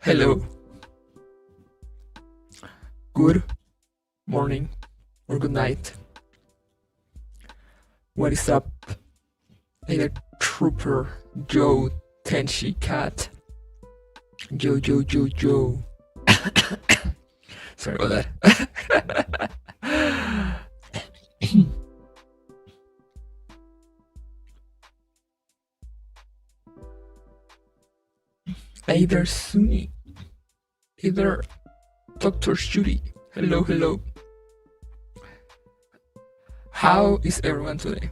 Hello. Good morning or good night. What is up? Either Trooper, Joe, Tenshi, Cat, Joe. Sorry about that. Either Sunny, either Dr. Judy. Hello. How is everyone today?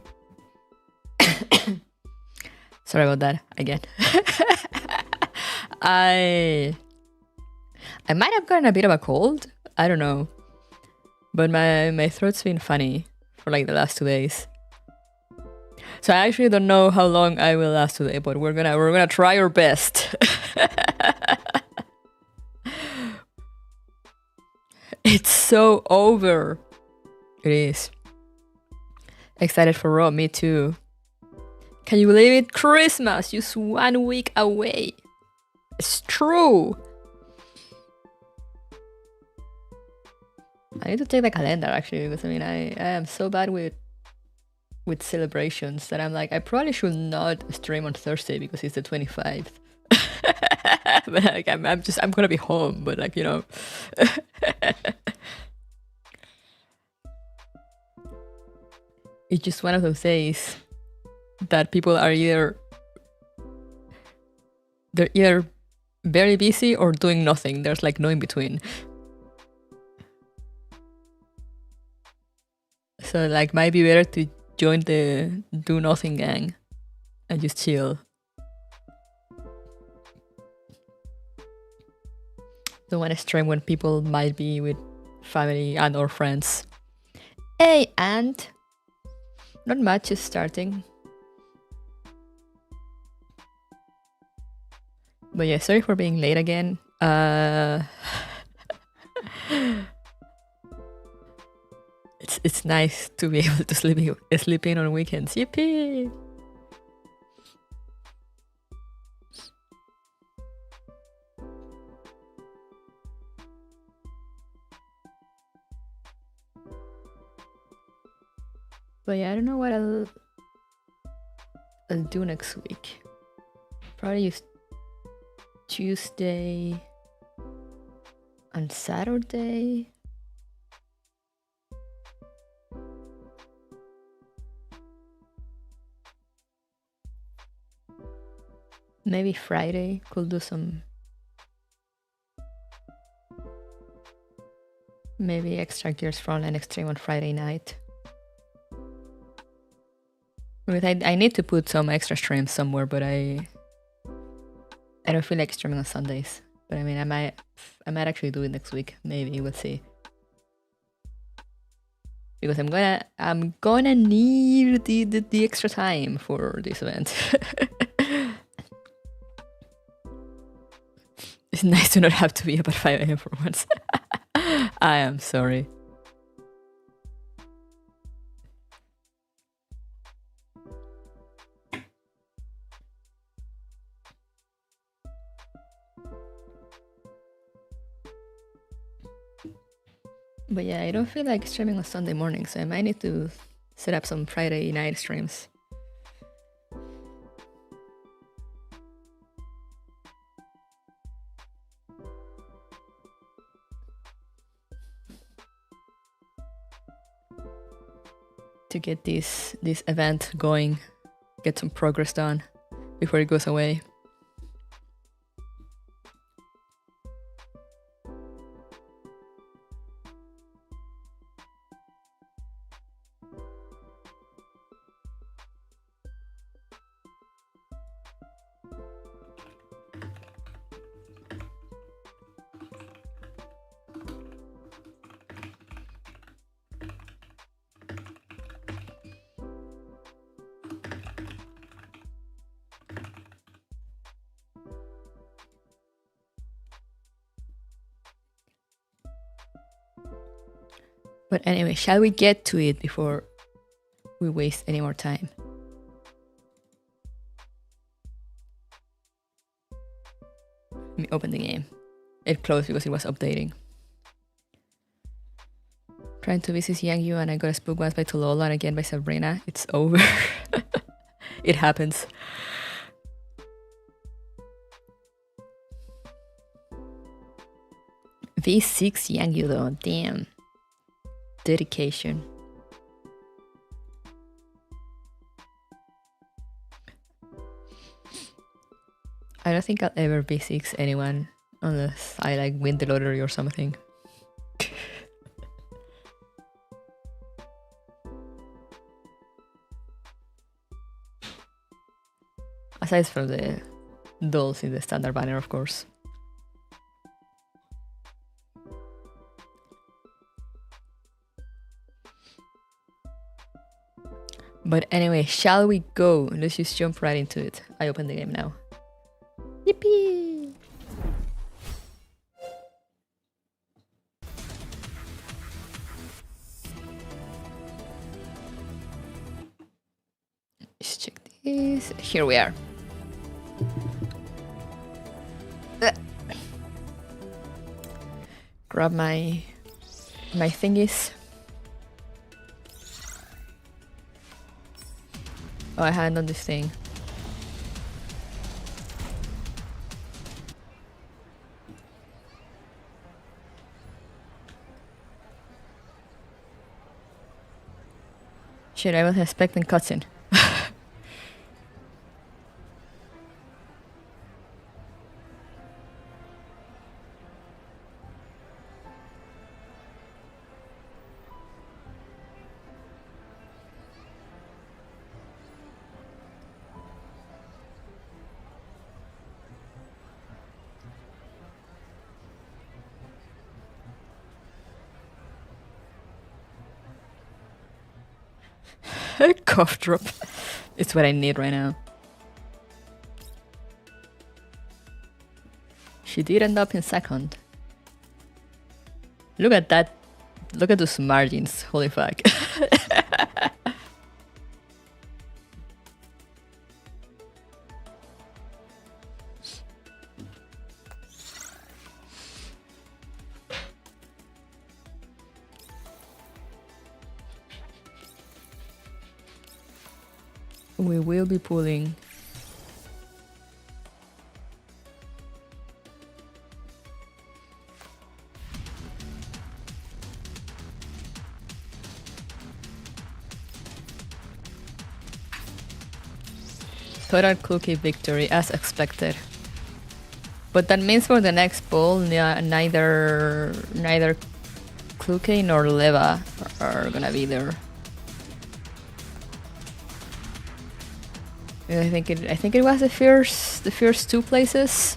Sorry about that again. I might have gotten a bit of a cold. I don't know. But my throat's been funny for like the last 2 days. So I actually don't know how long I will last today, but we're gonna try our best. It's so over. It is. Excited for Raw, me too. Can you believe it? Christmas, just 1 week away. It's true. I need to take the calendar actually, because I mean I am so bad with celebrations that I'm like, I probably should not stream on Thursday because it's the 25th. But like I'm gonna be home, but like, you know. It's just one of those days that people are either very busy or doing nothing. There's like no in between. So like might be better to join the do nothing gang and just chill. Don't want to stream when people might be with family and or friends. Hey, and not much is starting. But yeah, sorry for being late again. It's nice to be able to sleep in on weekends. Yippee! But yeah, I don't know what I'll do next week. Probably use Tuesday and Saturday. Maybe Friday could do some. Maybe extra gears Frontline extreme on Friday night. But I need to put some extra streams somewhere, but I don't feel like streaming on Sundays. But I mean, I might actually do it next week. Maybe we'll see. Because I'm gonna need the extra time for this event. It's nice to not have to be up at 5 AM for once. I am sorry. But yeah, I don't feel like streaming on Sunday morning, so I might need to set up some Friday night streams. To get this event going, get some progress done before it goes away. But anyway, shall we get to it before we waste any more time? Let me open the game. It closed because it was updating. Trying to visit Yangyu and I got spooked once by Tolola and again by Sabrina. It's over. It happens. V6 Yangyu though, damn. Dedication. I don't think I'll ever V6 anyone unless I like win the lottery or something. Aside from the dolls in the standard banner, of course. But anyway, shall we go? Let's just jump right into it. I open the game now. Yippee! Let's check this. Here we are. Grab my thingies. Oh, I hadn't done this thing. Shit, I wasn't expecting cutscene. Cough drop. It's what I need right now. She did end up in second. Look at that. Look at those margins. Holy fuck. We will be pulling. Total Kluki victory as expected. But that means for the next pull, neither Kluki nor Leva are gonna be there. I think it was the first two places.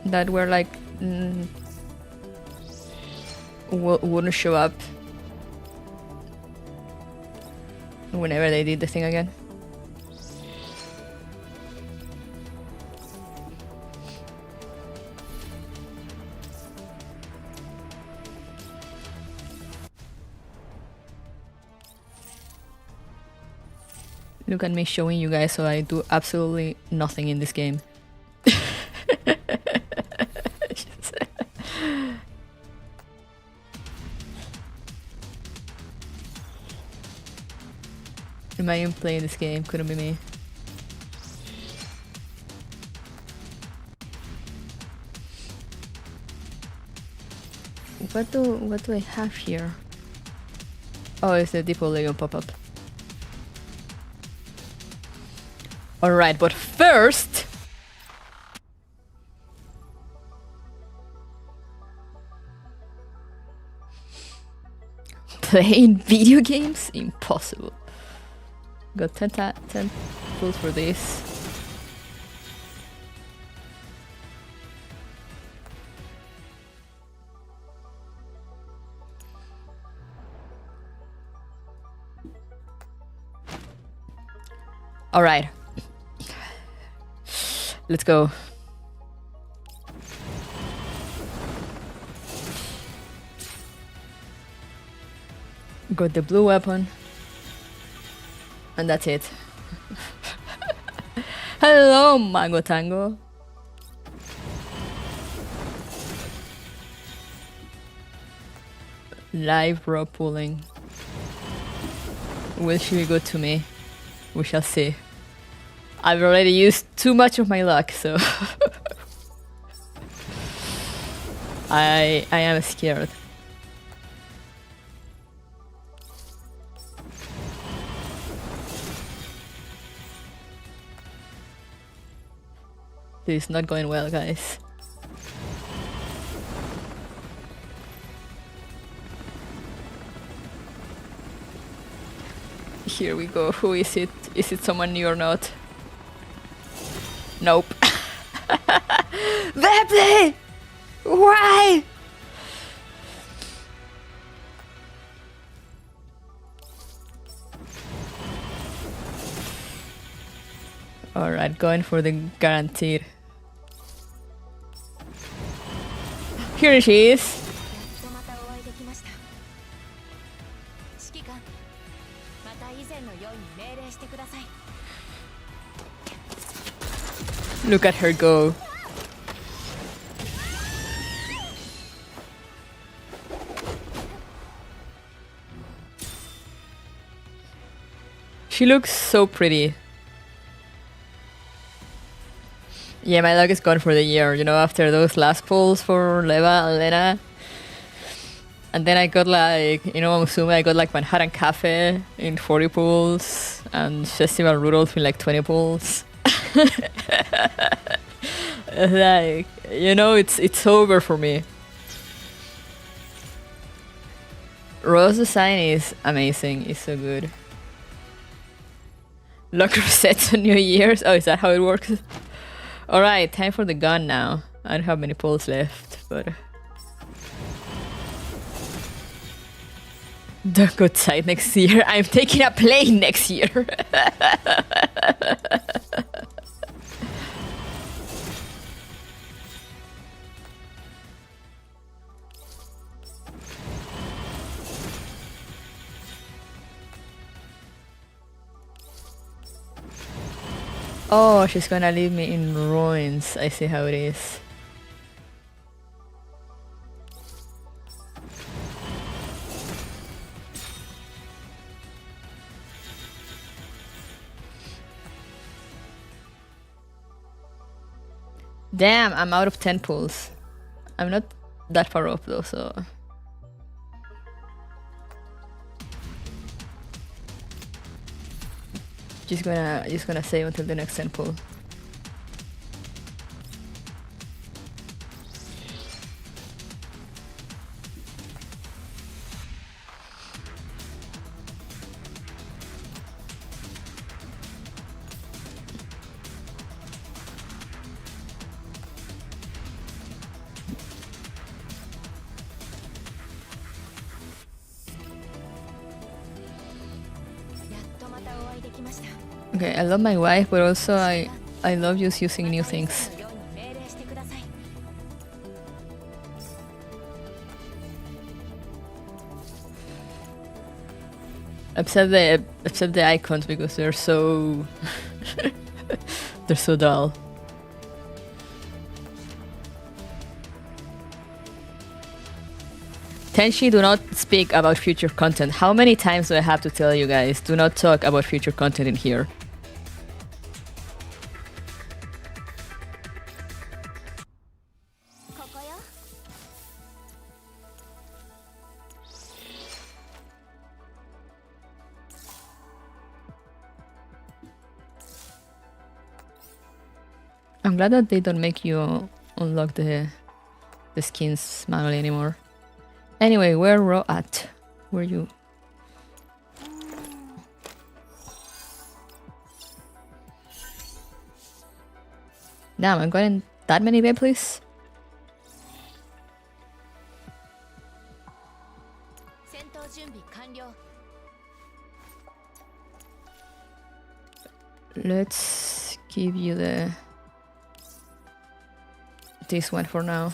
That were like wouldn't show up whenever they did the thing again. Look at me showing you guys, so I do absolutely nothing in this game. Am I even playing this game? Couldn't be me. What do I have here? Oh, it's the Depot Lego pop-up. Alright, but first... Playing video games? Impossible. Got 10 pulls for this. Alright. Let's go. Got the blue weapon. And that's it. Hello, Mango Tango. Live rope pulling. Will she be good to me? We shall see. I've already used too much of my luck, so I am scared. This is not going well, guys. Here we go. Who is it? Is it someone new or not? Nope. Vepley! Why? Alright, going for the guaranteed. Here she is. Look at her go. She looks so pretty. Yeah, my luck is gone for the year, you know, after those last pulls for Leva and Lena. And then I got like, you know, Musume, I got like Manhattan Cafe in 40 pulls and Festival Rudolph in like 20 pulls. Like, you know, it's over for me. Rose design is amazing, it's so good. Luck resets on New Year's. Oh, is that how it works? Alright, time for the gun now. I don't have many pulls left, but don't go outside next year. I'm taking a plane next year. Oh, she's gonna leave me in ruins. I see how it is. Damn, I'm out of 10 pulls. I'm not that far off though, so... Just gonna save until the next 10 pull. Okay, I love my wife, but also I love just using new things. Except the icons because they're so they're so dull. Tenshi, do not speak about future content. How many times do I have to tell you guys? Do not talk about future content in here. I'm glad that they don't make you unlock the skins manually anymore. Anyway, where Ro at? Where you? Damn, I'm getting that many Beyblades? Let's give you this one for now.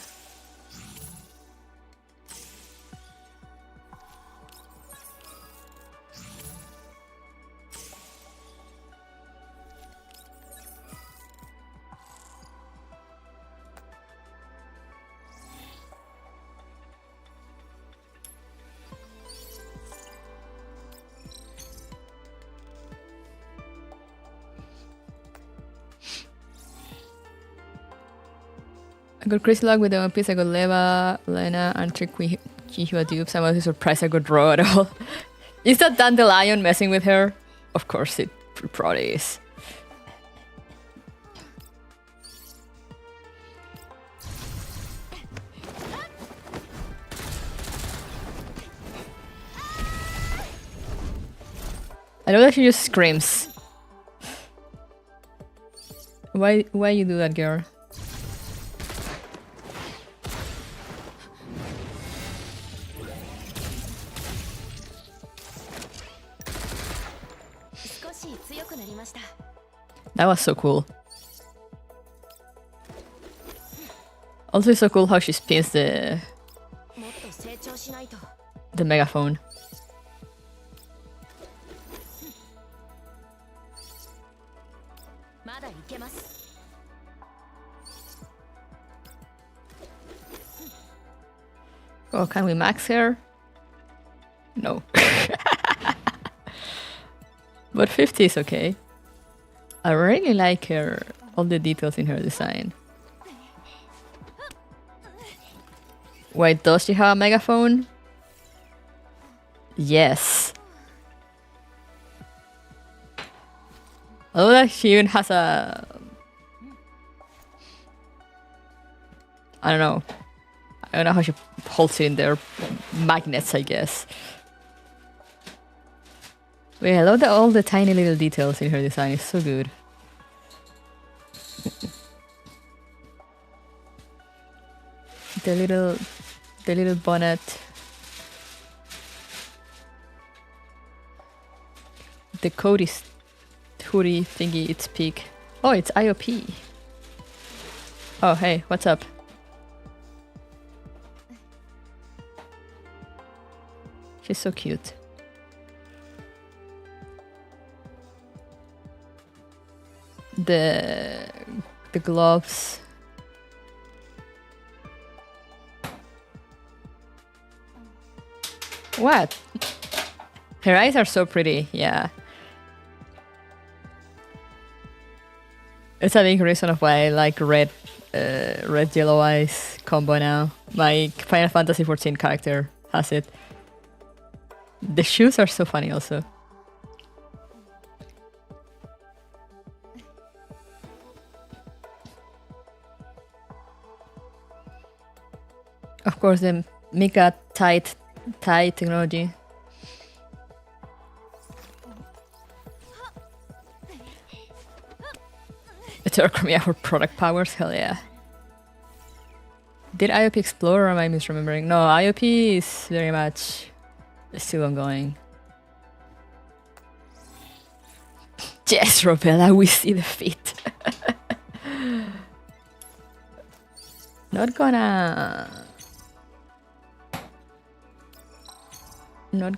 got crazy luck with the One Piece. I got Leva, Lena, and Trick Kihua dupes. I'm also surprised I got Raw at all. Is that Dandelion messing with her? Of course it probably is. I know that she just screams. Why you do that, girl? That was so cool. Also, it's so cool how she spins the megaphone. Oh, can we max her? No. But 50 is okay. I really like her, all the details in her design. Wait, does she have a megaphone? Yes. Oh, that she even has a... I don't know. I don't know how she holds it in there. Magnets, I guess. Wait, I love all the tiny little details in her design. It's so good. The little bonnet. The coat is hoodie thingy, it's peak. Oh, it's IOP. Oh, hey, what's up? She's so cute. The gloves. What? Her eyes are so pretty, yeah. It's a big reason of why I like red yellow eyes combo now. My Final Fantasy XIV character has it. The shoes are so funny also. Of course, the Mika tight technology. It's our product powers, hell yeah. Did IOP explore or am I misremembering? No, IOP is very much still ongoing. Yes, Robella, we see the feet. Not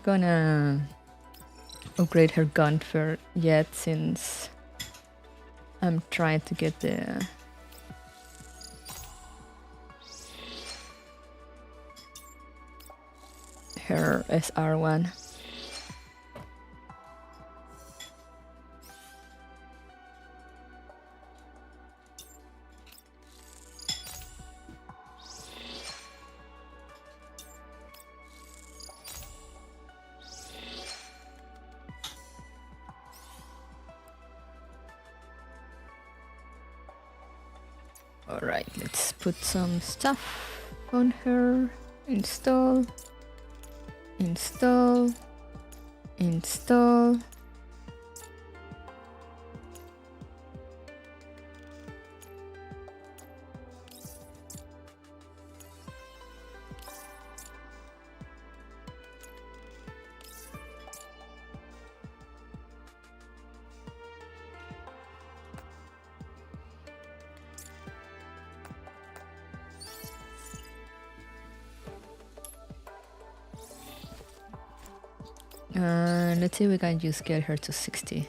gonna upgrade her gun for yet since I'm trying to get the her SR1. Alright, let's put some stuff on her. Install. Install. Install. Let's see if we can just get her to 60.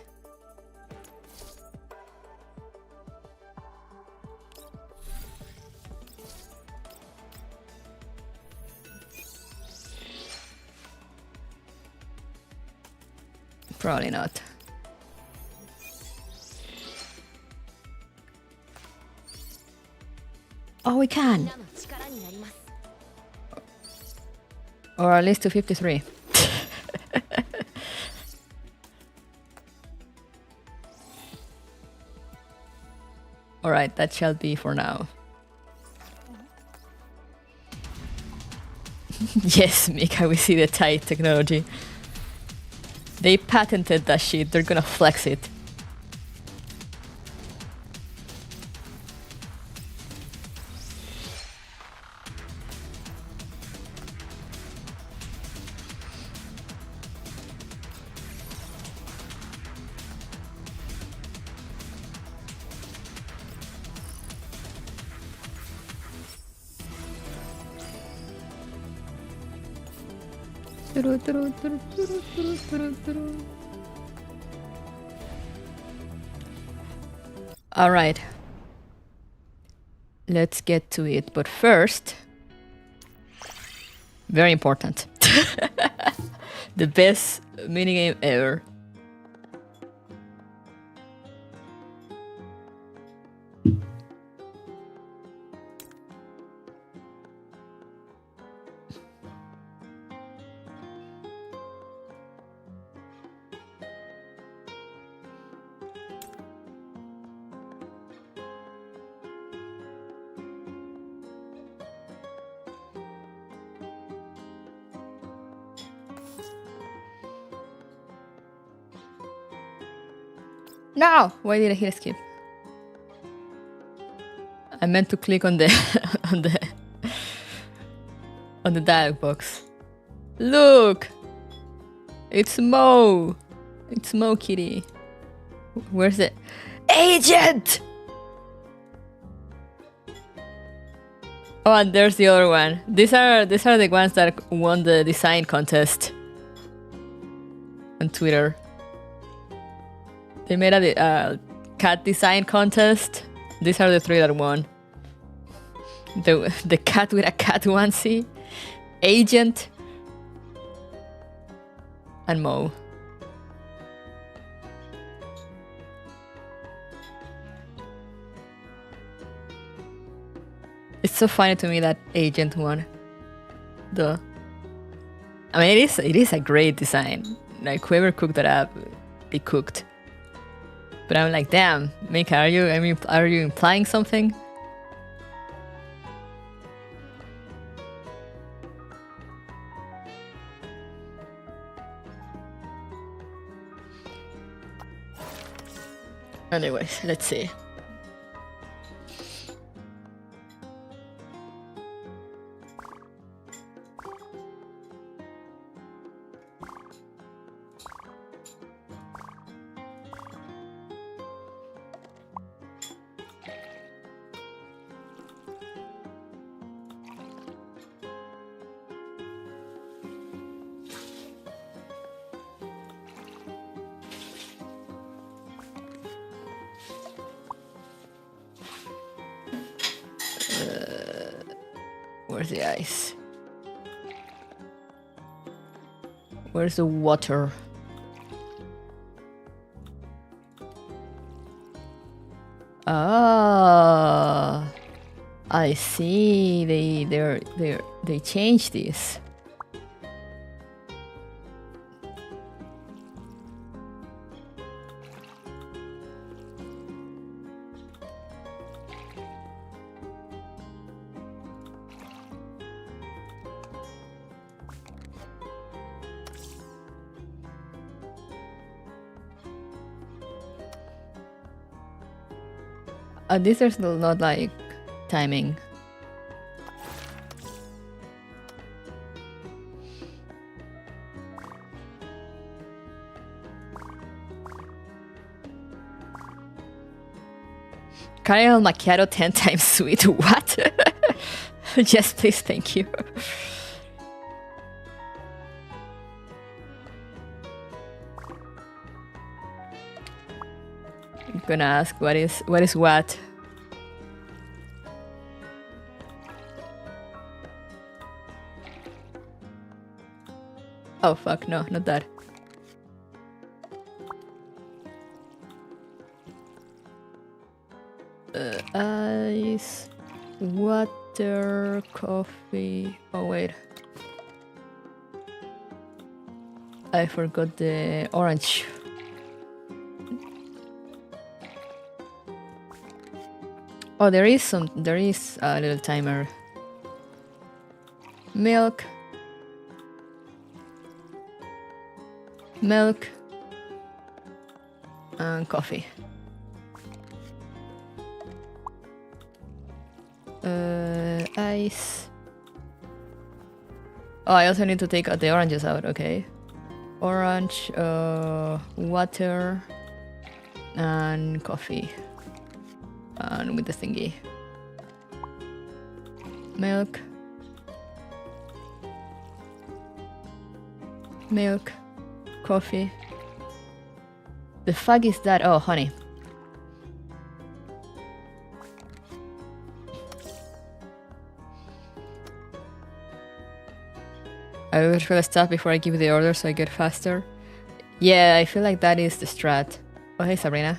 Probably not. Oh, we can. Or at least to 53. Alright, that shall be for now. Yes, Mika, we see the tight technology. They patented that shit, they're gonna flex it. All right. Let's get to it. But first, very important. The best minigame ever. No! Why did I hit escape? I meant to click on the on the dialog box. Look! It's Mo! It's Mo Kitty. Where's the agent? Oh, and there's the other one. These are the ones that won the design contest on Twitter. They made a cat design contest. These are the three that won. The cat with a cat onesie, Agent, and Mo. It's so funny to me that Agent won. I mean, it is a great design. Like whoever cooked that up, they cooked. But I'm like, damn, Mika, are you implying something? Anyways, let's see. Where's the ice? Where's the water? Ah, I see. They changed this. These are still not like timing. Caramel macchiato 10 times sweet. What? Yes, please, thank you. I'm gonna ask what is what? Oh fuck, no, not that. Ice. water, coffee. Oh, wait. I forgot the orange. Oh, there is a little timer. Milk. Milk. And coffee. Ice. Oh, I also need to take the oranges out, okay. Orange, water, and coffee. And with the thingy. Milk. Milk. Coffee. The fuck is that? Oh, honey. I always feel stuff before I give the order so I get faster. Yeah, I feel like that is the strat. Oh, hey, Sabrina.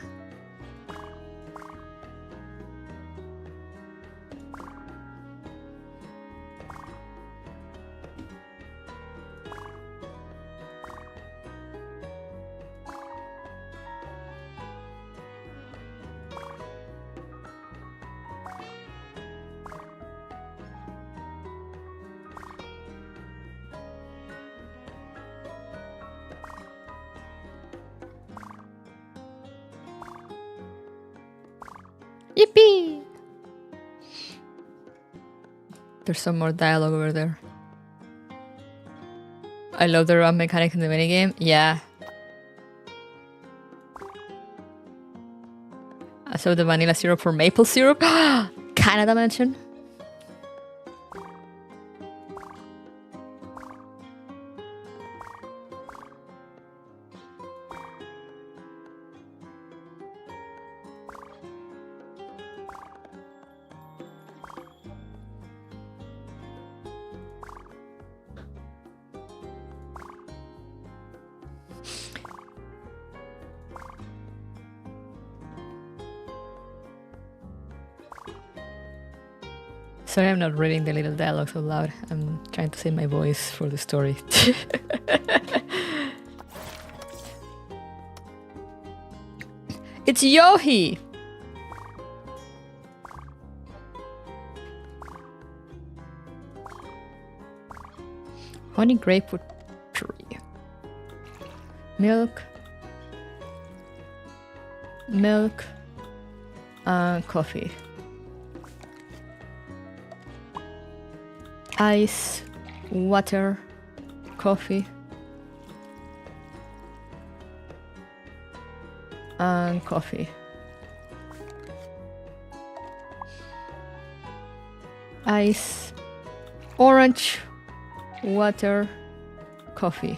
Yippee! There's some more dialogue over there. I love the run mechanic in the minigame. Yeah. I saw the vanilla syrup for maple syrup. Canada mention. Sorry, I'm not reading the little dialogue so loud. I'm trying to save my voice for the story. It's Yohi! Honey grapefruit tree. Milk. Milk. And coffee. Ice, water, coffee, and coffee. Ice, orange, water, coffee.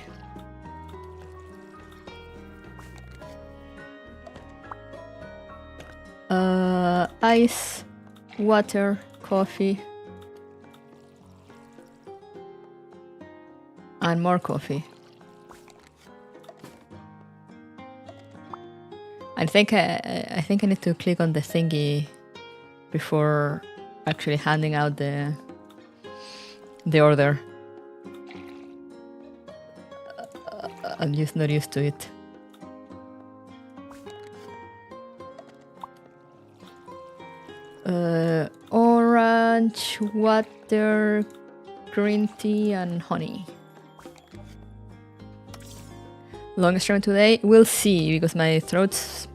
Ice, water, coffee. And more coffee. I think I need to click on the thingy before actually handing out the order. I'm just not used to it. Orange, water, green tea, and honey. Long stream today? We'll see, because my throat's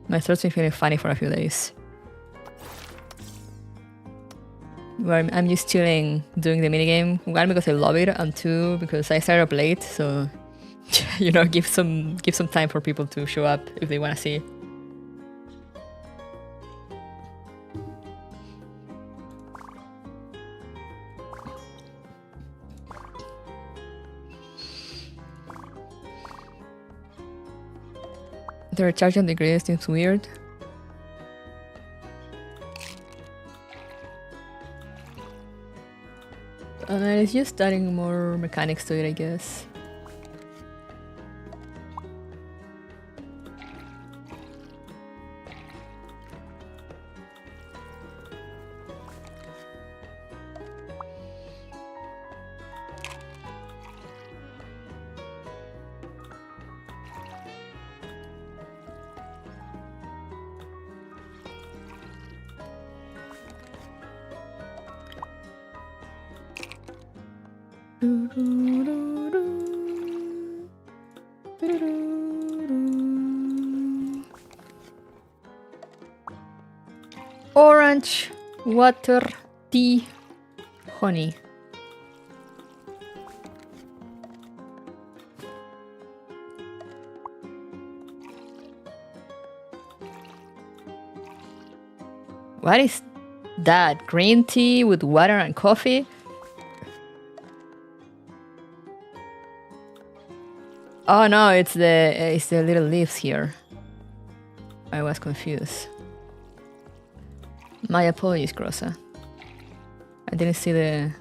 been feeling funny for a few days. Where I'm just chilling, doing the minigame. One, because I love it, and two, because I started up late, so you know, give some time for people to show up if they want to see. The recharge on the grid seems weird. It's just adding more mechanics to it, I guess. Orange, water, tea, honey. What is that? Green tea with water and coffee? Oh no, it's the little leaves here. I was confused. My apologies, Grossa. I didn't see the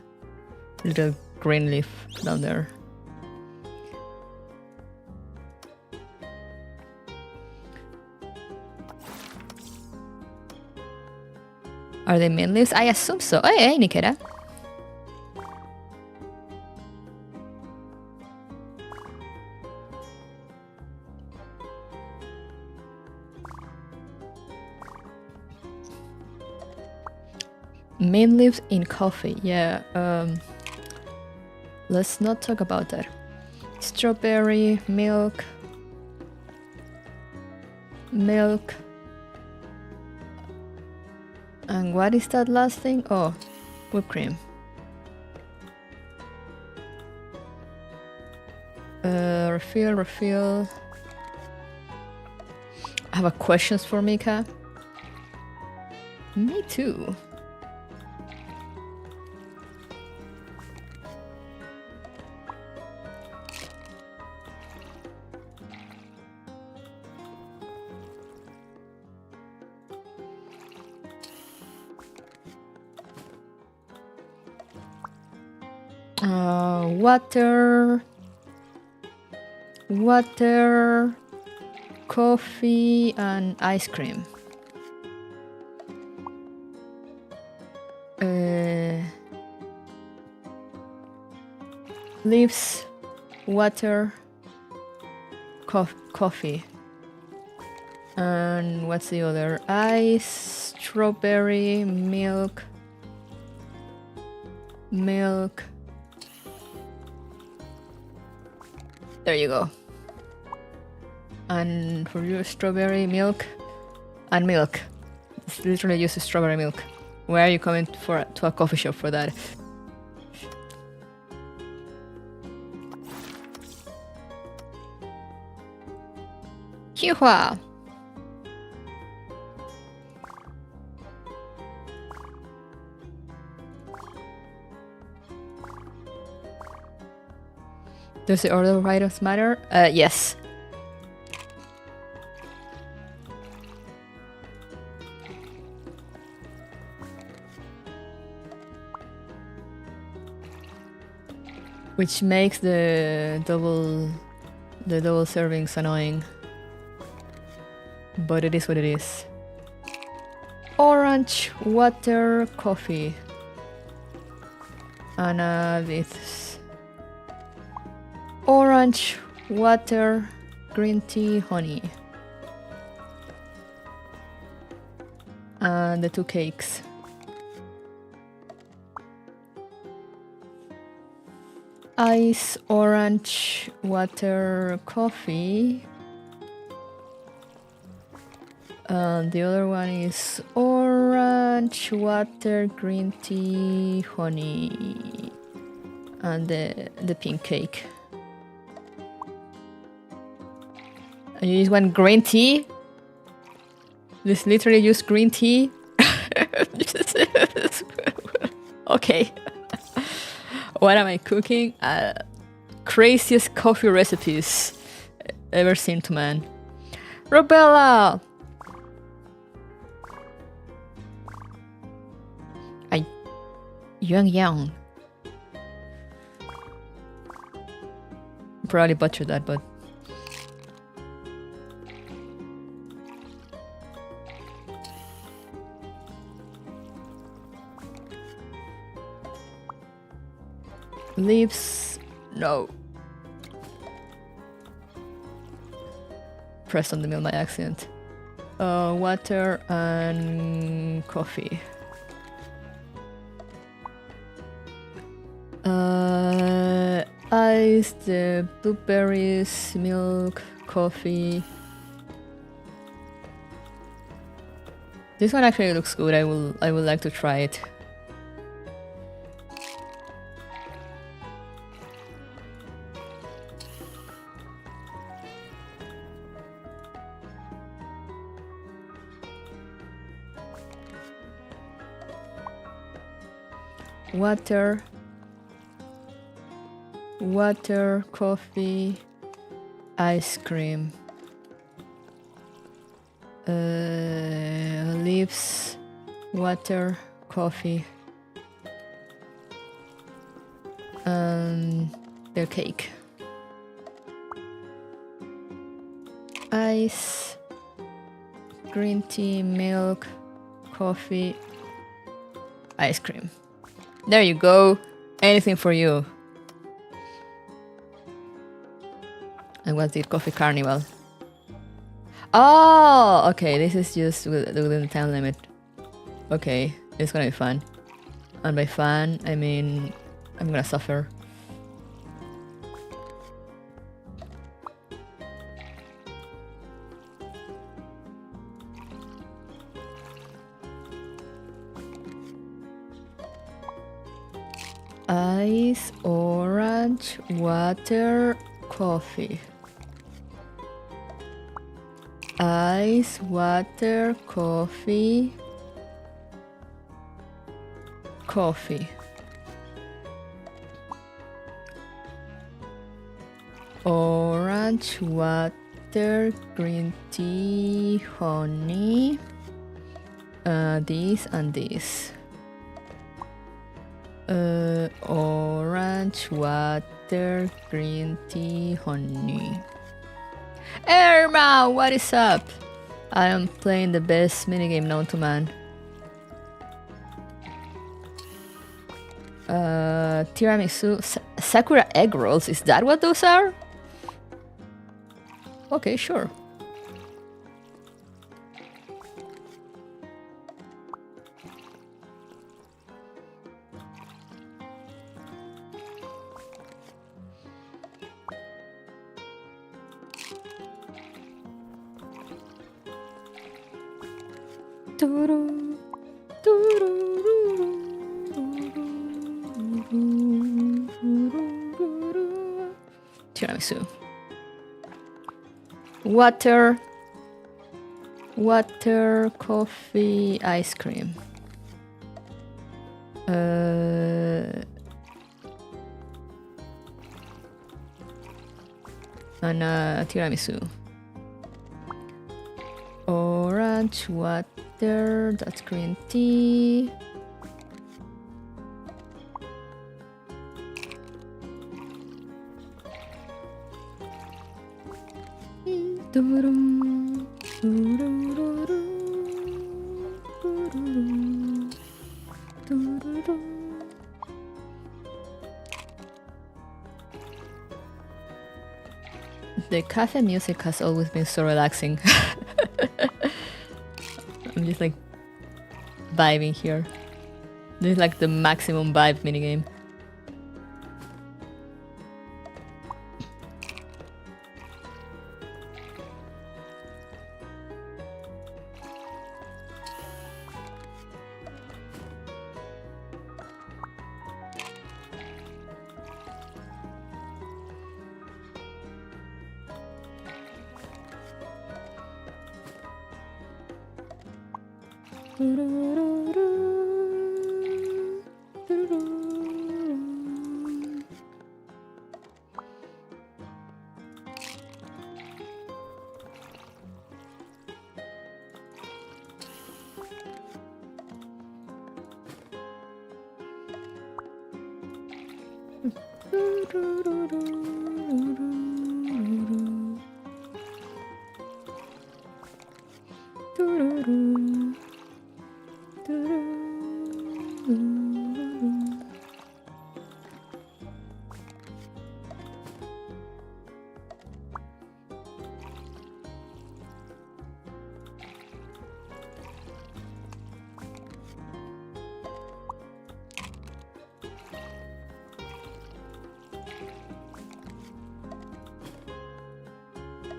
little green leaf down there. Are they main leaves? I assume so. Oh, hey, Nikita. Main leaves in coffee. Yeah. Let's not talk about that. Strawberry, milk. Milk. And what is that last thing? Oh, whipped cream. Refill. I have a questions for Mika. Me too. Water, coffee, and ice cream. Leaves, water, coffee. And what's the other? Ice, strawberry, milk. There you go. And for you, strawberry, milk, and milk. It's literally just strawberry milk. Where are you coming to a coffee shop for that? Yuhua! Does the order of items matter? Yes. Which makes the double servings annoying. But it is what it is. Orange, water, coffee. And this. Orange, water, green tea, honey. And the 2 cakes. Ice, orange, water, coffee. And the other one is orange, water, green tea, honey. And the pink cake. And you just want green tea? Just literally use green tea? Okay. What am I cooking? Craziest coffee recipes ever seen to man. Robella! Yang. Probably butchered that, but... Leaves... No. Pressed on the mill by accident. Water and coffee. ice, the blueberries, milk, coffee. This one actually looks good. I would like to try it. Water, coffee, ice cream, leaves, water, coffee, their cake, ice, green tea, milk, coffee, ice cream. There you go. Anything for you. And what's the coffee carnival? Oh, okay. This is just within the time limit. Okay, it's gonna be fun. And by fun, I mean I'm gonna suffer. Ice, orange, water, coffee. Ice, water, coffee, coffee. Orange, water, green tea, honey. This and this. Orange, water, green tea, honey. Irma, what is up? I am playing the best minigame known to man. Tiramisu, Sakura egg rolls, is that what those are? Okay, sure. Tiramisu. Water, coffee, ice cream. And tiramisu. Orange, water, that's green tea. The cafe music has always been so relaxing. I'm just like vibing here. This is like the maximum vibe minigame.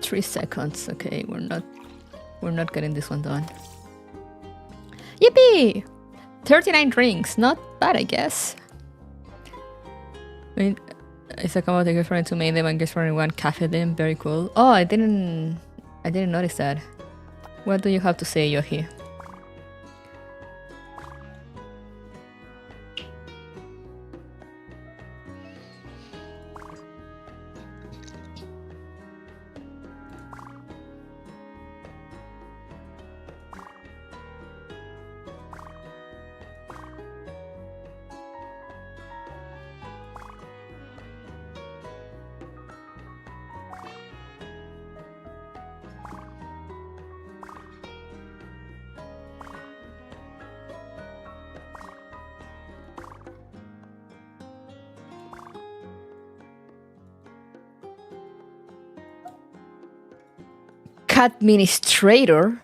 3 seconds. Okay, we're not getting this one done. Yippee! 39 drinks. Not bad, I guess. I mean, it's a combo take for to make them and guess for one cafe them. Very cool. Oh, I didn't notice that. What do you have to say, Yohi? Administrator.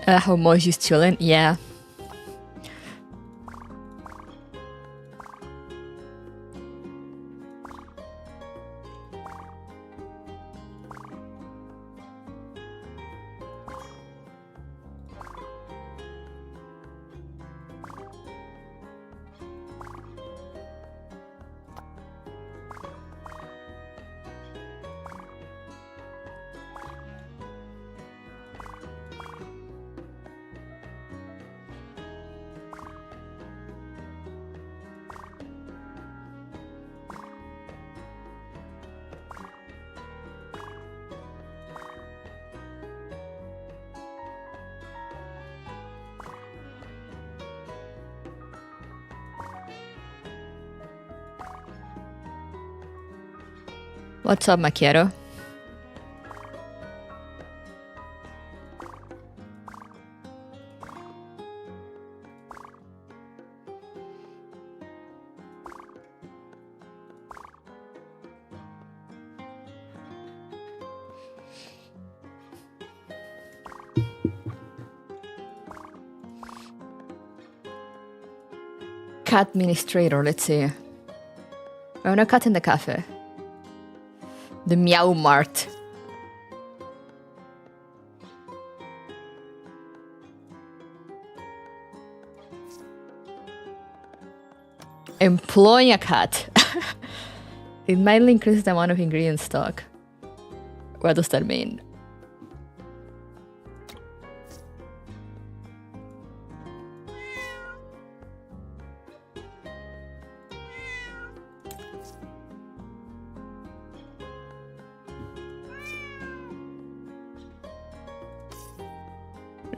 How much is chilling? Yeah. What's up, Macchiato? Cat administrator, let's see. Oh, no cat in the cafe. The Meow Mart. Employing a cat. It mildly increases the amount of ingredient stock. What does that mean?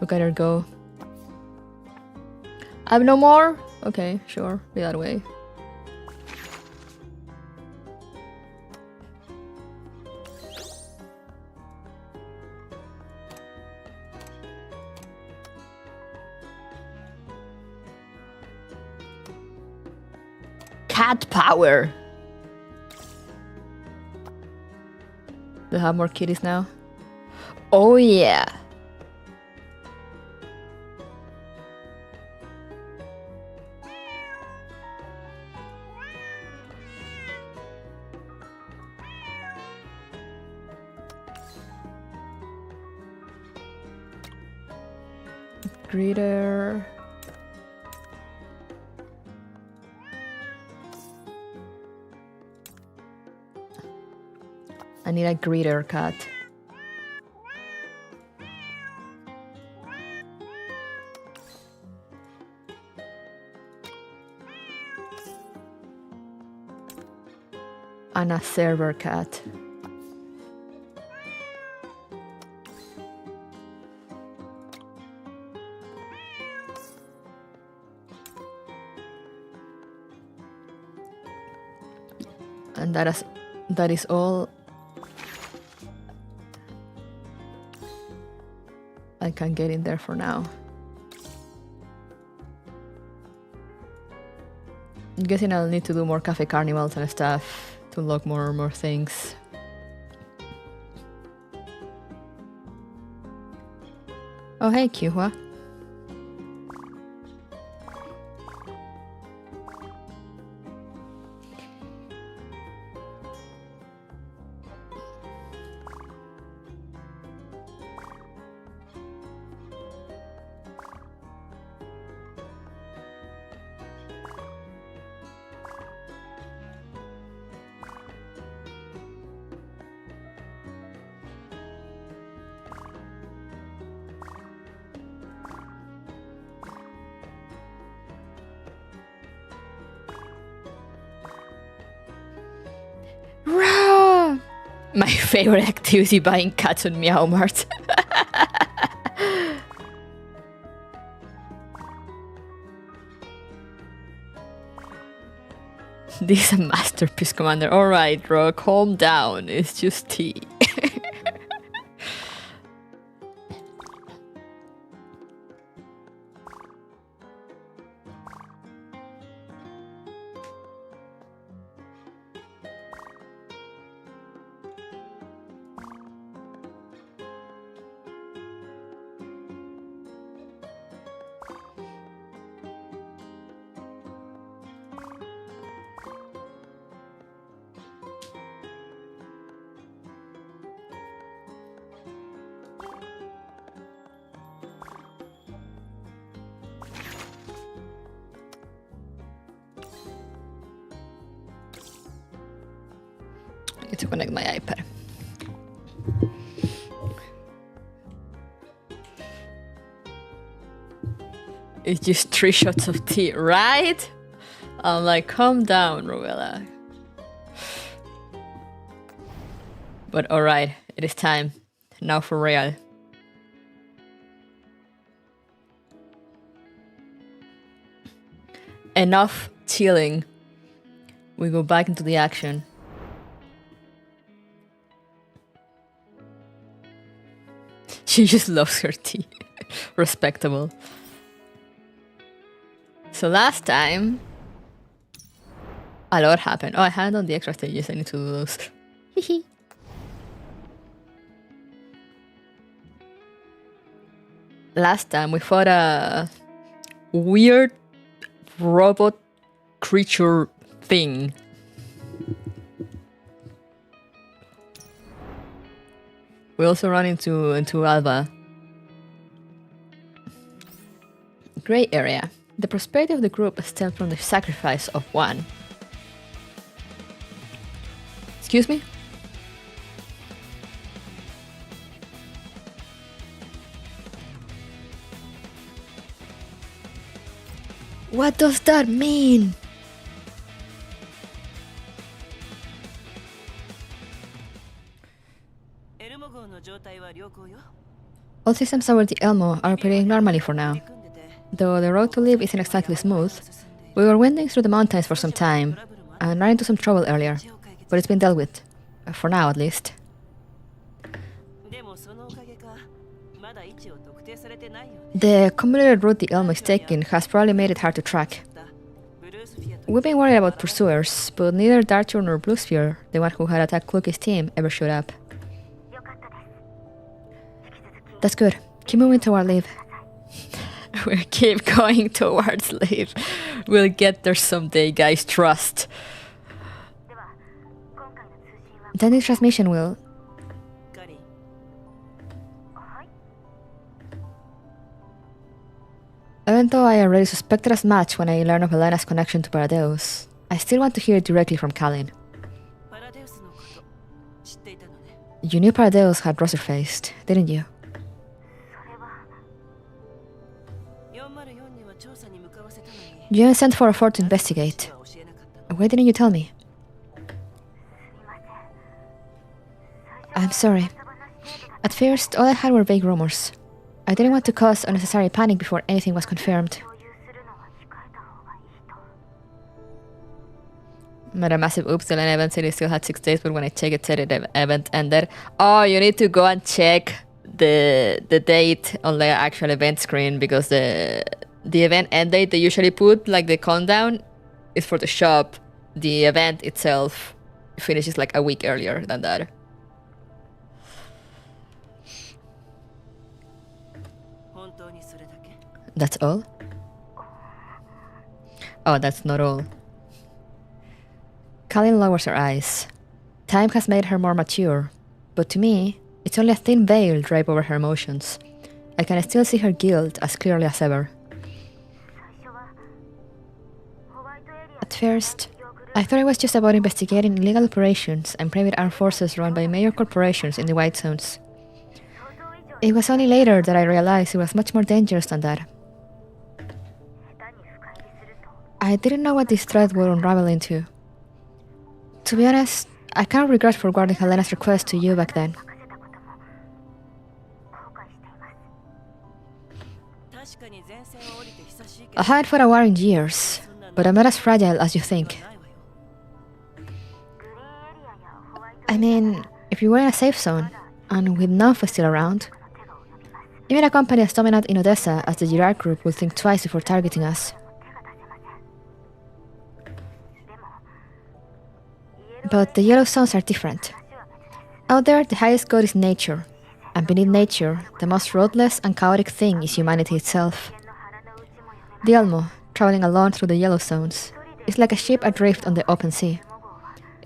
Look at her go. I have no more? Okay, sure. Be that way. Cat power. Do you have more kitties now? Oh yeah. Greeter. I need a greeter cat. And a server cat. And that is all I can get in there for now. I'm guessing I'll need to do more cafe carnivals and stuff to unlock more things. Oh hey Kyuhua. Rah! My favorite activity, buying cats on Meow Mart. This is a masterpiece, Commander. Alright, Ro, calm down. It's just tea. I need to connect my iPad. It's just 3 shots of tea, right? I'm like, calm down, Robella. But alright, it is time. Now for real. Enough chilling. We go back into the action. She just loves her tea. Respectable. So last time, a lot happened. Oh, I had on the extra stages. I need to do those. Hehe. Last time we fought a weird robot creature thing. We also run into Alba. Gray area. The prosperity of the group stems from the sacrifice of one. Excuse me? What does that mean? All systems over the Elmo are operating normally for now. Though the road to live isn't exactly smooth, we were wending through the mountains for some time and ran into some trouble earlier, but it's been dealt with. For now, at least. The accumulated route the Elmo is taking has probably made it hard to track. We've been worried about pursuers, but neither Darcher nor Bluesphere, the one who had attacked Cloaky's team, ever showed up. That's good. Keep moving toward Liv. We'll keep going towards Liv. We'll get there someday, guys, trust. Then the transmission will... Even though I already suspected as much when I learned of Elena's connection to Paradeus, I still want to hear it directly from Kalin. You knew Paradeus had Rosser-faced, didn't you? You even sent for a fort to investigate. Why didn't you tell me? I'm sorry. At first, all I had were vague rumors. I didn't want to cause unnecessary panic before anything was confirmed. Made a massive oops. The line event said it still had 6 days, but when I checked it said the event ended. Oh, you need to go and check the date on the actual event screen, because the event end date they usually put, like the countdown, is for the shop. The event itself finishes like a week earlier than that. That's all? Oh, that's not all. Colin lowers her eyes. Time has made her more mature, but to me, it's only a thin veil draped over her emotions. I can still see her guilt as clearly as ever. At first, I thought it was just about investigating illegal operations and private armed forces run by major corporations in the White Zones. It was only later that I realized it was much more dangerous than that. I didn't know what this thread would unravel into. To be honest, I can't regret forwarding Helena's request to you back then. I haven't fought a war in years, but I'm not as fragile as you think. I mean, if you were in a safe zone, and with Nonfa still around, even a company as dominant in Odessa as the Girard Group would think twice before targeting us. But the Yellow Zones are different. Out there, the highest good is nature, and beneath nature, the most ruthless and chaotic thing is humanity itself. The Elmo, traveling alone through the Yellow Zones, is like a ship adrift on the open sea.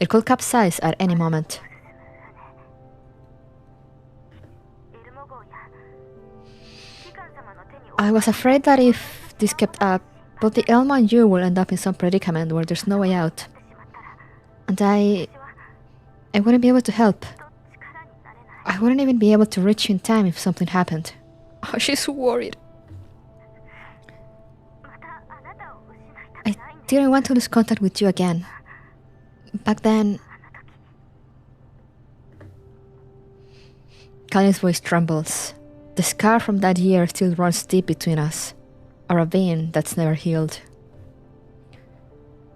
It could capsize at any moment. I was afraid that if this kept up, both the Elmo and you will end up in some predicament where there's no way out. And I wouldn't be able to help. I wouldn't even be able to reach you in time if something happened. Oh, she's worried. I didn't want to lose contact with you again. Back then... Colin's voice trembles. The scar from that year still runs deep between us. A ravine that's never healed.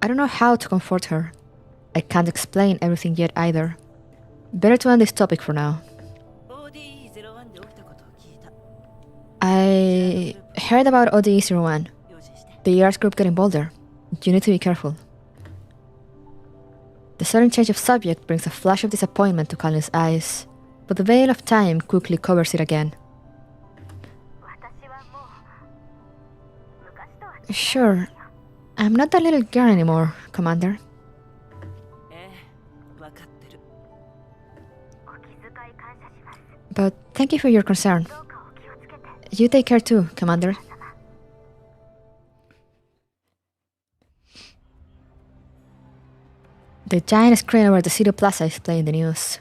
I don't know how to comfort her. I can't explain everything yet either. Better to end this topic for now. I heard about ODE-01. The ER's group getting bolder. You need to be careful. The sudden change of subject brings a flash of disappointment to Colin's eyes, but the veil of time quickly covers it again. Sure, I'm not that little girl anymore, Commander. But thank you for your concern. You take care too, Commander. The giant screen over the city plaza is playing the news.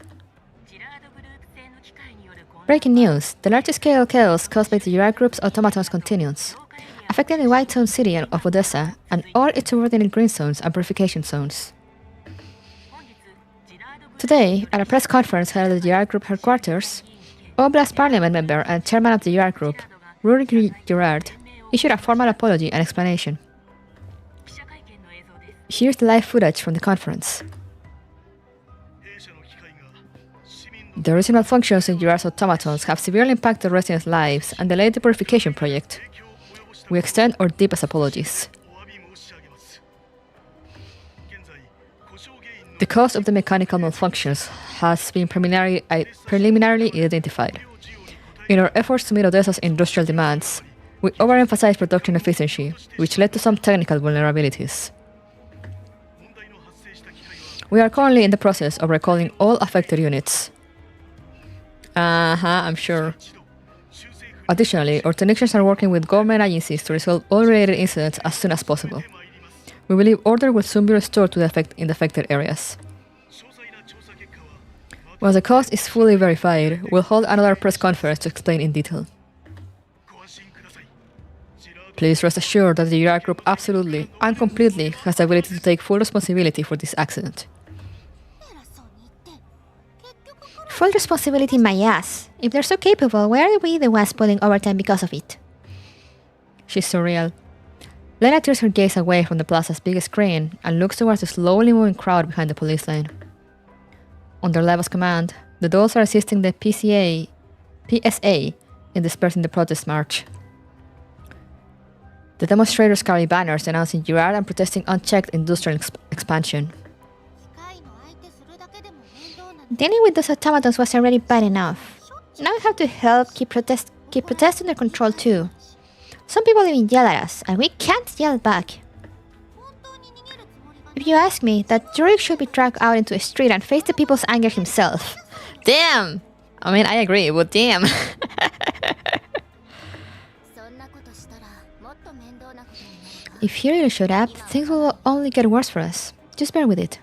Breaking news. The large-scale chaos caused by the Girard Group's automatons continues, affecting the White Zone city of Odessa and all its subordinate green zones and purification zones. Today, at a press conference held at the Girard Group headquarters, Oblast Parliament member and chairman of the Girard Group, Rudy Girard, issued a formal apology and explanation. Here's the live footage from the conference. The original functions in Girard's automatons have severely impacted residents' lives and delayed the purification project. We extend our deepest apologies. The cause of the mechanical malfunctions has been preliminarily identified. In our efforts to meet Odessa's industrial demands, we overemphasized production efficiency, which led to some technical vulnerabilities. We are currently in the process of recalling all affected units. I'm sure. Additionally, our technicians are working with government agencies to resolve all related incidents as soon as possible. We believe order will soon be restored to in the affected areas. Once the cause is fully verified, we'll hold another press conference to explain in detail. Please rest assured that the Girard Group absolutely and completely has the ability to take full responsibility for this accident. Full responsibility my ass. If they're so capable, why are we the ones pulling overtime because of it? She's surreal. Lena turns her gaze away from the plaza's big screen and looks towards the slowly moving crowd behind the police lane. Under Leva's command, the dolls are assisting the PSA in dispersing the protest march. The demonstrators carry banners denouncing Girard and protesting unchecked industrial expansion. Dealing with those automatons was already bad enough. Now we have to help keep protests under control too. Some people even yell at us, and we can't yell back. If you ask me, that Rurik should be dragged out into a street and face the people's anger himself. Damn! I mean, I agree, but damn. If he really showed up, things will only get worse for us. Just bear with it.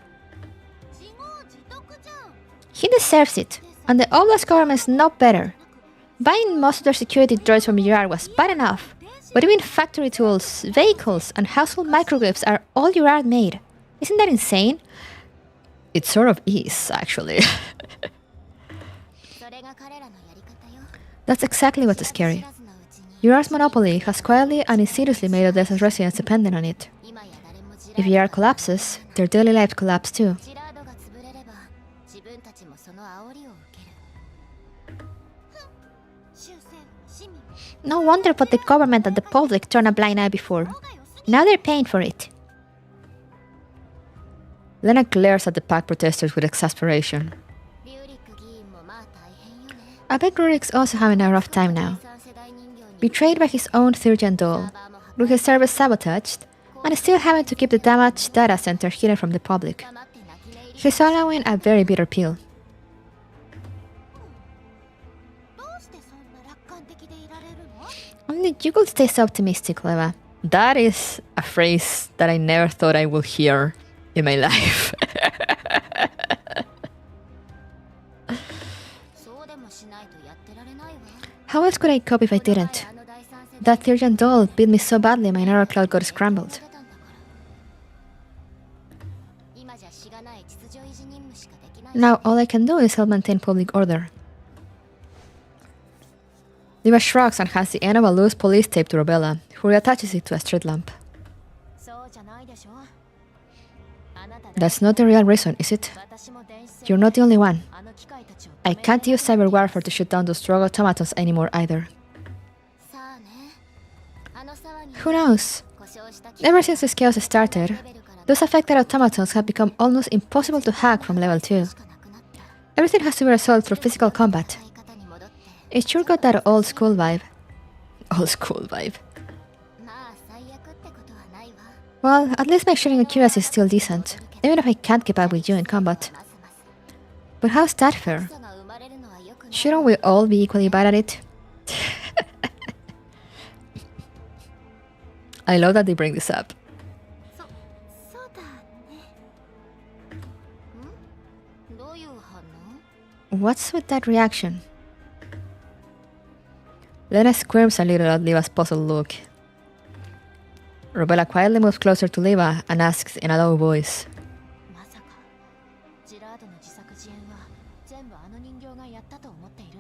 He deserves it, and the Oblast government's no better. Buying most of their security droids from Girard was bad enough, but even factory tools, vehicles, and household microgrips are all Girard made. Isn't that insane? It sort of is, actually. That's exactly what's scary. Girard's monopoly has quietly and insidiously made Odessa's residents dependent on it. If Girard collapses, their daily lives collapse too. No wonder what the government and the public turned a blind eye before. Now they're paying for it. Lena glares at the packed protesters with exasperation. I bet Rurik's also having a rough time now. Betrayed by his own third-gen doll, with his service sabotaged, and still having to keep the damaged data center hidden from the public. He's swallowing a very bitter pill. Only you could stay so optimistic, Leva. That is a phrase that I never thought I would hear in my life. How else could I cope if I didn't? That third-gen doll beat me so badly my narrow cloud got scrambled. Now all I can do is help maintain public order. Leva shrugs and hands the end of a loose police tape to Robella, who reattaches it to a street lamp. That's not the real reason, is it? You're not the only one. I can't use cyber warfare to shoot down those drug automatons anymore either. Who knows? Ever since this chaos started, those affected automatons have become almost impossible to hack from level 2. Everything has to be resolved through physical combat. It sure got that old school vibe. Old school vibe. Well, at least my sharing accuracy is still decent, even if I can't keep up with you in combat. But how's that fair? Shouldn't we all be equally bad at it? I love that they bring this up. What's with that reaction? Lena squirms a little at Leva's puzzled look. Robella quietly moves closer to Leva and asks in a low voice.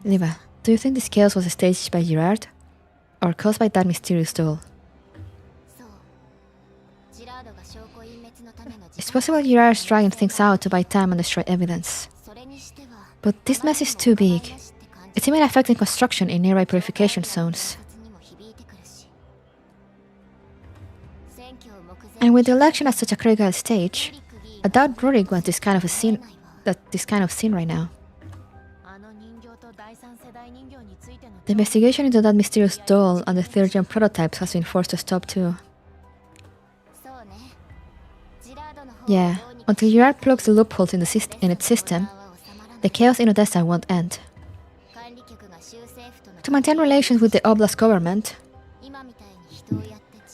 Leva, do you think this chaos was staged by Girard? Or caused by that mysterious doll? It's possible Girard is trying things out to buy time and destroy evidence. But this mess is too big. It's even affecting construction in nearby purification zones. And with the election at such a critical stage, I doubt Rurik wants this kind of scene right now. The investigation into that mysterious doll and the third-gen prototypes has been forced to stop too. Yeah, until Girard plugs the loopholes in its system, the chaos in Odessa won't end. To maintain relations with the Oblast government,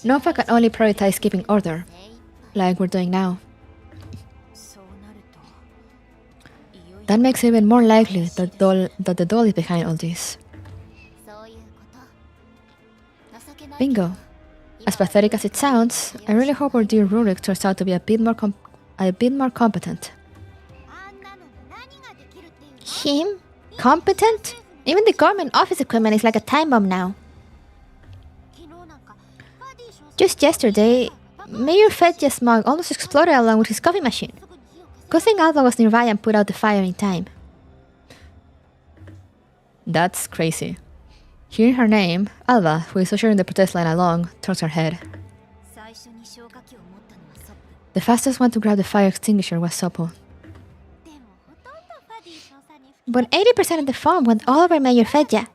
Nova can only prioritize keeping order, like we're doing now. That makes it even more likely that the doll is behind all this. Bingo. As pathetic as it sounds, I really hope our dear Rurik turns out to be a bit more competent. Him? Competent? Even the government office equipment is like a time bomb now. Just yesterday, Mayor Fedja's mug almost exploded along with his coffee machine. Good thing Alva was nearby and put out the fire in time. That's crazy. Hearing her name, Alva, who is ushering the protest line along, turns her head. The fastest one to grab the fire extinguisher was Sopo. But 80% of the foam went all over Mayor Fedja.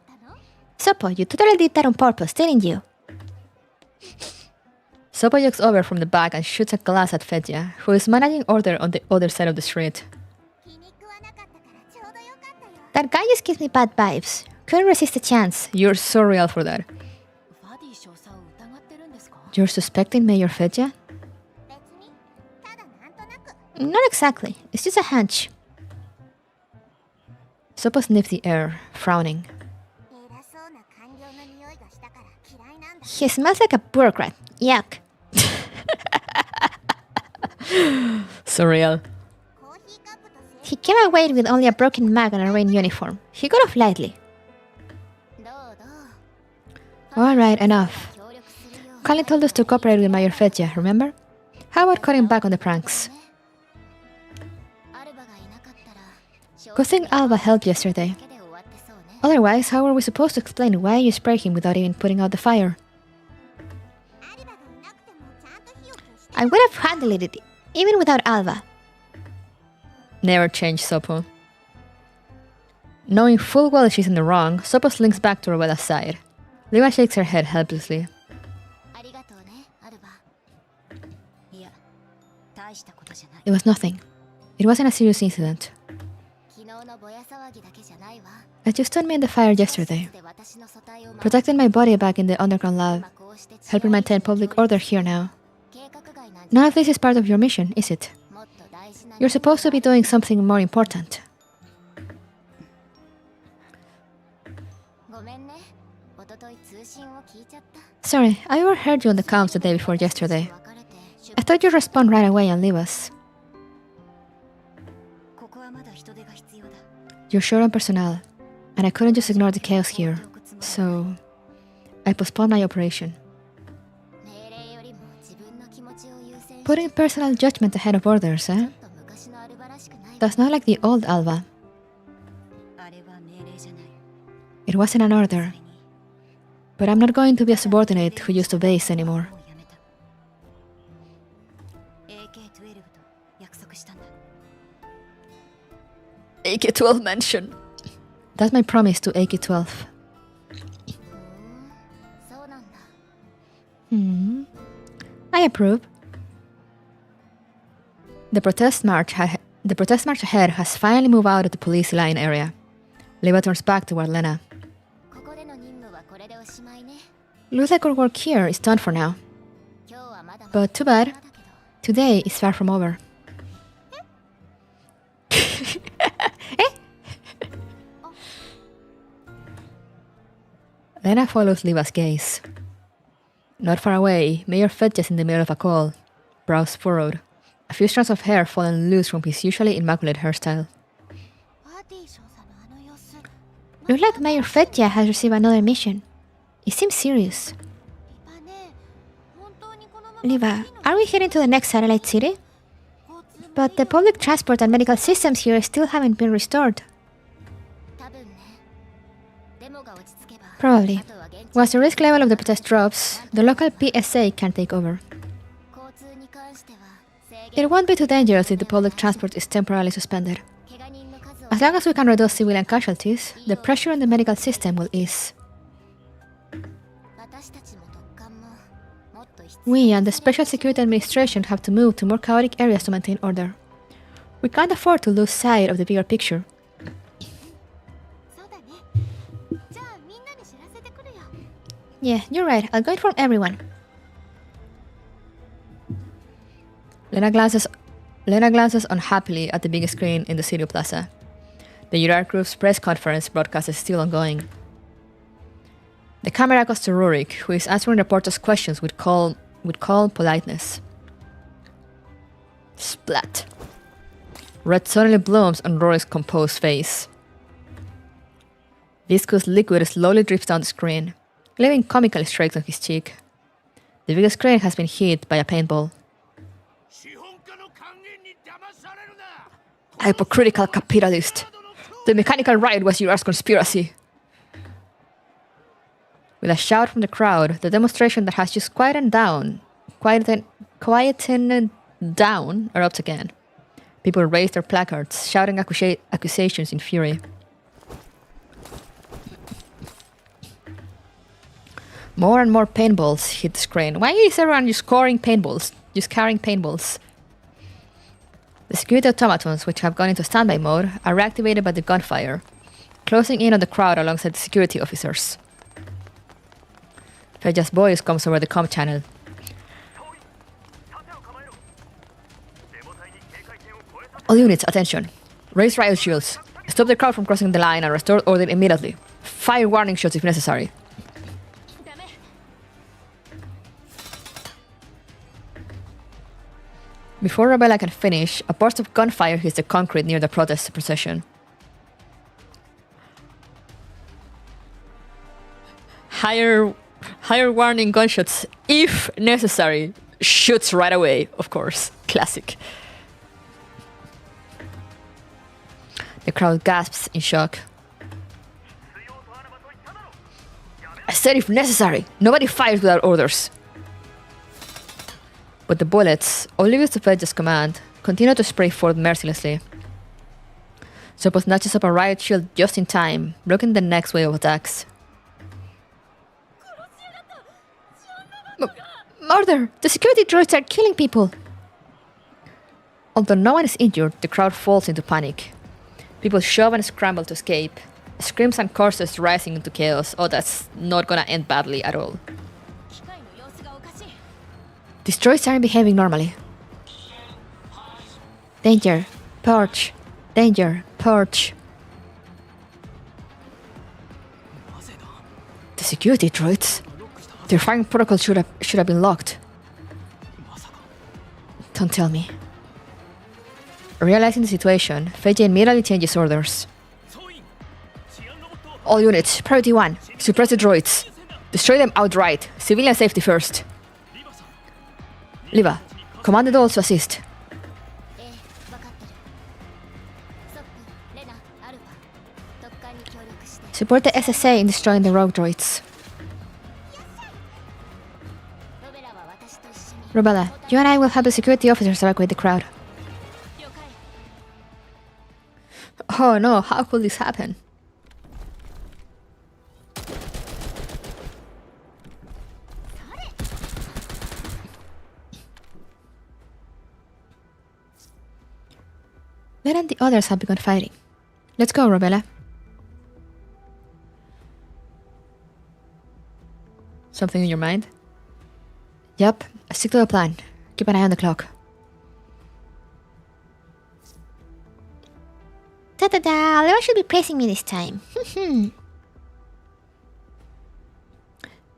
Sopo, you totally did that on purpose, didn't you? Sopo jogs over from the back and shoots a glass at Fedja, who is managing order on the other side of the street. That guy just gives me bad vibes. Couldn't resist the chance. You're so real for that. You're suspecting Mayor Fedja? Not exactly. It's just a hunch. Sopo sniffs the air, frowning. He smells like a bureaucrat. Yuck. Surreal. He came away with only a broken mug and a rain uniform. He got off lightly. Alright, enough. Colin told us to cooperate with Mayor Fedja, remember? How about cutting back on the pranks? Good thing Alva helped yesterday. Otherwise, how were we supposed to explain why you sprayed him without even putting out the fire? I would have handled it, even without Alva. Never change, Sopo. Knowing full well she's in the wrong, Sopo slinks back to Robella's side. Lima shakes her head helplessly. It was nothing. It wasn't a serious incident. I just turned me in the fire yesterday. Protecting my body back in the underground lab. Helping maintain public order here now. None of this is part of your mission, is it? You're supposed to be doing something more important. Sorry, I overheard you on the comms the day before yesterday. I thought you'd respond right away and leave us. You're short on personnel, and I couldn't just ignore the chaos here, so I postponed my operation. Putting personal judgment ahead of orders, eh? That's not like the old Alva. It wasn't an order. But I'm not going to be a subordinate who used to base anymore. AK-12 mention. That's my promise to AK-12. I approve. The protest march ahead has finally moved out of the police line area. Leva turns back toward Lena. Looks like our work here is done for now. But too bad. Today is far from over. Lena follows Leva's gaze. Not far away, Mayor Fedja is in the middle of a call, brows furrowed, a few strands of hair fallen loose from his usually immaculate hairstyle. Looks like Mayor Fedja has received another mission. It seems serious. Leva, are we heading to the next satellite city? But the public transport and medical systems here still haven't been restored. Probably. Once the risk level of the protest drops, the local PSA can take over. It won't be too dangerous if the public transport is temporarily suspended. As long as we can reduce civilian casualties, the pressure on the medical system will ease. We and the Special Security Administration have to move to more chaotic areas to maintain order. We can't afford to lose sight of the bigger picture. Yeah, you're right. I'll go inform everyone. Lena glances unhappily at the big screen in the city plaza. The UR group's press conference broadcast is still ongoing. The camera goes to Rurik, who is answering reporters' questions with calm politeness. Splat. Red suddenly blooms on Rurik's composed face. Viscous liquid slowly drips down the screen, leaving comical streaks on his cheek. The biggest crane has been hit by a paintball. Hypocritical capitalist. The mechanical riot was your conspiracy. With a shout from the crowd, the demonstration that has just quietened down erupts again. People raise their placards, shouting accusations in fury. More and more paintballs hit the screen. Why is everyone just carrying paintballs? The security automatons, which have gone into standby mode, are reactivated by the gunfire, closing in on the crowd alongside the security officers. Feja's voice comes over the comm channel. All units, attention. Raise riot shields. Stop the crowd from crossing the line and restore order immediately. Fire warning shots if necessary. Before Robella can finish, a burst of gunfire hits the concrete near the protest procession. Higher warning gunshots, if necessary. Shoots right away, of course. Classic. The crowd gasps in shock. I said if necessary. Nobody fires without orders. But the bullets, oblivious to Feja's command, continue to spray forth mercilessly. Sopo snatches up a riot shield just in time, blocking the next wave of attacks. Murder! The security droids are killing people! Although no one is injured, the crowd falls into panic. People shove and scramble to escape. Screams and curses rising into chaos. Oh, that's not gonna end badly at all. These droids aren't behaving normally. Danger. Purge. Danger. Purge. The security droids? Their firing protocol should have been locked. Don't tell me. Realizing the situation, Feja immediately changes orders. All units, priority 1, suppress the droids. Destroy them outright. Civilian safety first. Liva, command the dolls to assist. Support the SSA in destroying the rogue droids. Robella, you and I will help the security officers evacuate the crowd. Oh no, how could this happen? Len and the others have begun fighting. Let's go, Robella. Something in your mind? Yup, stick to the plan. Keep an eye on the clock. Da-da-da, Leon should be praising me this time.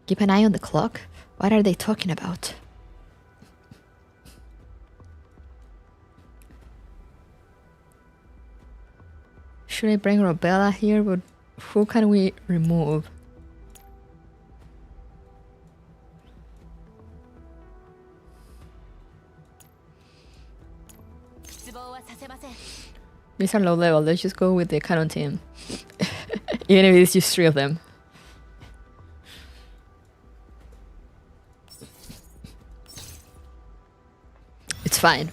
Keep an eye on the clock? What are they talking about? Should I bring Robella here? But who can we remove? These are low level, let's just go with the cannon team. Even if it's just 3 of them. It's fine.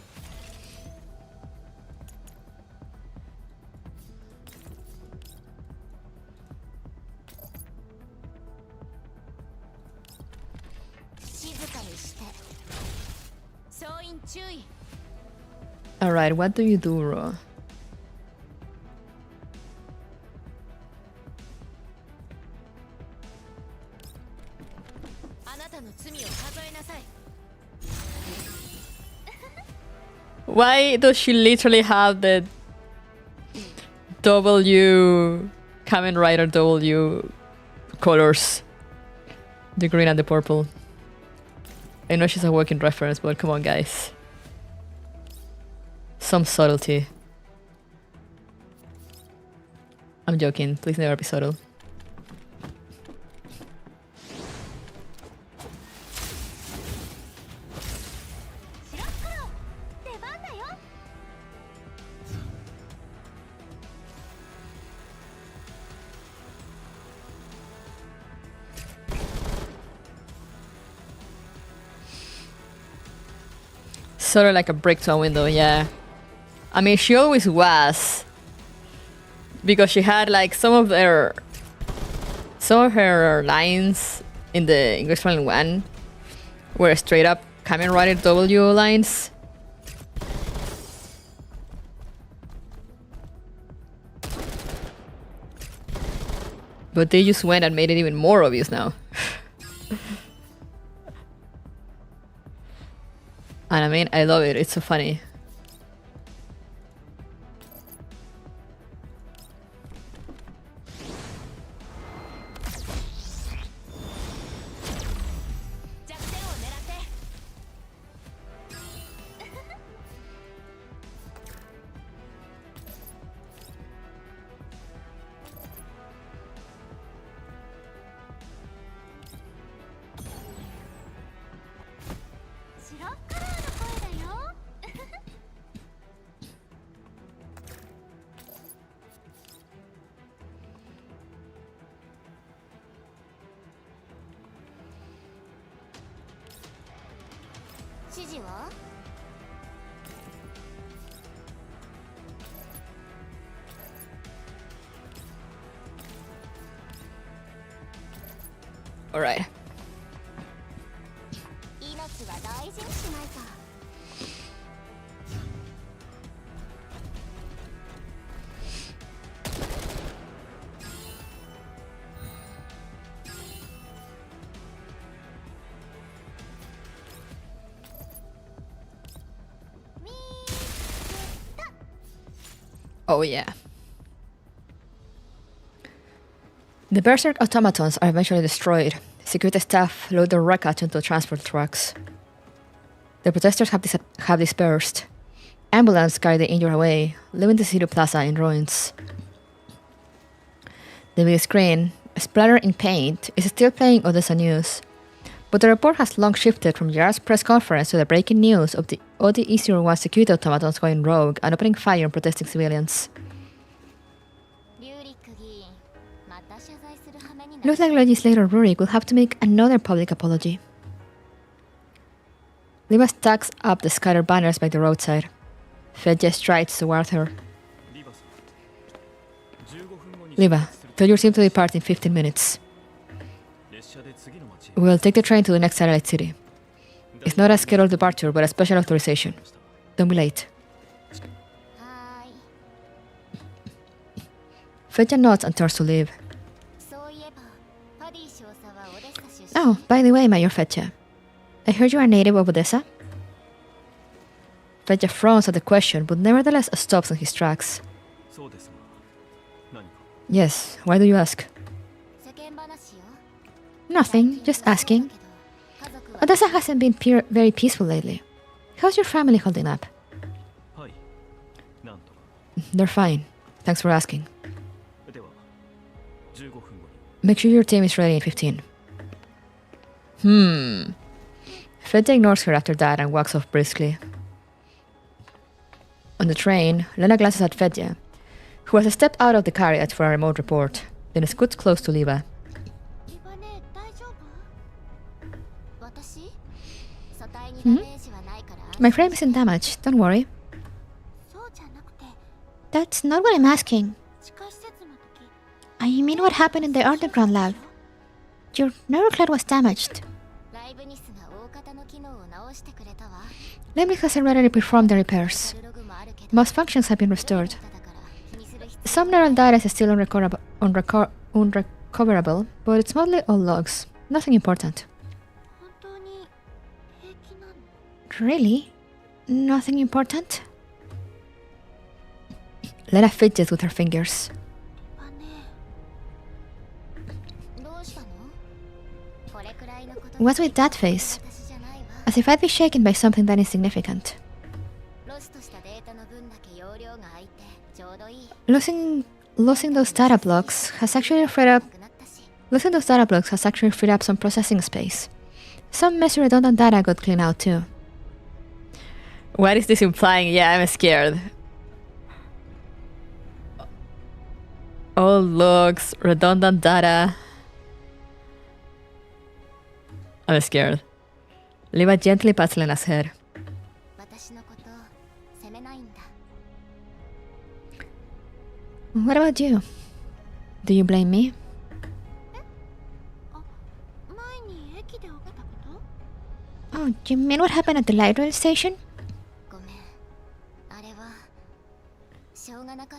Alright, what do you do, Ro? Why does she literally have the W Kamen Rider W colors? The green and the purple. I know she's a working reference, but come on, guys. Some subtlety. I'm joking, please never be subtle. sort of like a brick to a window, yeah. I mean, she always was. Because she had like some of her lines in the English Frontline 1 were straight up Kamen Rider W lines. But they just went and made it even more obvious now. And I mean, I love it. It's so funny. Alright. Oh yeah. The Berserk automatons are eventually destroyed. Security staff load the wreckage into transport trucks. The protesters have dispersed. Ambulance carry the injured away, leaving the city plaza in ruins. The big screen, splattered in paint, is still playing Odessa news, but the report has long shifted from Yara's press conference to the breaking news of the ODE-01 security automatons going rogue and opening fire on protesting civilians. Looks like legislator Rurik will have to make another public apology. Liva stacks up the scattered banners by the roadside. Fedja strides toward her. Liva, tell your team to depart in 15 minutes. We'll take the train to the next satellite city. It's not a scheduled departure, but a special authorization. Don't be late. Fedja nods and turns to leave. Oh, by the way, Mayor Fedja, I heard you are a native of Odessa? Fedja frowns at the question, but nevertheless stops in his tracks. Yes, why do you ask? Nothing, just asking. Odessa hasn't been very peaceful lately. How's your family holding up? They're fine. Thanks for asking. Make sure your team is ready in 15. Fedja ignores her after that and walks off briskly. On the train, Lena glances at Fedja, who has stepped out of the carriage for a remote report, then scoots close to Liva. My frame isn't damaged, don't worry. That's not what I'm asking. I mean what happened in the underground lab. Your neurocloud was damaged. Lemlix has already performed the repairs. Most functions have been restored. Some neural data is still unrecoverable, but it's mostly all logs. Nothing important. Really? Nothing important? Lena fidgets with her fingers. What's with that face? As if I'd be shaken by something that insignificant. Losing those data blocks has actually freed up some processing space. Some messy redundant data got cleaned out too. What is this implying? Yeah, I'm scared. All logs, redundant data. I'm scared. Liva gently pats Lena's head. What about you? Do you blame me? Oh, you mean what happened at the light rail station?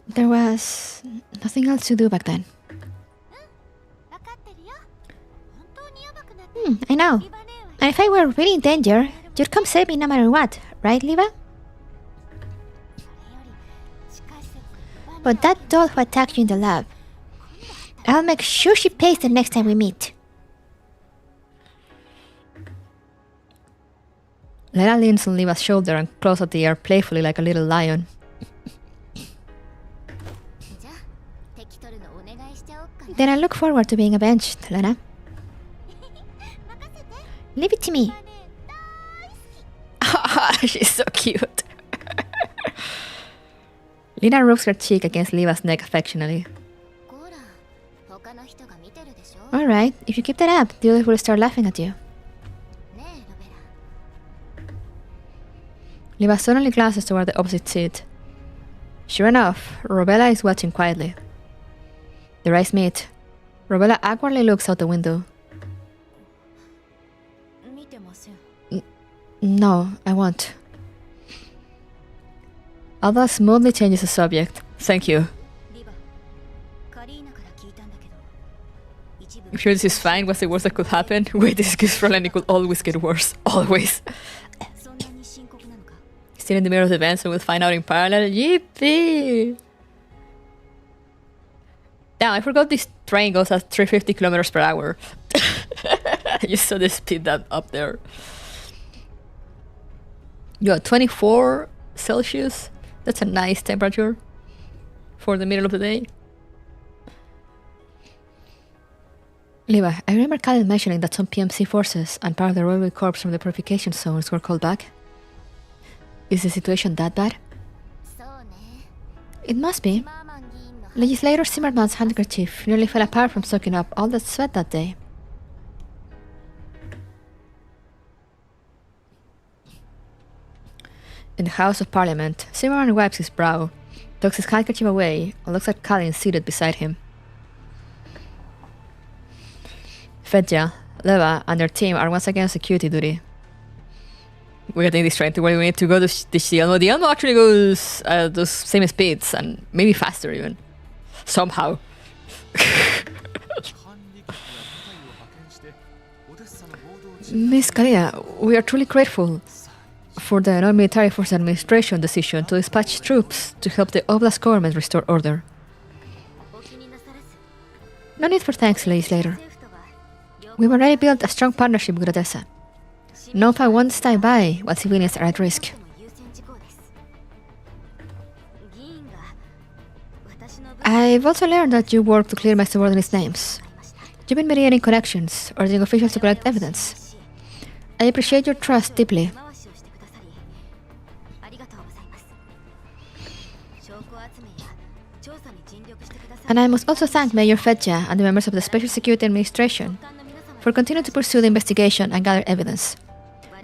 There was nothing else to do back then. I know. And if I were really in danger, you'd come save me no matter what, right, Liva? But that doll who attacked you in the lab, I'll make sure she pays the next time we meet. Lena leans on Liva's shoulder and claws at the air playfully like a little lion. Then I look forward to being avenged, Lena. Leave it to me. She's so cute. Lena rubs her cheek against Liva's neck affectionately. Alright, if you keep that up, the others will start laughing at you. Liva suddenly glances toward the opposite seat. Sure enough, Robella is watching quietly. Their eyes meet. Robella awkwardly looks out the window. No, I won't. Alba smoothly changes the subject. Thank you. I'm sure this is fine. What's the worst that could happen? Wait, this gives Frontline, it could always get worse. Always. Still in the middle of the event, so we'll find out in parallel. Yippee! Damn, I forgot this train goes at 350 kilometers per hour. You saw the speed that up there. Yo, 24 Celsius? That's a nice temperature for the middle of the day. Liva, I remember Khalil mentioning that some PMC forces and part of the railway corps from the purification zones were called back. Is the situation that bad? It must be. Legislator Zimmerman's handkerchief nearly fell apart from soaking up all that sweat that day. In the House of Parliament, Zimmerman wipes his brow, tucks his handkerchief away, and looks at Kalin seated beside him. Fedja, Leva, and their team are once again on security duty. We're getting this train to where we need to go to the Elmo. The Elmo actually goes those same speeds, and maybe faster even. Somehow. Miss Kalia, we are truly grateful for the non-military force administration decision to dispatch troops to help the Oblast government restore order. No need for thanks, legislator. We've already built a strong partnership with Odessa. No one won't stand by while civilians are at risk. I've also learned that you work to clear my subordinates' names. You've been mediating connections, urging officials to collect evidence. I appreciate your trust deeply. And I must also thank Mayor Fedja and the members of the Special Security Administration for continuing to pursue the investigation and gather evidence.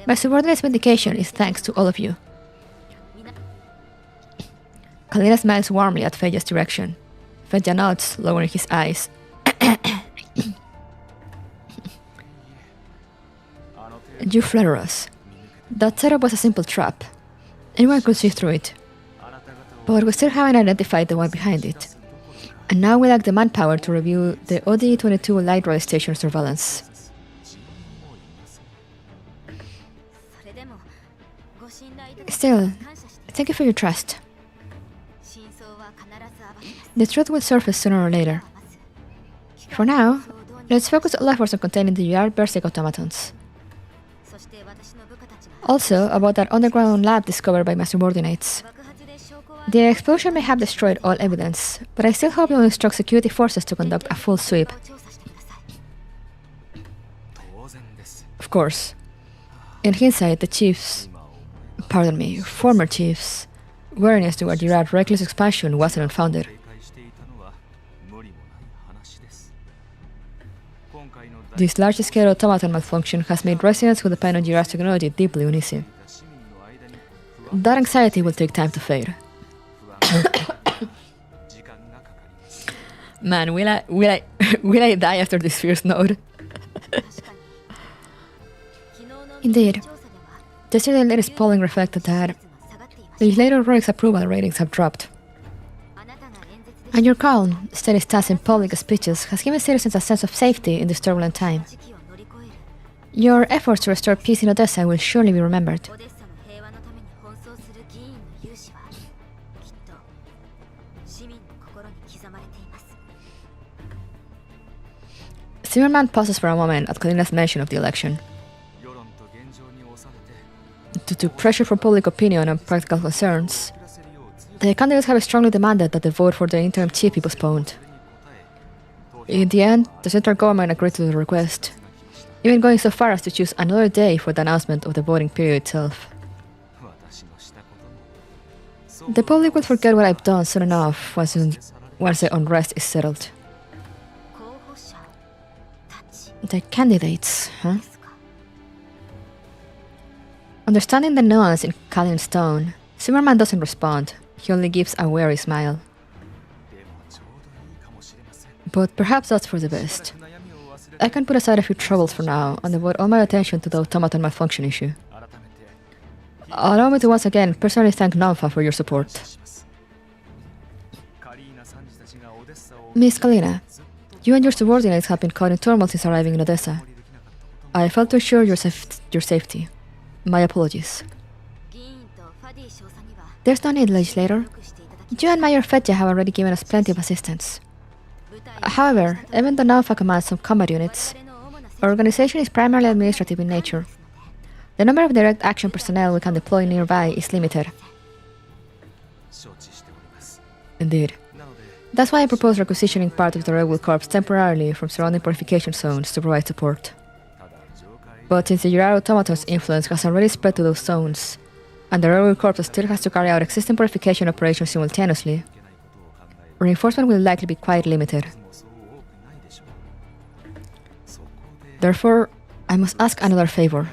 My subordinate's vindication is thanks to all of you. Kalina smiles warmly at Fedja's direction. Fedja nods, lowering his eyes. You flatter us. That setup was a simple trap. Anyone could see through it. But we still haven't identified the one behind it. And now we lack the manpower to review the OD-22 light rail station surveillance. Still, thank you for your trust. The truth will surface sooner or later. For now, let's focus all efforts on containing the UR Berserk automatons. Also, about that underground lab discovered by my subordinates. The explosion may have destroyed all evidence, but I still hope you'll instruct security forces to conduct a full sweep. Of course. In hindsight, the former chiefs' wariness toward Girard's reckless expansion wasn't unfounded. This large-scale automaton malfunction has made residents who depend on Girard's technology deeply uneasy. That anxiety will take time to fade. Man, will I die after this first node? Indeed. Yesterday's latest polling reflected that legislator Rourke's approval ratings have dropped. And your calm, steady stance in public speeches has given citizens a sense of safety in this turbulent time. Your efforts to restore peace in Odessa will surely be remembered. Zimmerman pauses for a moment at Kalina's mention of the election. Due to pressure from public opinion and practical concerns, the candidates have strongly demanded that the vote for the interim chief be postponed. In the end, the central government agreed to the request, even going so far as to choose another day for the announcement of the voting period itself. The public will forget what I've done soon enough once the unrest is settled. The candidates, huh? Understanding the nuance in Kalin's tone, Zimmerman doesn't respond. He only gives a wary smile. But perhaps that's for the best. I can put aside a few troubles for now and devote all my attention to the automaton malfunction issue. Allow me to once again personally thank Namfa for your support. Miss Kalina, you and your subordinates have been caught in turmoil since arriving in Odessa. I failed to assure your safety. My apologies. There's no need, legislator. You and Mayor Fetja have already given us plenty of assistance. However, even though Namfa commands some combat units, our organization is primarily administrative in nature. The number of direct action personnel we can deploy nearby is limited. Indeed. That's why I propose requisitioning part of the Rebel Corps temporarily from surrounding purification zones to provide support. But since the Yuraro automaton's influence has already spread to those zones, and the Rebel Corps still has to carry out existing purification operations simultaneously, reinforcement will likely be quite limited. Therefore, I must ask another favor.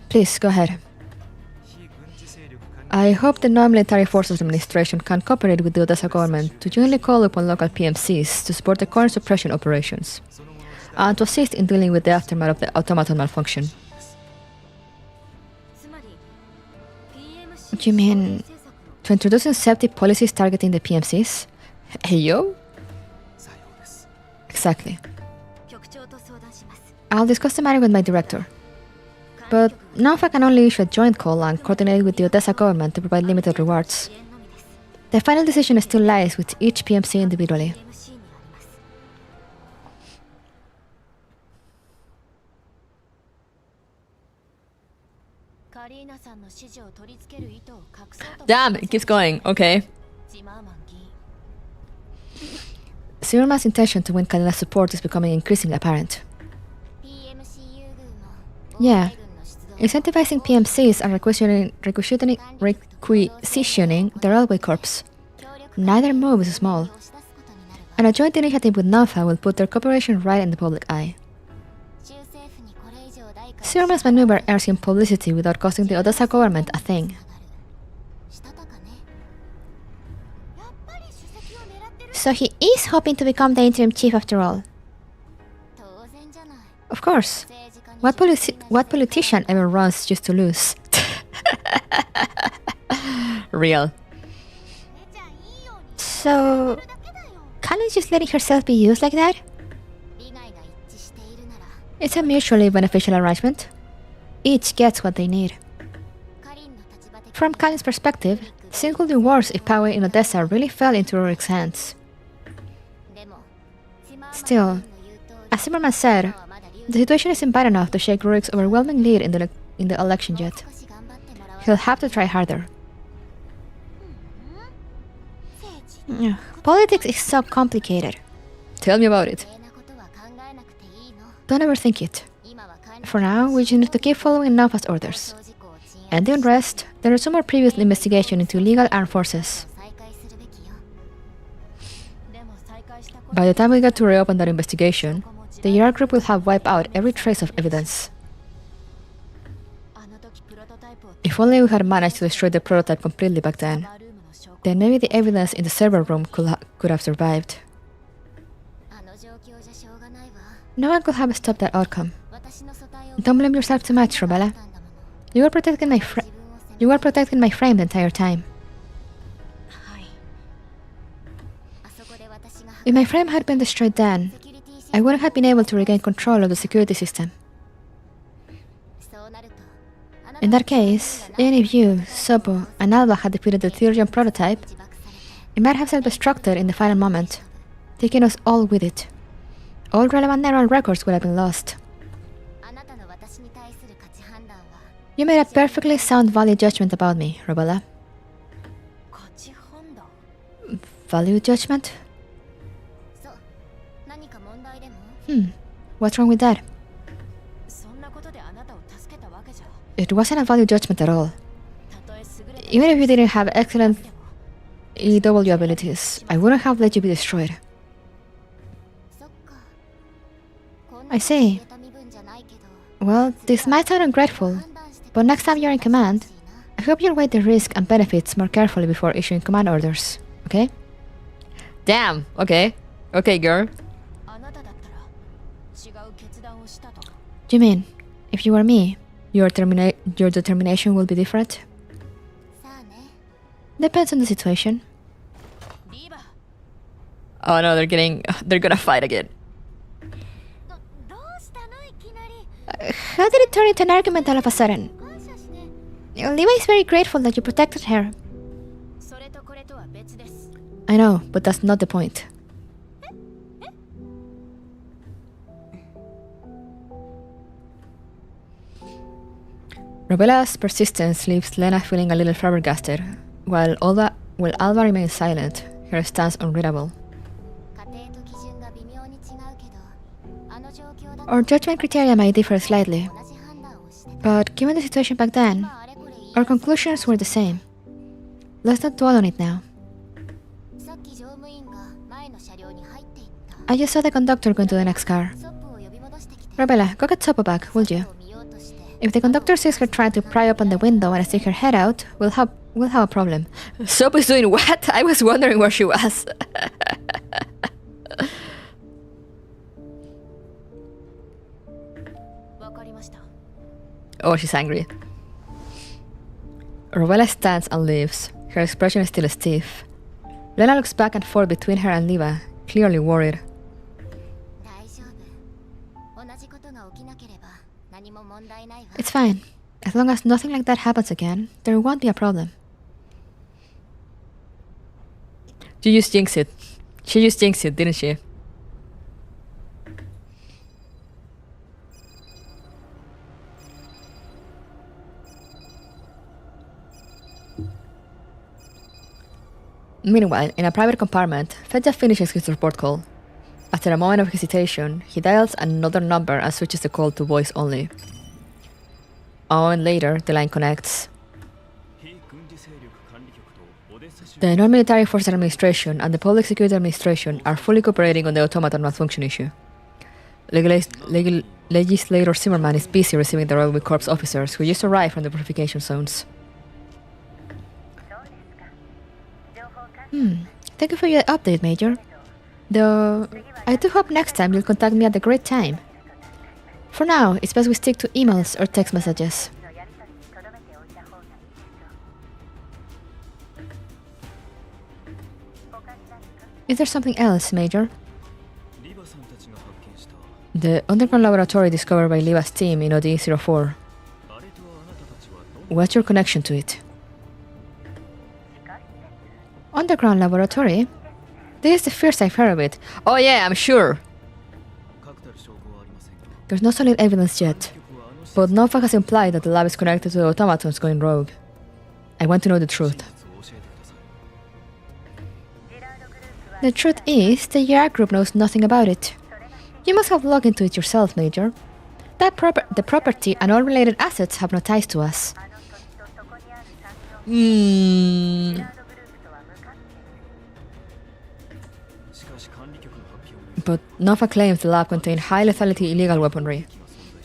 Please, go ahead. I hope the non-military forces administration can cooperate with the Odessa government to jointly call upon local PMCs to support the current suppression operations, and to assist in dealing with the aftermath of the automaton malfunction. You mean to introduce inceptive policies targeting the PMCs? Hey yo? Exactly. I'll discuss the matter with my director. But Namfa can only issue a joint call and coordinate with the Odessa government to provide limited rewards. The final decision still lies with each PMC individually. Damn, it keeps going. Okay. Zimmerman's intention to win Kalina's support is becoming increasingly apparent. Yeah. Incentivizing PMCs and requisitioning the railway corps. Neither move is small. And a joint initiative with Namfa will put their cooperation right in the public eye. Zimmerman's maneuver earns him publicity without costing the Odessa government a thing. So he is hoping to become the interim chief after all. Of course. What politician ever runs just to lose? Real. So, Kalin's just letting herself be used like that? It's a mutually beneficial arrangement. Each gets what they need. From Kalin's perspective, things would be worse if power in Odessa really fell into Rurik's hands. Still, as Zimmerman said, the situation isn't bad enough to shake Rurik's overwhelming lead in the election yet. He'll have to try harder. Politics is so complicated. Tell me about it. Don't overthink it. For now, we just need to keep following Namfa's orders. And the unrest, then resume our previous investigation into illegal armed forces. By the time we get to reopen that investigation, the ER group will have wiped out every trace of evidence. If only we had managed to destroy the prototype completely back then. then maybe the evidence in the server room could have survived. No one could have stopped that outcome. Don't blame yourself too much, Robella. You were protecting my frame the entire time. If my frame had been destroyed then, I wouldn't have been able to regain control of the security system. In that case, even if you, Sopo, and Alba had defeated the Therian prototype, it might have self-destructed in the final moment, taking us all with it. All relevant neural records would have been lost. You made a perfectly sound value judgment about me, Robella. Value judgment? What's wrong with that? It wasn't a value judgment at all. Even if you didn't have excellent EW abilities, I wouldn't have let you be destroyed. I see. Well, this might sound ungrateful, but next time you're in command, I hope you'll weigh the risk and benefits more carefully before issuing command orders, okay? Damn, okay. Okay, girl. Do you mean, if you were me, your determination will be different? Depends on the situation. Oh no, they're gonna fight again. How did it turn into an argument all of a sudden? Levi is very grateful that you protected her. I know, but that's not the point. Robella's persistence leaves Lena feeling a little flabbergasted, while Alba remains silent, her stance unreadable. Our judgment criteria might differ slightly, but given the situation back then, our conclusions were the same. Let's not dwell on it now. I just saw the conductor go into the next car. Robella, go get Sopo back, will you? If the conductor sees her trying to pry open the window and stick her head out, we'll have a problem. Soap is doing what? I was wondering where she was. Oh, she's angry. Robella stands and leaves. Her expression is still stiff. Lena looks back and forth between her and Liva, clearly worried. It's fine. As long as nothing like that happens again, there won't be a problem. You just jinxed it. She just jinxed it, didn't she? Meanwhile, in a private compartment, Fedja finishes his report call. After a moment of hesitation, he dials another number and switches the call to voice only. A moment later, the line connects. The Non-Military Forces Administration and the Public Security Administration are fully cooperating on the automaton malfunction issue. Legislator Zimmerman is busy receiving the Railway Corps officers who just arrived from the purification zones. Thank you for your update, Major. Though, I do hope next time you'll contact me at a great time. For now, it's best we stick to emails or text messages. Is there something else, Major? The underground laboratory discovered by Liva's team in OD-04. What's your connection to it? Underground laboratory? This is the first I've heard of it. Oh yeah, I'm sure. There's no solid evidence yet, but Nova has implied that the lab is connected to the automatons going rogue. I want to know the truth. The truth is, the YR group knows nothing about it. You must have looked into it yourself, Major. The property and all related assets have no ties to us. But Nova claims the lab contained high lethality illegal weaponry,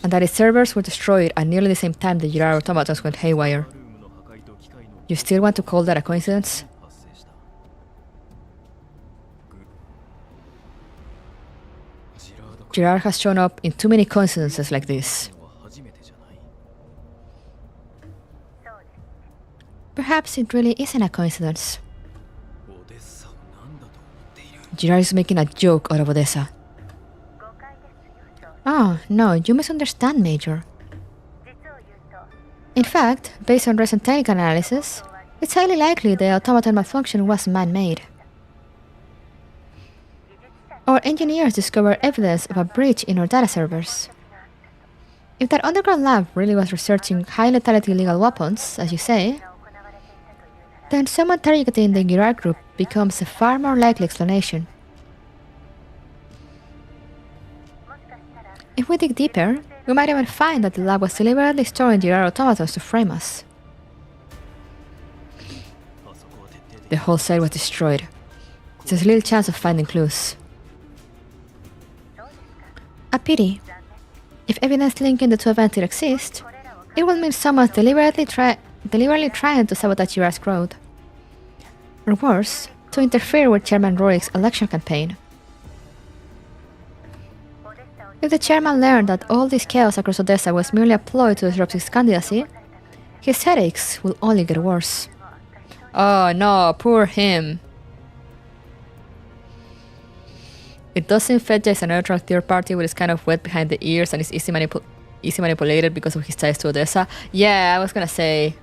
and that its servers were destroyed at nearly the same time the Girard automatons went haywire. You still want to call that a coincidence? Girard has shown up in too many coincidences like this. Perhaps it really isn't a coincidence. Girard is making a joke out of Odessa. Oh, no, you misunderstand, Major. In fact, based on recent technical analysis, it's highly likely the automaton malfunction was man-made. Our engineers discovered evidence of a breach in our data servers. If that underground lab really was researching high-lethality illegal weapons, as you say, then someone targeting the Girard group becomes a far more likely explanation. If we dig deeper, we might even find that the lab was deliberately storing Girard automatons to frame us. The whole site was destroyed. There's little chance of finding clues. A pity. If evidence linking the two events did exist, it would mean someone's deliberately trying to sabotage Girard's growth. Or worse, to interfere with Chairman Rorik's election campaign. If the chairman learned that all this chaos across Odessa was merely a ploy to disrupt his candidacy, his headaches will only get worse. Oh no, poor him. It does seem Fedja is a neutral third party who is kind of wet behind the ears and is easy manipulated because of his ties to Odessa. Yeah, I was gonna say.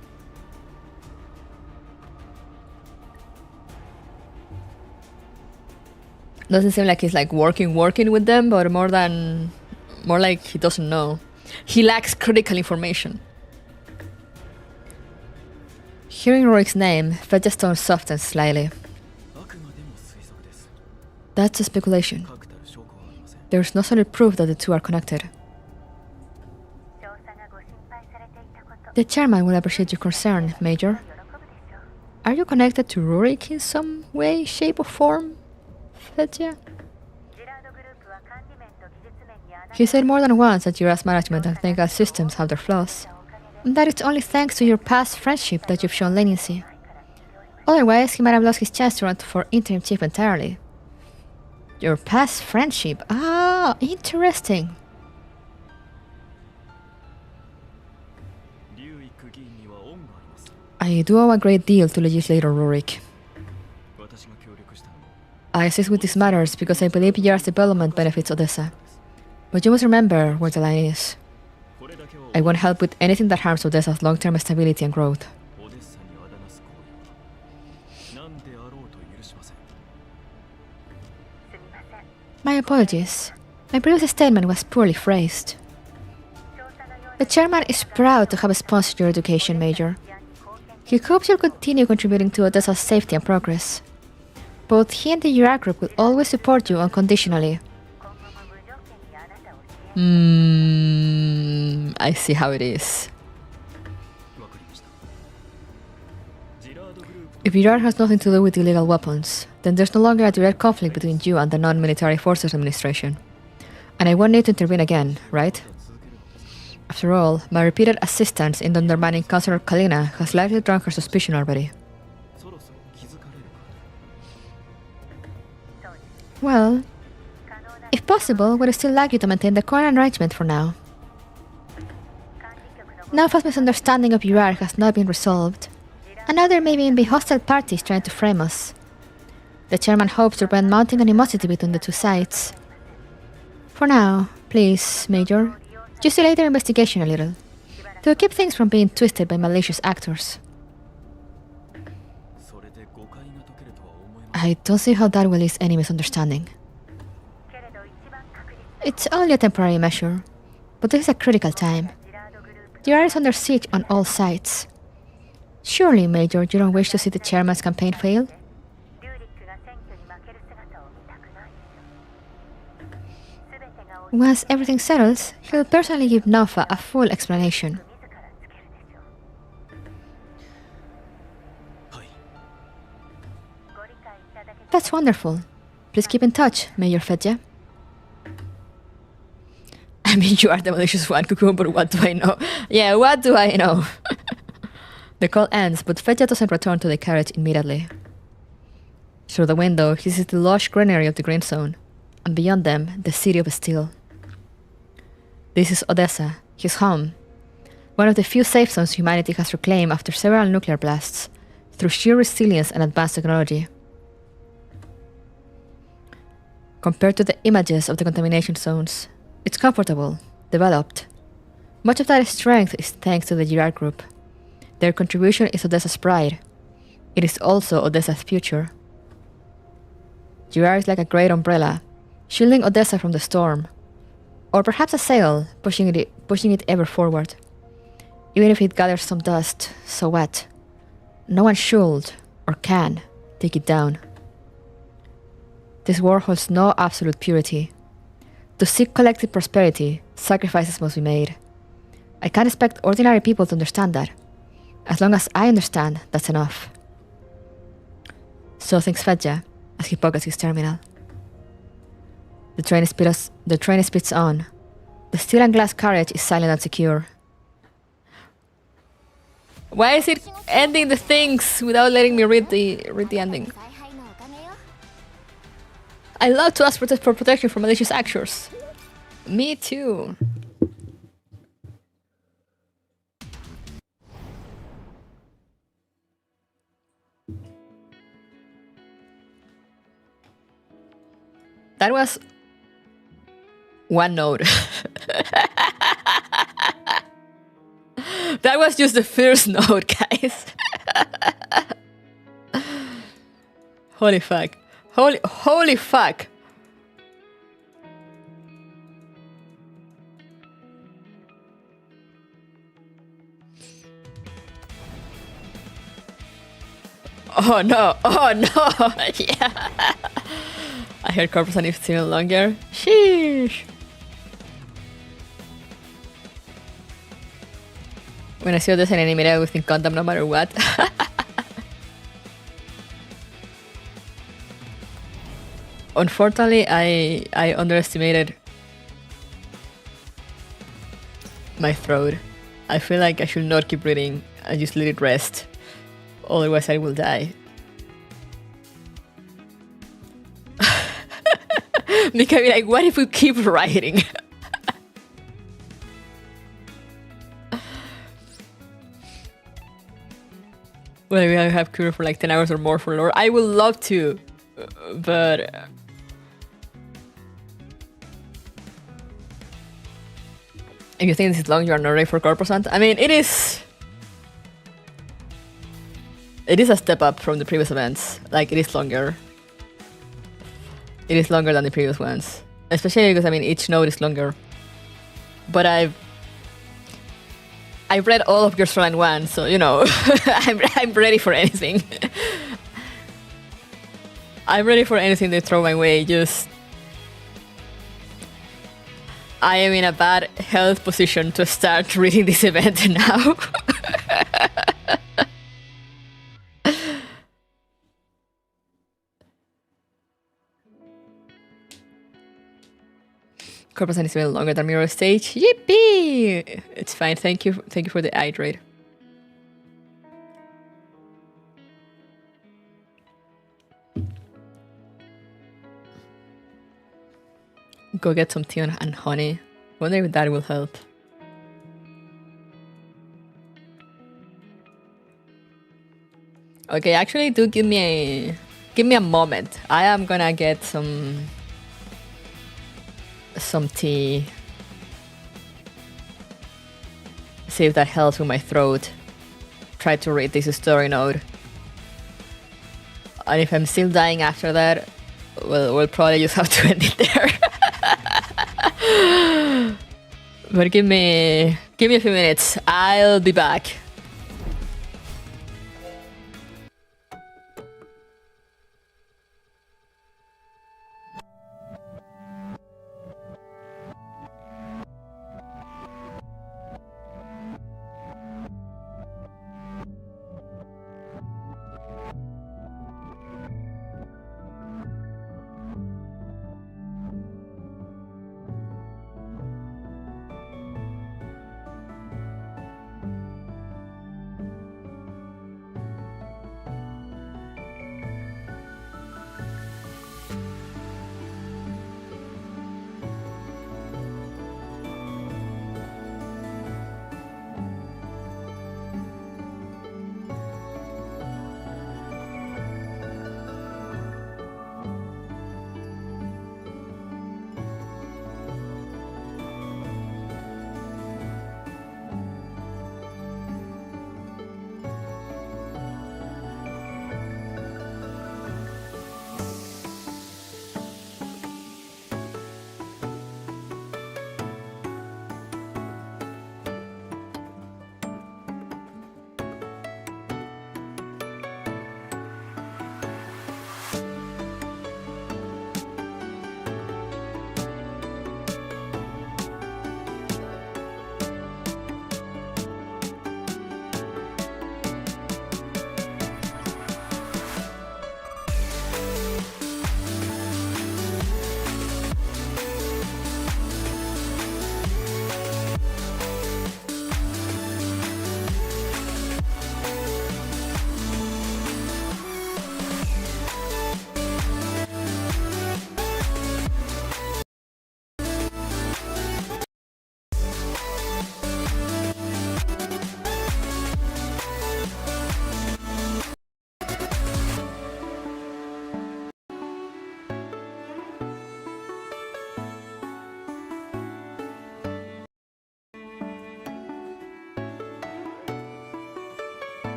Doesn't seem like he's like working with them, but more like he doesn't know. He lacks critical information. Hearing Rorik's name, Fedja's tone softens slightly. That's a speculation. There's no solid proof that the two are connected. The chairman will appreciate your concern, Major. Are you connected to Rorik in some way, shape, or form, Fedja? He said more than once that Girard's management and technical systems have their flaws, and that it's only thanks to your past friendship that you've shown leniency. Otherwise, he might have lost his chance to run for interim chief entirely. Your past friendship? Ah, interesting. I do owe a great deal to Legislator Rorik. I assist with these matters because I believe Girard's development benefits Odessa. But you must remember where the line is. I won't help with anything that harms Odessa's long-term stability and growth. My apologies. My previous statement was poorly phrased. The chairman is proud to have sponsored your education, Major. He hopes you'll continue contributing to Odessa's safety and progress. Both he and the Girard group will always support you unconditionally. I see how it is. If Girard has nothing to do with illegal weapons, then there's no longer a direct conflict between you and the Non-Military Forces Administration. And I won't need to intervene again, right? After all, my repeated assistance in undermining Councillor Kalina has likely drawn her suspicion already. Well, if possible, we'd still like you to maintain the current arrangement for now. Naufa's misunderstanding of Girard has not been resolved, and now there may even be hostile parties trying to frame us. The chairman hopes to prevent mounting animosity between the two sides. For now, please, Major, just delay their investigation a little, to keep things from being twisted by malicious actors. I don't see how that will ease any misunderstanding. It's only a temporary measure, but this is a critical time. Girard is under siege on all sides. Surely, Major, you don't wish to see the chairman's campaign fail? Once everything settles, he'll personally give Naufa a full explanation. That's wonderful. Please keep in touch, Mayor Fedja. I mean, you are the malicious one, Cucumber, what do I know? Yeah, what do I know? The call ends, but Fedja doesn't return to the carriage immediately. Through the window, he sees the lush greenery of the Green Zone, and beyond them, the city of steel. This is Odessa, his home. One of the few safe zones humanity has reclaimed after several nuclear blasts, through sheer resilience and advanced technology. Compared to the images of the contamination zones, it's comfortable, developed. Much of that strength is thanks to the Girard Group. Their contribution is Odessa's pride. It is also Odessa's future. Girard is like a great umbrella, shielding Odessa from the storm. Or perhaps a sail, pushing it ever forward. Even if it gathers some dust, so what? No one should, or can, take it down. This war holds no absolute purity. To seek collective prosperity, sacrifices must be made. I can't expect ordinary people to understand that. As long as I understand, that's enough. So thinks Fedja, as he pockets his terminal. The train speeds on. The steel and glass carriage is silent and secure. Why is it ending the things without letting me read the ending? I love to ask for protection from malicious actors. Me too. That was one node. That was just the first node, guys. Holy fuck. Holy fuck. Oh no, oh no, yeah. I heard Corpus and it's even longer. Sheesh. When I see this in anime, I will think Gundam no matter what. Unfortunately, I underestimated my throat. I feel like I should not keep reading. I just let it rest. Otherwise, I will die. Mika be like, what if we keep writing? Well, we have cure for like 10 hours or more for lore. I would love to, but if you think this is long, you are not ready for Corposant. I mean, it is a step up from the previous events. Like, it is longer. It is longer than the previous ones, especially because I mean each node is longer. But I've read all of your Frontline 1, so you know I'm ready for anything. I'm ready for anything they throw my way. Just I am in a bad health position to start reading this event now. Corpus is even longer than Mirror Stage. Yippee! It's fine. Thank you for the hydrate. Go get some tea and honey. Wonder if that will help. Okay, actually, do give me a moment. I am gonna get some tea. See if that helps with my throat. Try to read this story node. And if I'm still dying after that, well, we'll probably just have to end it there. But give me a few minutes. I'll be back.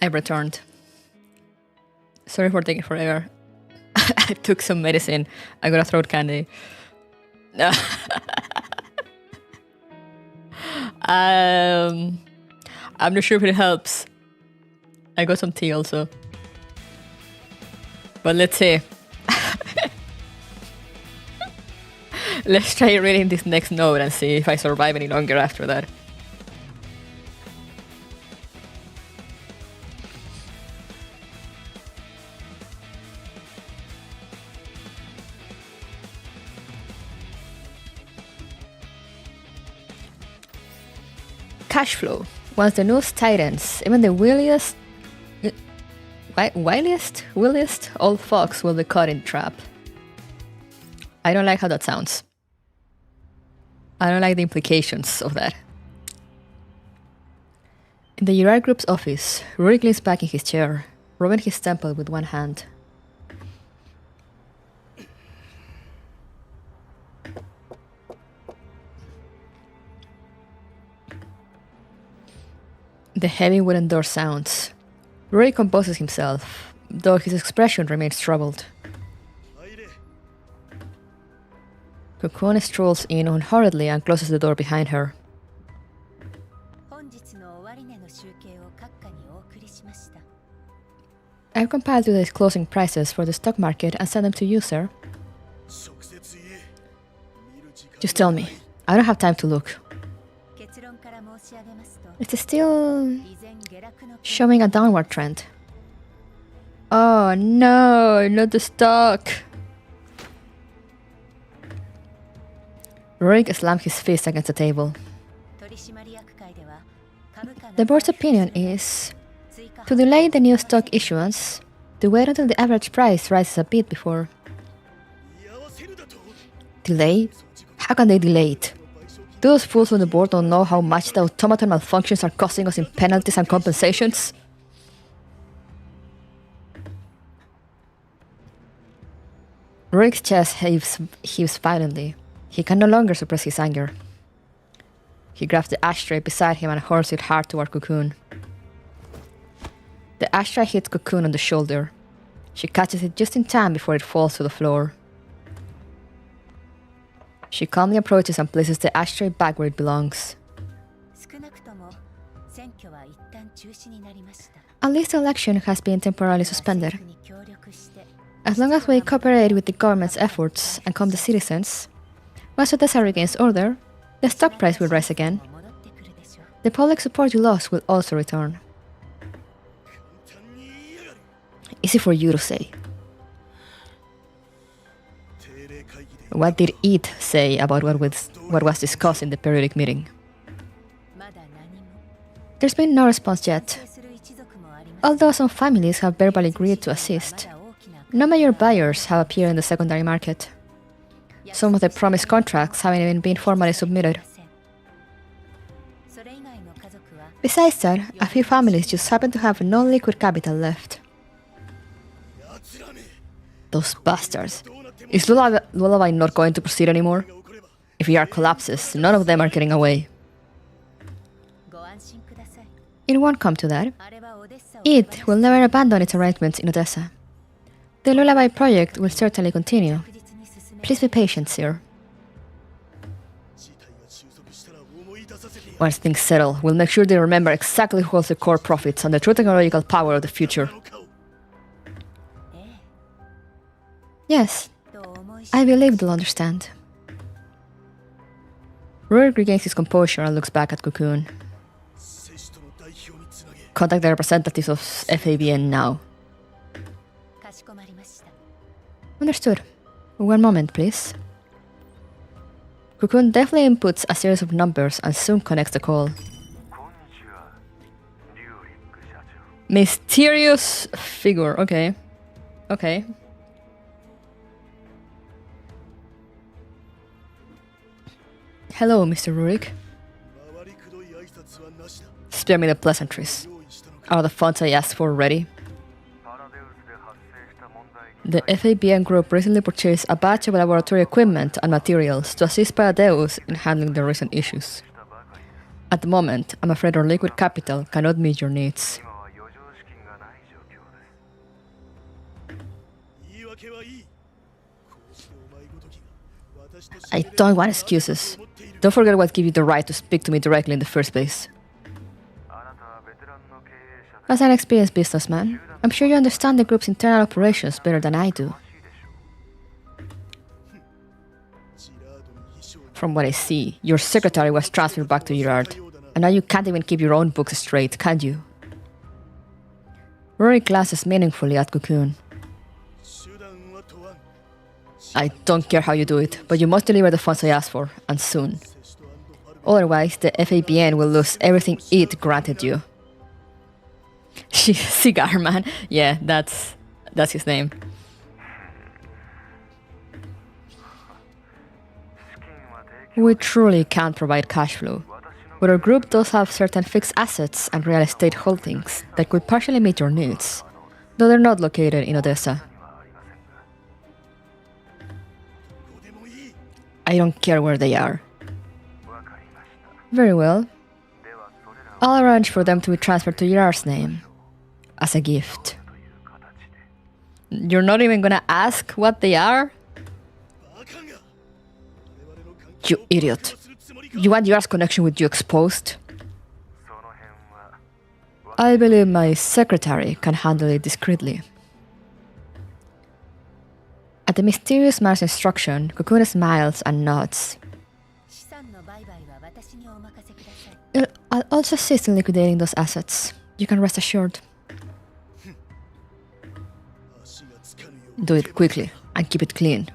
I've returned. Sorry for taking forever. I took some medicine. I got a throat candy. I'm not sure if it helps. I got some tea also. But let's see. Let's try reading this next note and see if I survive any longer after that. Cash flow. Once the news tightens, even the wiliest old fox will be caught in trap. I don't like how that sounds. I don't like the implications of that. In the Gerard Group's office, Rurik leans back in his chair, rubbing his temple with one hand. The heavy wooden door sounds. Rurik composes himself, though his expression remains troubled. Cocoon strolls in unhurriedly and closes the door behind her. I've compiled today's closing prices for the stock market and sent them to you, sir. Just tell me. I don't have time to look. It's still showing a downward trend. Oh no, not the stock! Rurik slammed his fist against the table. The board's opinion is to delay the new stock issuance, to wait until the average price rises a bit before. Delay? How can they delay it? Those fools on the board don't know how much the automaton malfunctions are costing us in penalties and compensations? Rurik's chest heaves violently. He can no longer suppress his anger. He grabs the ashtray beside him and hurls it hard toward Cocoon. The ashtray hits Cocoon on the shoulder. She catches it just in time before it falls to the floor. She calmly approaches and places the ashtray back where it belongs. At least the election has been temporarily suspended. As long as we cooperate with the government's efforts and calm the citizens, once Odessa regains order, the stock price will rise again. The public support you lost will also return. Easy for you to say. What did it say about what was discussed in the periodic meeting? There's been no response yet. Although some families have verbally agreed to assist, no major buyers have appeared in the secondary market. Some of the promised contracts haven't even been formally submitted. Besides that, a few families just happen to have no liquid capital left. Those bastards. Is Lullaby not going to proceed anymore? If ER collapses, none of them are getting away. It won't come to that. It will never abandon its arrangements in Odessa. The Lullaby project will certainly continue. Please be patient, sir. Once things settle, we'll make sure they remember exactly who holds the core profits and the true technological power of the future. Yes, I believe they'll understand. Rurik regains his composure and looks back at Cocoon. Contact the representatives of FABN now. Understood. One moment, please. Cocoon deftly inputs a series of numbers and soon connects the call. Mysterious figure, okay. Okay. Hello, Mr. Rurik. Spare me the pleasantries. Are the funds I asked for ready? The FABN group recently purchased a batch of laboratory equipment and materials to assist Paradeus in handling the recent issues. At the moment, I'm afraid our liquid capital cannot meet your needs. I don't want excuses. Don't forget what gave you the right to speak to me directly in the first place. As an experienced businessman, I'm sure you understand the group's internal operations better than I do. From what I see, your secretary was transferred back to Girard, and now you can't even keep your own books straight, can you? Rory classes meaningfully at Cocoon. I don't care how you do it, but you must deliver the funds I asked for, and soon. Otherwise, the FABN will lose everything it granted you. Cigar Man. Yeah, that's his name. We truly can't provide cash flow, but our group does have certain fixed assets and real estate holdings that could partially meet your needs, though they're not located in Odessa. I don't care where they are. Very well. I'll arrange for them to be transferred to Girard's name, as a gift. You're not even gonna ask what they are? You idiot. You want Girard's connection with you exposed? I believe my secretary can handle it discreetly. At the mysterious man's instruction, Cocoon smiles and nods. I'll also assist in liquidating those assets. You can rest assured. Do it quickly and keep it clean.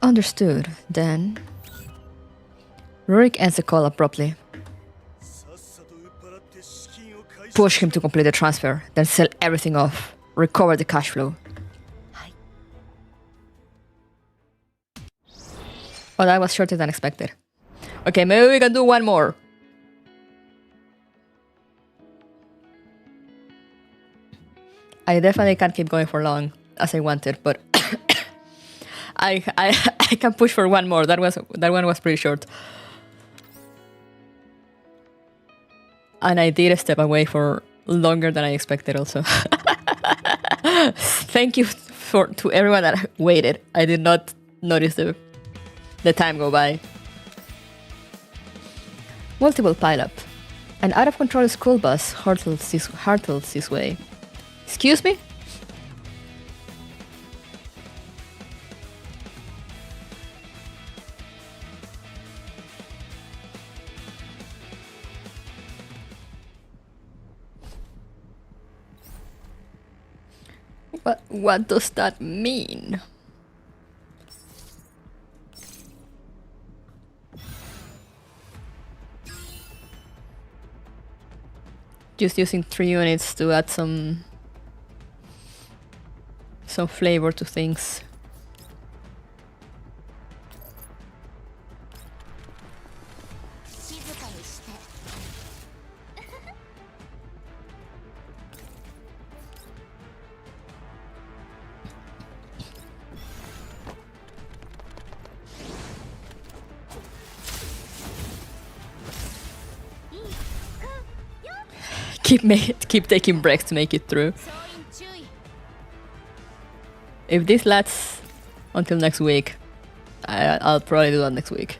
Understood, then. Rurik ends the call abruptly. Push him to complete the transfer, then sell everything off. Recover the cash flow. Oh, that was shorter than expected. Okay, maybe we can do one more. I definitely can't keep going for long as I wanted, but I can push for one more. That one was pretty short. And I did step away for longer than I expected also. Thank you to everyone that waited. I did not notice the time go by. Multiple pileup. An out-of-control school bus hurtles this way. Excuse me? What does that mean? Just using 3 units to add some flavor to things. Keep taking breaks to make it through. If this lasts until next week, I'll probably do that next week.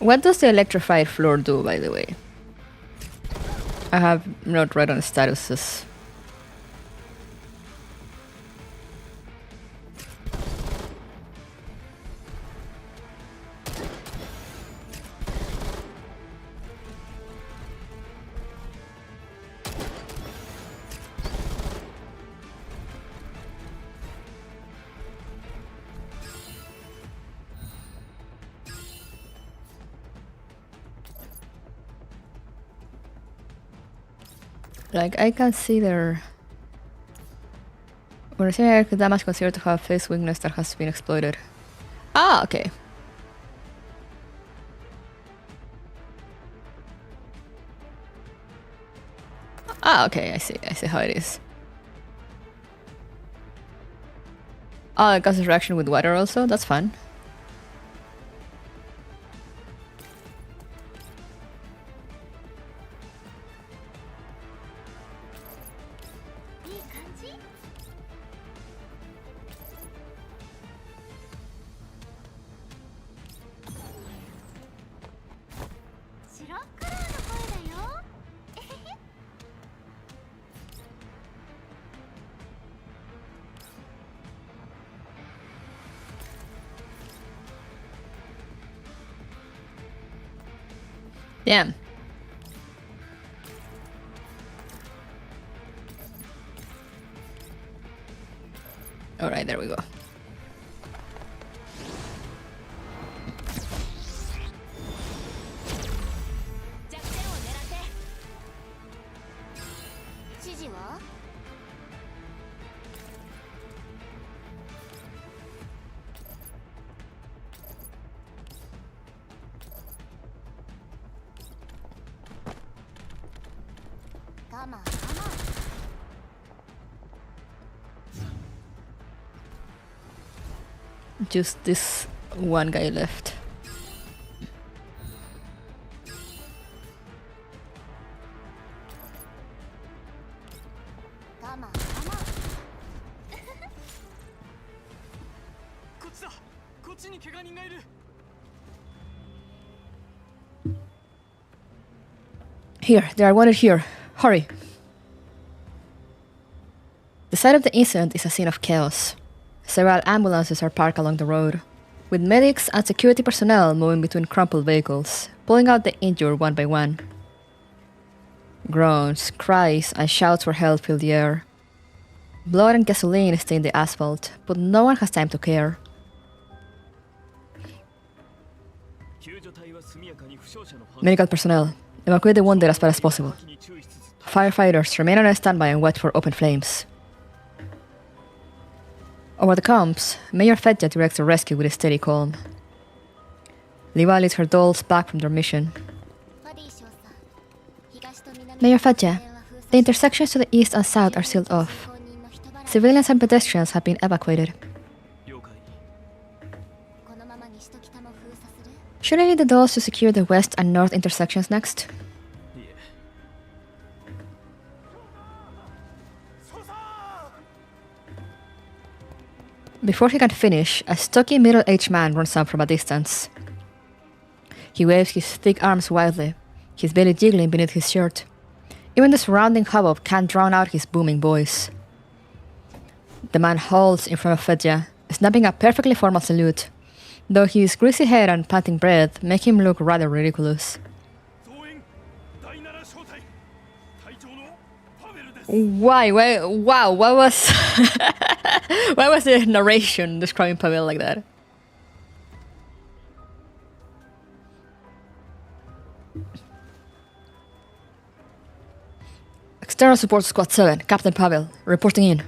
What does the electrified floor do, by the way? I have not read on the statuses. Like, I can see there. When receiving damage considered to have face weakness that has been exploited. Ah, okay. Ah, okay, I see how it is. Oh, it causes reaction with water also. That's fun. Damn. Alright, there we go. Just this one guy left. Here, they are wanted here. Hurry. The site of the incident is a scene of chaos. Several ambulances are parked along the road, with medics and security personnel moving between crumpled vehicles, pulling out the injured one by one. Groans, cries, and shouts for help fill the air. Blood and gasoline stain the asphalt, but no one has time to care. Medical personnel, evacuate the wounded as fast as possible. Firefighters remain on standby and watch for open flames. Over the comms, Mayor Fedja directs the rescue with a steady calm. Liva leads her dolls back from their mission. Mayor Fadja, the intersections to the east and south are sealed off. Civilians and pedestrians have been evacuated. Should I lead the dolls to secure the west and north intersections next? Before he can finish, a stocky middle-aged man runs up from a distance. He waves his thick arms wildly, his belly jiggling beneath his shirt. Even the surrounding hubbub can't drown out his booming voice. The man halts in front of Fedja, snapping a perfectly formal salute, though his greasy hair and panting breath make him look rather ridiculous. Why? Wow, what was... Why was the narration describing Pavel like that? External Support Squad 7, Captain Pavel, reporting in.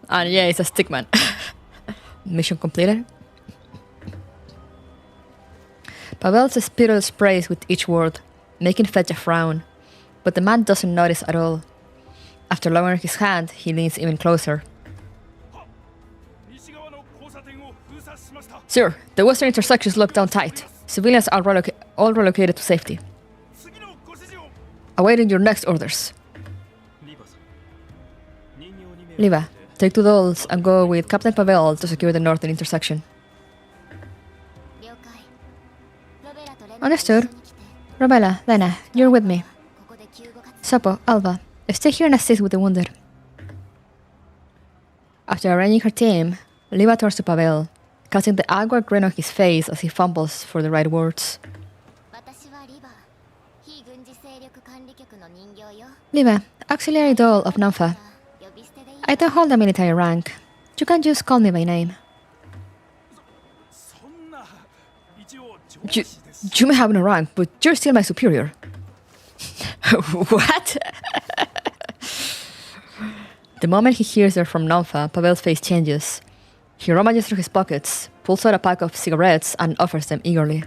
And yeah, it's a stickman. Mission completed. Pavel's spittle sprays with each word, making Fedja frown, but the man doesn't notice at all. After lowering his hand, he leans even closer. Sir, the western intersection is locked down tight. Civilians are all relocated to safety. Awaiting your next orders. Liva, take 2 dolls and go with Captain Pavel to secure the northern intersection. Understood. Robella, Lena, you're with me. Sopo, Alva, stay here and assist with the wounded. After arranging her team, Liva turns to Pavel, casting the awkward grin on his face as he fumbles for the right words. Liva, auxiliary doll of Nanfa. I don't hold a military rank. You can just call me by name. You may have no rank, but you're still my superior. What? The moment he hears her from Nanfa, Pavel's face changes. He rummages through his pockets, pulls out a pack of cigarettes, and offers them eagerly.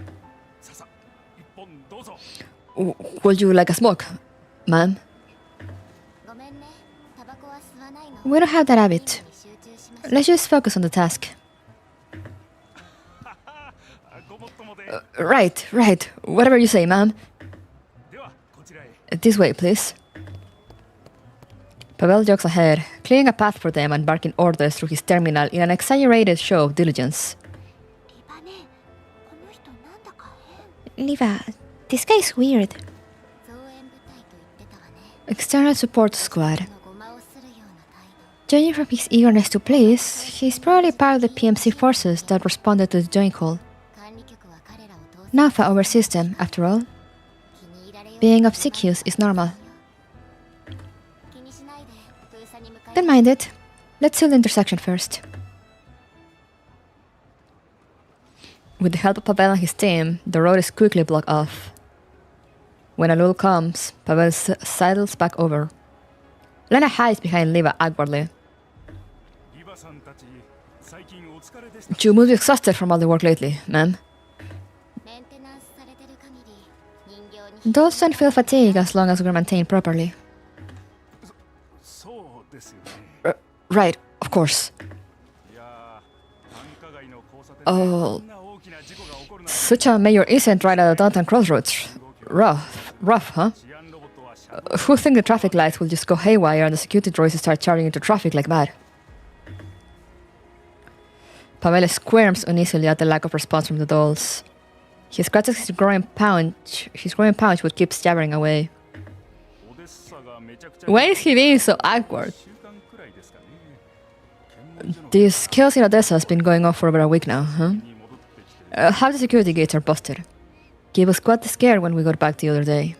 Would you like a smoke, ma'am? We don't have that habit. Let's just focus on the task. Right. Whatever you say, ma'am. This way, please. Pavel jogs ahead, clearing a path for them and barking orders through his terminal in an exaggerated show of diligence. Liva, this guy's weird. External support squad. Judging from his eagerness to please, he's probably part of the PMC forces that responded to the joint call. Nafa oversees them, after all. Being obsequious is normal. Don't mind it. Let's seal the intersection first. With the help of Pavel and his team, the road is quickly blocked off. When a lull comes, Pavel sidles back over. Lena hides behind Liva awkwardly. You must be exhausted from all the work lately, ma'am. Dolls don't feel fatigue as long as we're maintained properly. Right, of course. Oh, such a major incident right at the downtown crossroads. Rough, huh? Who think the traffic lights will just go haywire and the security droids start charging into traffic like mad? Pavel squirms uneasily at the lack of response from the dolls. He scratches his growing pouch but keeps jabbering away. Why is he being so awkward? This chaos in Odessa has been going on for over a week now, huh? Half the security gates are busted. Gave us quite the scare when we got back the other day.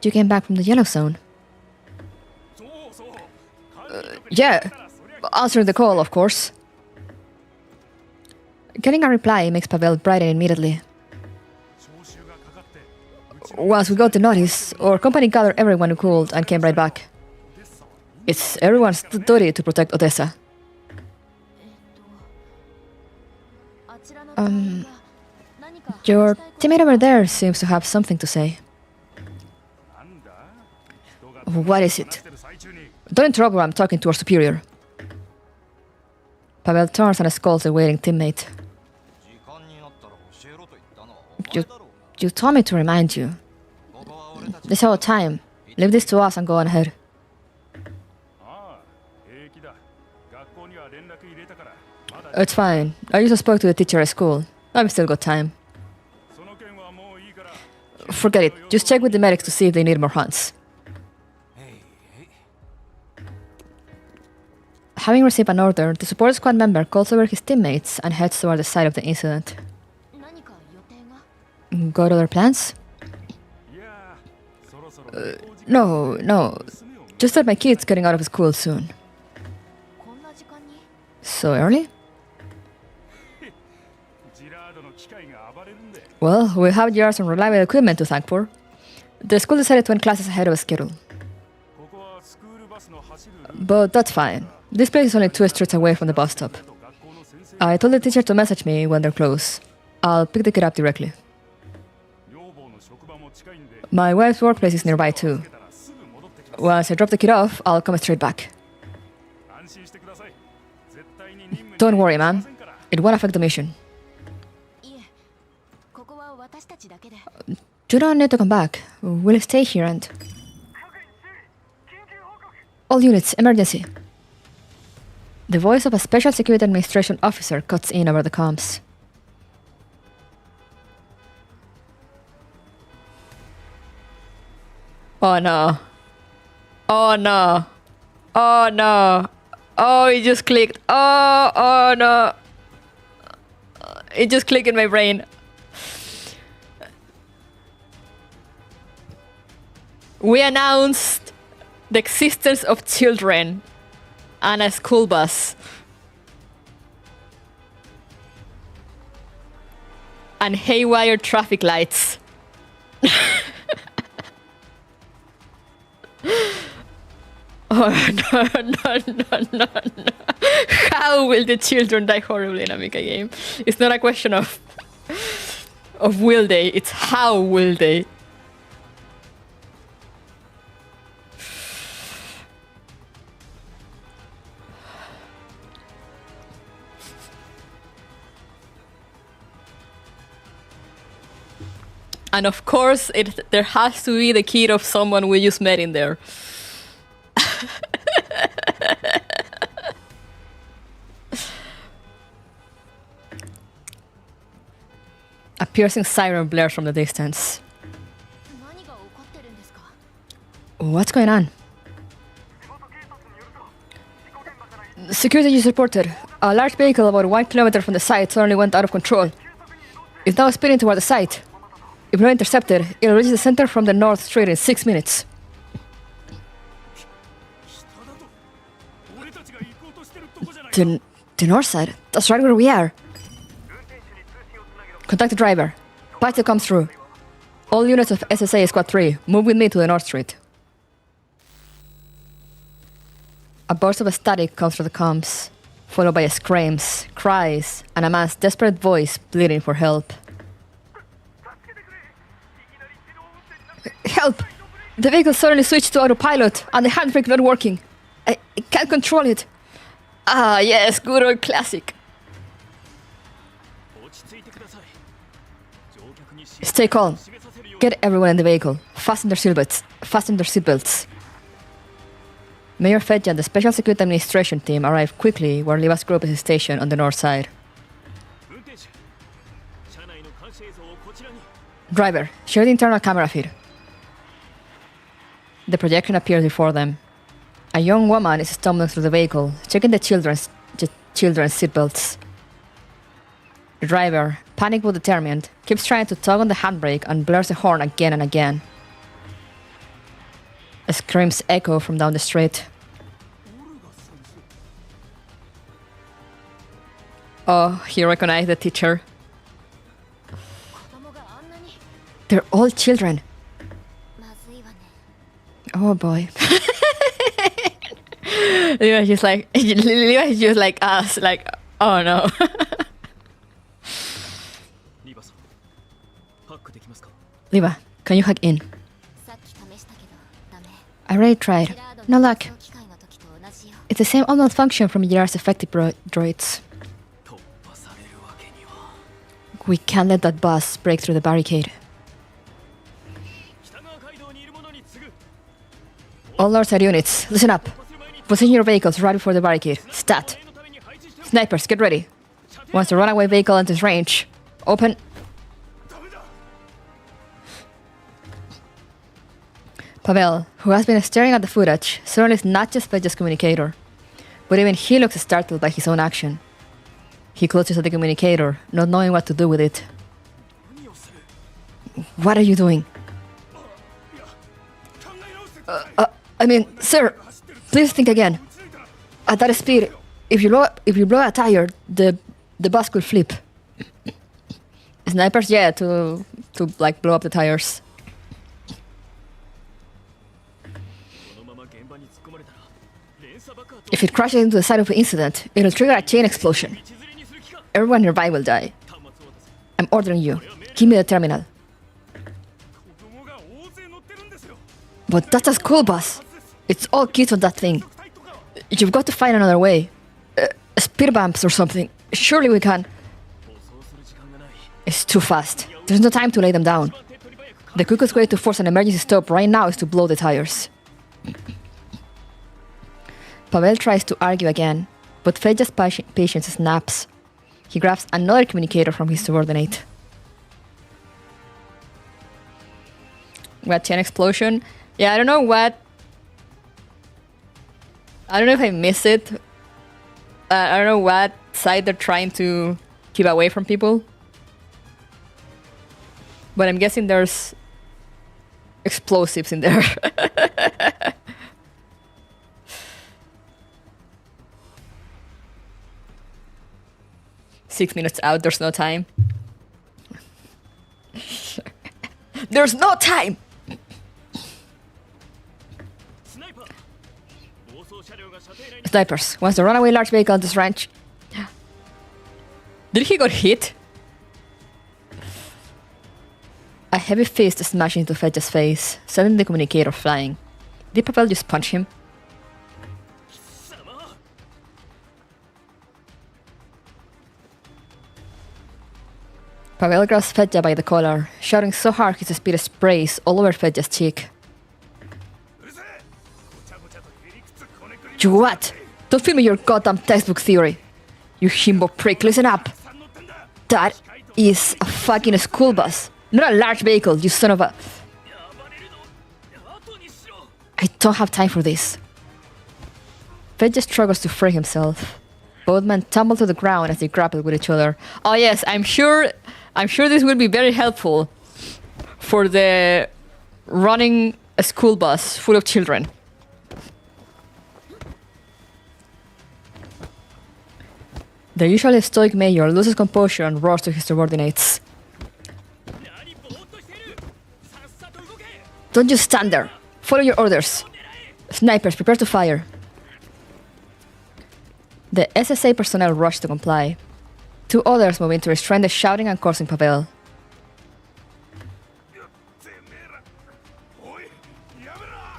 You came back from the yellow zone? Yeah, answering the call, of course. Getting a reply makes Pavel brighten immediately. Once we got the notice, our company gathered everyone who could and came right back. It's everyone's duty to protect Odessa. Your teammate over there seems to have something to say. What is it? Don't interrupt when I'm talking to our superior. Pavel turns and scolds the waiting teammate. You told me to remind you. There's our time. Leave this to us and go on ahead. It's fine. I just spoke to the teacher at school. I've still got time. Forget it. Just check with the medics to see if they need more hands. Having received an order, the support squad member calls over his teammates and heads toward the site of the incident. Got other plans? No. Just that my kid's getting out of school soon. So early? Well, we have years and reliable equipment to thank for. The school decided to end classes ahead of schedule. But that's fine. This place is only 2 streets away from the bus stop. I told the teacher to message me when they're close. I'll pick the kid up directly. My wife's workplace is nearby too. Once I drop the kid off, I'll come straight back. Don't worry, ma'am. It won't affect the mission. You don't need to come back. We'll stay here and... All units, emergency. The voice of a Special Security Administration officer cuts in over the comms. Oh no. Oh no. Oh no. Oh, it just clicked. Oh no. It just clicked in my brain. We announced the existence of children and a school bus. And haywire traffic lights. Oh no. How will the children die horribly in a Mika game? It's not a question of will they, it's how will they. And of course, there has to be the kid of someone we just met in there. A piercing siren blares from the distance. What's going on? Security just reported. A large vehicle about 1 kilometer from the site suddenly went out of control. It's now speeding toward the site. If not intercepted, it'll reach the center from the north street in 6 minutes. The north side? That's right where we are. Contact the driver. Patch comes through. All units of SSA Squad 3, move with me to the north street. A burst of static comes through the comms, followed by screams, cries, and a man's desperate voice pleading for help. Help! The vehicle suddenly switched to autopilot, and the handbrake not working. I can't control it. Ah, yes, good old classic. Stay calm. Get everyone in the vehicle. Fasten their seatbelts. Mayor Fedja and the Special Security Administration team arrive quickly where Liva's group is stationed on the north side. Driver, share the internal camera feed. The projection appears before them. A young woman is stumbling through the vehicle, checking the children's seatbelts. The driver, panicked but determined, keeps trying to tug on the handbrake and blares the horn again and again. Screams echo from down the street. Oh, he recognized the teacher. They're all children. Oh boy. Levi's just like us, like, oh no. Liva, can you hack in? I already tried. No luck. It's the same unknown function from Yara's effective droids. We can't let that bus break through the barricade. All north side units, listen up. Position your vehicles right before the barricade. Stat. Snipers, get ready. Once the runaway vehicle enters range, open. Pavel, who has been staring at the footage, certainly is not just Fedja's communicator, but even he looks startled by his own action. He clutches at the communicator, not knowing what to do with it. What are you doing? Sir, please think again. At that speed, if you blow a tire, the bus could flip. Snipers, yeah, to like blow up the tires. If it crashes into the site of the incident, it'll trigger a chain explosion. Everyone nearby will die. I'm ordering you. Give me the terminal. But that's a school bus. It's all kids on that thing. You've got to find another way. Speed bumps or something. Surely we can. It's too fast. There's no time to lay them down. The quickest way to force an emergency stop right now is to blow the tires. Pavel tries to argue again, but Fedja's patience snaps. He grabs another communicator from his subordinate. What, chain explosion? Yeah, I don't know if I missed it. I don't know what side they're trying to keep away from people. But I'm guessing there's explosives in there. 6 minutes out, there's no time. There's no time! Snipers, once the runaway large vehicle on this ranch... Did he got hit? A heavy fist smashed into Fedja's face, sending the communicator flying. Did Pavel just punch him? Pavel grabs Fedja by the collar, shouting so hard his spear sprays all over Fedja's cheek. You what? Don't feed me your goddamn textbook theory. You himbo prick, listen up. That is a fucking school bus, not a large vehicle, you son of a... I don't have time for this. Fedja struggles to free himself. Both men tumble to the ground as they grapple with each other. Oh yes, I'm sure this will be very helpful for the running a school bus full of children. The usually stoic mayor loses composure and roars to his subordinates. Don't just stand there. Follow your orders. Snipers, prepare to fire. The SSA personnel rush to comply. Two others move in to restrain the shouting and cursing Pavel.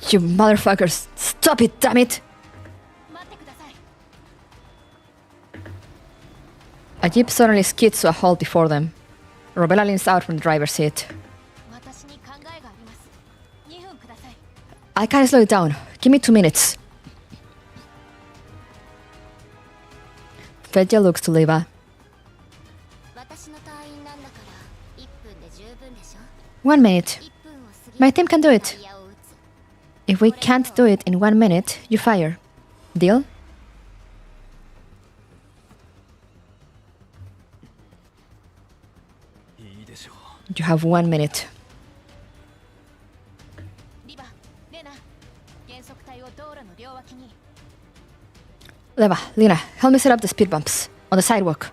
You motherfuckers! Stop it, damn it! A jeep suddenly skids to a halt before them. Robella leans out from the driver's seat. I can't slow it down. Give me 2 minutes. Fedja looks to Leva. 1 minute. My team can do it. If we can't do it in 1 minute, you fire. Deal? You have 1 minute. Leva, Lina, help me set up the speed bumps on the sidewalk.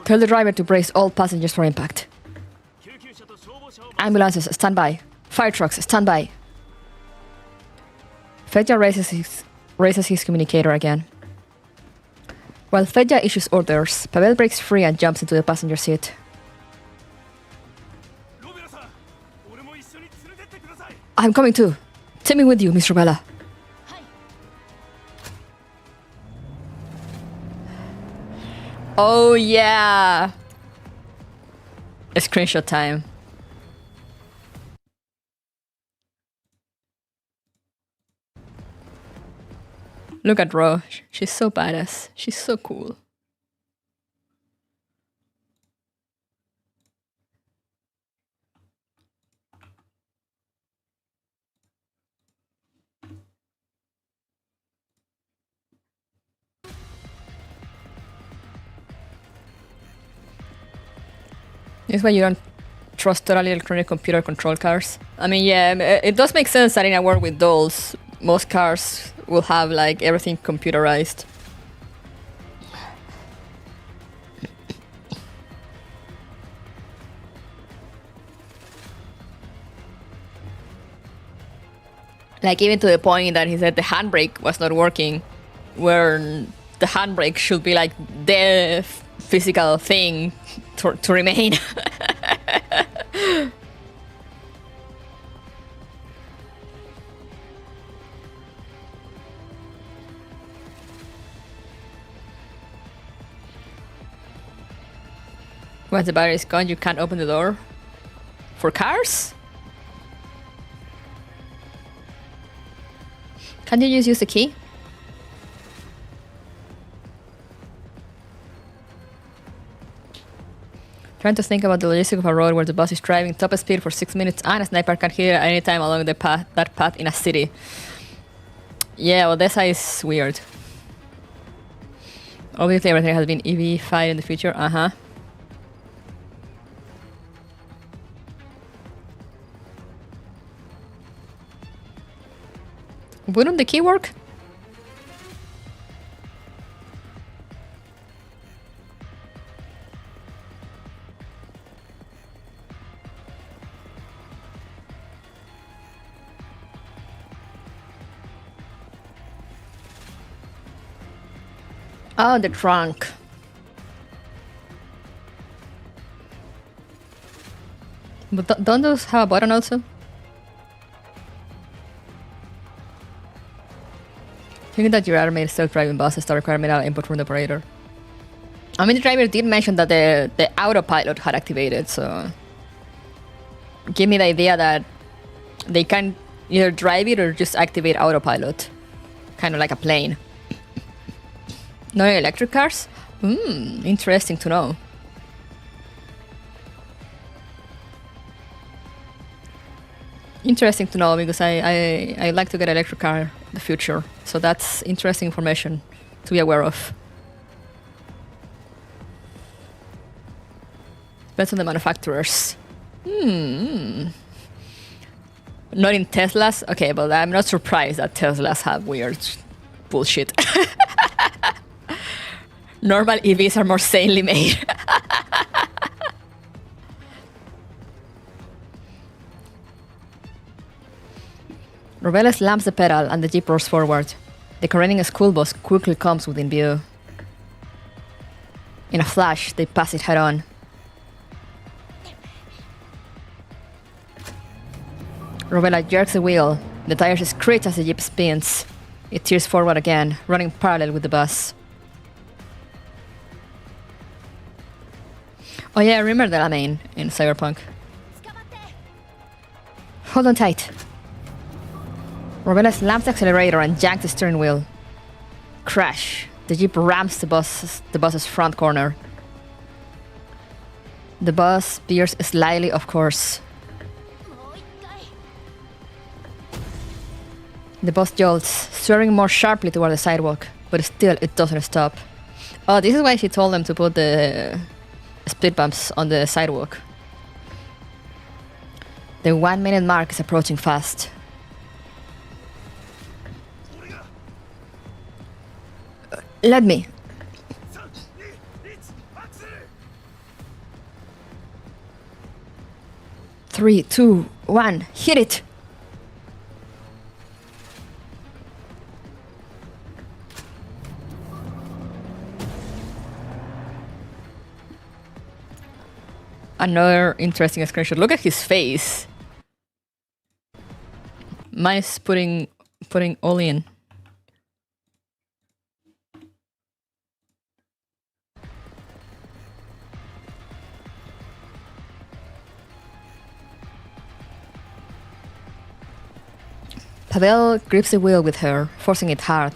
Tell the driver to brace all passengers for impact. Ambulances, stand by. Fire trucks, stand by. Fedja raises his communicator again. While Fedja issues orders, Pavel breaks free and jumps into the passenger seat. I'm coming too. Take me with you, Miss Robella. Oh yeah! A screenshot time. Look at Ro. She's so badass. She's so cool. This is why you don't trust totally electronic computer control cars. I mean, yeah, it does make sense that in a world with dolls, most cars will have like everything computerized. Like even to the point that he said the handbrake was not working, where the handbrake should be like the physical thing to remain. Once the battery is gone, you can't open the door? For cars? Can't you just use the key? Trying to think about the logistics of a road where the bus is driving top speed for 6 minutes and a sniper can hit it at any time along the path, that path in a city. Yeah, Odessa is weird. Obviously everything has been EV-fied in the future, uh-huh. Wouldn't the key work? Oh, the trunk. But don't those have a button also? Thinking that your automated self-driving buses start requiring minimal input from the operator. I mean, the driver did mention that the autopilot had activated, so... Give me the idea that they can either drive it or just activate autopilot. Kind of like a plane. No electric cars? Interesting to know. Interesting to know, because I like to get an electric car in the future. So that's interesting information to be aware of. Depends on the manufacturers. Not in Teslas? Okay, but I'm not surprised that Teslas have weird bullshit. Normal EVs are more sanely made. Robella slams the pedal and the jeep roars forward. The careening school bus quickly comes within view. In a flash, they pass it head on. Robella jerks the wheel. The tires screech as the jeep spins. It tears forward again, running parallel with the bus. Oh yeah, I remember that in Cyberpunk. Hold on tight. Robella slams the accelerator and janks the steering wheel. Crash. The jeep rams the bus's front corner. The bus veers slightly off course. The bus jolts, swerving more sharply toward the sidewalk, but still it doesn't stop. Oh, this is why she told them to put the speed bumps on the sidewalk. The 1 minute mark is approaching fast. Let me. Three, two, one, hit it! Another interesting screenshot. Look at his face. Mine is putting all in. Pavel grips the wheel with her, forcing it hard.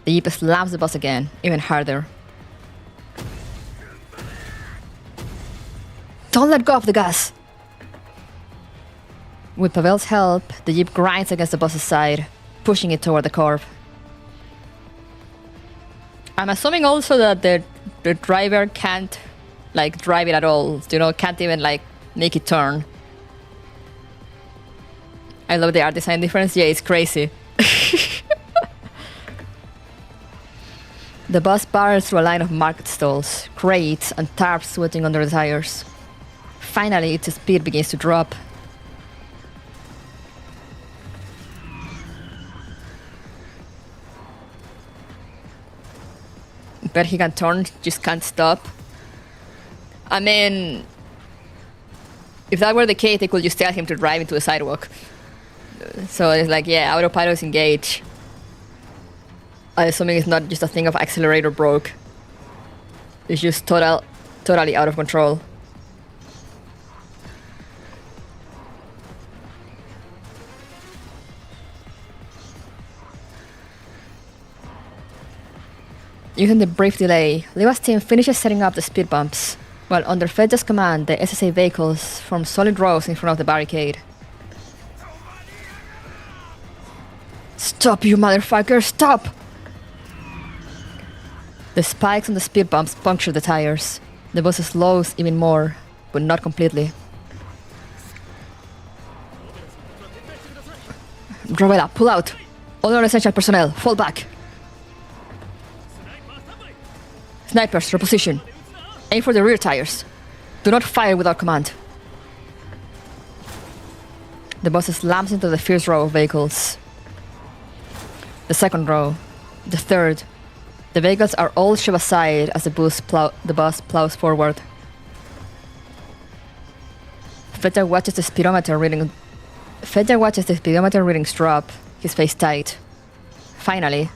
The jeep slams the bus again, even harder. Don't let go of the gas! With Pavel's help, the jeep grinds against the bus's side, pushing it toward the curb. I'm assuming also that the driver can't drive it at all, can't even make it turn. I love the art design difference. Yeah, it's crazy. The bus barrels through a line of market stalls, crates, and tarps sweating under the tires. Finally, its speed begins to drop. Bet he can turn, just can't stop. I mean, if that were the case, they could just tell him to drive into the sidewalk. So it's yeah, autopilot is engaged. I'm assuming it's not just a thing of accelerator broke. It's just totally out of control. Using the brief delay, Liva's team finishes setting up the speed bumps, while under Fedja's command, the SSA vehicles form solid rows in front of the barricade. Stop, you motherfucker, stop! The spikes on the speed bumps puncture the tires. The bus slows even more, but not completely. Robella, pull out! All non-essential personnel, fall back! Snipers, reposition. Aim for the rear tires. Do not fire without command. The bus slams into the first row of vehicles. The second row. The third. The vehicles are all shoved aside as the bus plows forward. Fedja watches the speedometer readings drop, his face tight. Finally,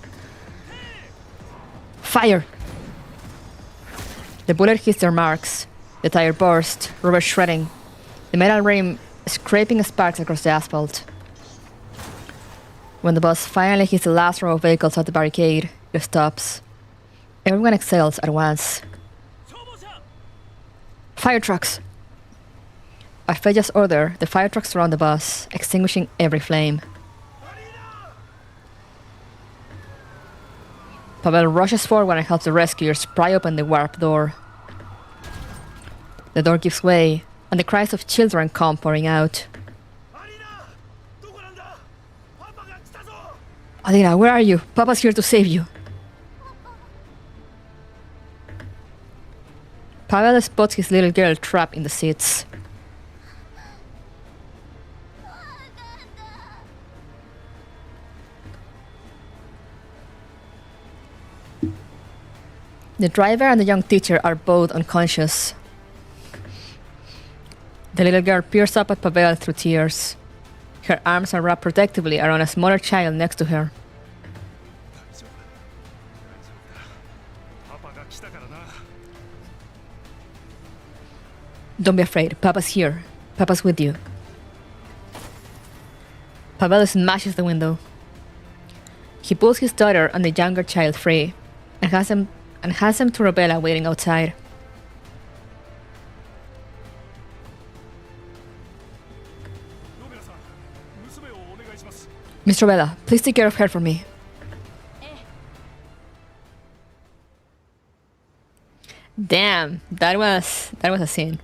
Fire! The bullet hits their marks. The tire burst, rubber shredding. The metal rim scraping sparks across the asphalt. When the bus finally hits the last row of vehicles at the barricade, it stops. Everyone exhales at once. Fire trucks! At Feja's order, the fire trucks surround the bus, extinguishing every flame. Pavel rushes forward and helps the rescuers pry open the warp door. The door gives way, and the cries of children come pouring out. Alina, where are you? Papa's here to save you. Pavel spots his little girl trapped in the seats. The driver and the young teacher are both unconscious. The little girl peers up at Pavel through tears. Her arms are wrapped protectively around a smaller child next to her. Don't be afraid, Papa's here. Papa's with you. Pavel smashes the window. He pulls his daughter and the younger child free and hands them to Robella waiting outside. Miss Robella, please take care of her for me. Damn, that was a scene.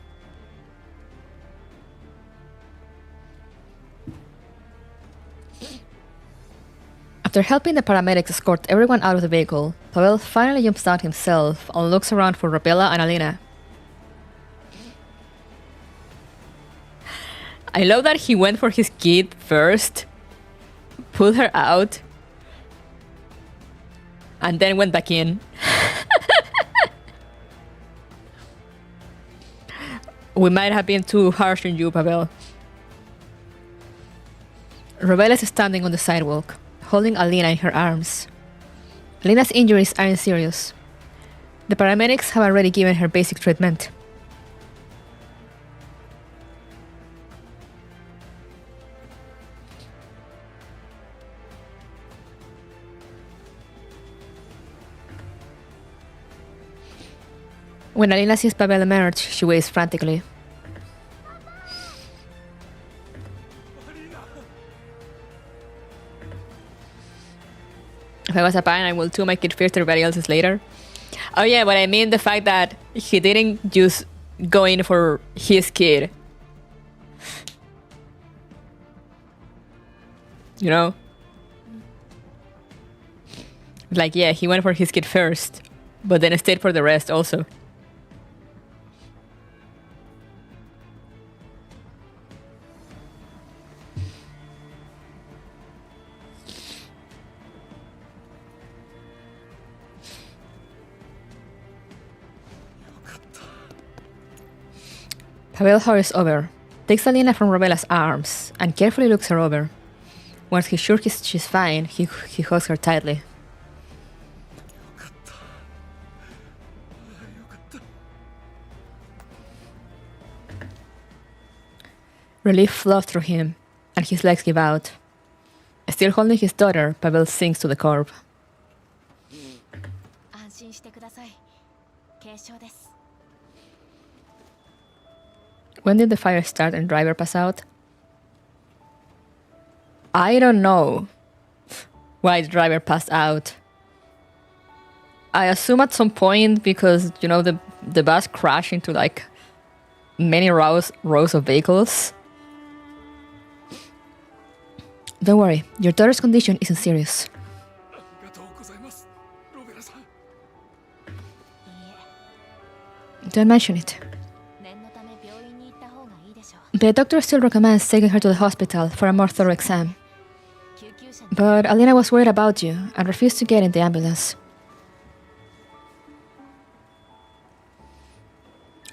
After helping the paramedics escort everyone out of the vehicle, Pavel finally jumps down himself and looks around for Robella and Alina. I love that he went for his kid first, pulled her out, and then went back in. We might have been too harsh on you, Pavel. Robella is standing on the sidewalk, holding Alina in her arms. Alina's injuries aren't serious. The paramedics have already given her basic treatment. When Alina sees Pavel emerge, she waves frantically. If I was a parent, I would too make it first, everybody else's later. Oh yeah, but I mean the fact that he didn't just go in for his kid. You know? Like, yeah, he went for his kid first, but then stayed for the rest also. Pavel hurries over, takes Alina from Robella's arms, and carefully looks her over. Once he's sure she's fine, he hugs her tightly. Relief flows through him, and his legs give out. Still holding his daughter, Pavel sinks to the curb. When did the fire start and driver pass out? I don't know why the driver passed out. I assume at some point because, you know, the bus crashed into like many rows of vehicles. Don't worry, your daughter's condition isn't serious. Don't mention it. The doctor still recommends taking her to the hospital for a more thorough exam. But Alina was worried about you and refused to get in the ambulance.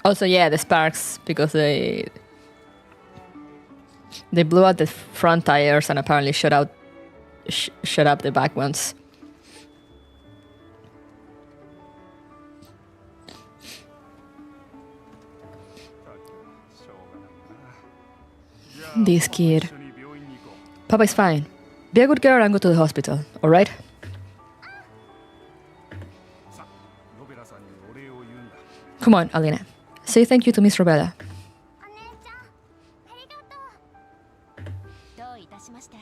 Also, yeah, the sparks, because they blew out the front tires and apparently shut up the back ones. This kid. Papa is fine. Be a good girl and go to the hospital, alright? Come on, Alina. Say thank you to Miss Robella. お姉ちゃんありがとう。どういたしまして。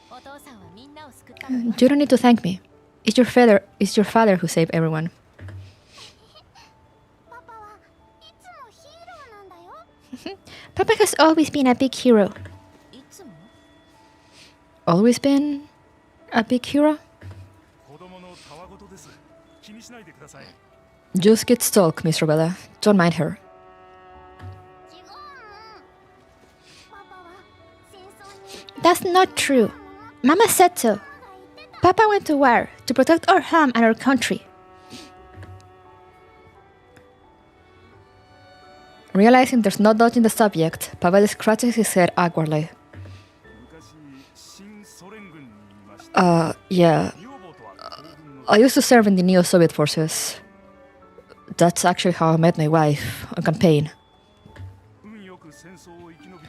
お父さんはみんなを救ったのよ。 You don't need to thank me. It's your father who saved everyone. パパはいつもヒーローなんだよ。 Papa has always been a big hero. いつも Always been a big hero? 子供のたわごとです。気にしないでください。 Just kids talk, Miss Robella. Don't mind her. 違うもん。パパは戦争に That's not true. Mama said so. Papa went to war to protect our home and our country. Realizing there's no dodging the subject, Pavel scratches his head awkwardly. 昔新ソ連軍にいました。 Yeah. 女房とは空軍の I used to serve in the Neo-Soviet forces. That's actually how I met my wife on campaign. 運よく戦争を生き延びて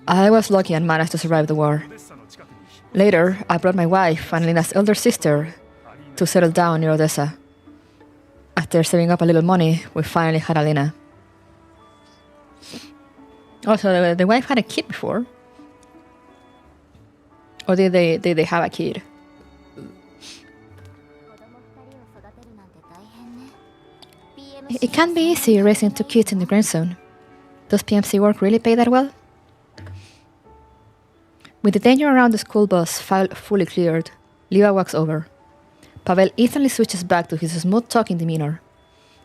I was lucky and managed to survive the war. オデッサの近くに Later, I brought my wife and Lina's elder sister to settle down near Odessa. After saving up a little money, we finally had Alina. Also, the wife had a kid before. Or did they have a kid? 子供二人を育てるなんて大変ね。 It can't be easy raising 2 kids in the green zone. Does PMC work really pay that well? With the danger around the school bus fully cleared, Liva walks over. Pavel instantly switches back to his smooth-talking demeanor.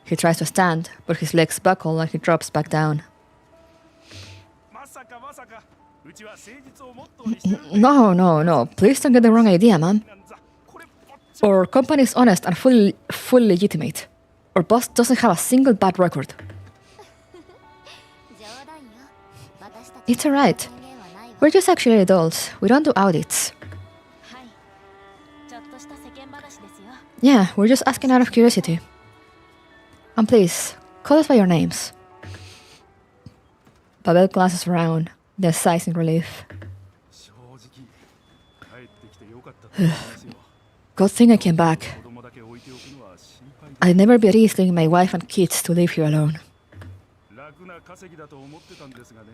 He tries to stand, but his legs buckle and he drops back down. まさかまさかうちは誠実をモットーにしてるんだ No. Please don't get the wrong idea, ma'am. なんざこれぼっち Our company is honest and fully legitimate. Our boss doesn't have a single bad record. 冗談よ。私たち It's alright. の権限はないわ。 We're just actually adults. We don't do audits. はい。ちょっとした世間話ですよ。 Yeah, we're just asking out of curiosity. And please, call us by your names. Pavel glances around, then sighs in relief. 正直帰ってきてよかったと思いますよ Good thing I came back. 子供だけ置いておくのは心配で I'd never be at ease leaving my wife and kids to live here alone. 楽な稼ぎだと思ってたんですがね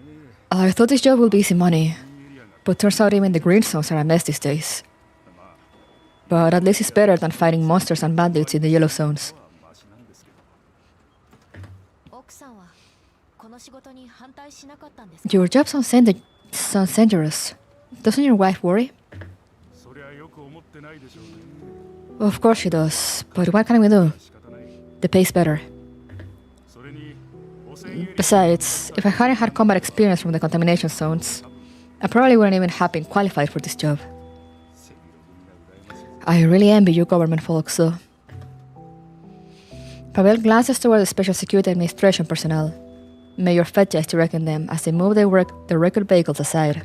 I thought this job would be easy money, いいエリアが but turns out even the green zones are a mess these days. まあ But at least it's better than fighting monsters and bandits in the yellow zones. マシなんですけど奥さんはこの仕事に反対しなかったんですか？ Your job sounds dangerous. Doesn't your wife worry? そりゃよく思ってないでしょうね Of course she does, but what can we do? 仕方ない The pay's better. それに汚染エリア Besides, if I hadn't had combat experience from the contamination zones, I probably wouldn't even have been qualified for this job. セミロ組が羨ましい I really envy you government folks, though. Pavel glances toward the Special Security Administration personnel. Mayor Fetja is directing them as they move their record vehicles aside.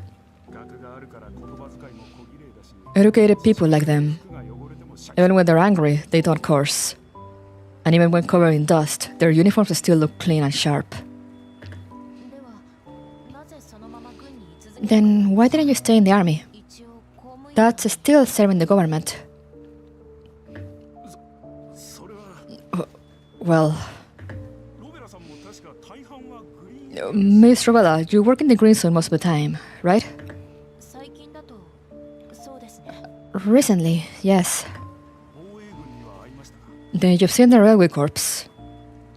学があるから言葉遣いも小綺麗だし Educated people like them, 服が汚れてもシャキ even when they're angry, they don't curse. And even when covered in dust, their uniforms still look clean and sharp. ではなぜそのまま軍に居続け Then why didn't you stay in the army? 一応公務員 That's still serving the government. それは Well, ロベラさんも確か大半はグリーン Miss Robella, you work in the green zone most of the time, right? 最近だとそうですね。 Recently, yes. 防衛軍には会いましたか Then you've seen the railway corps.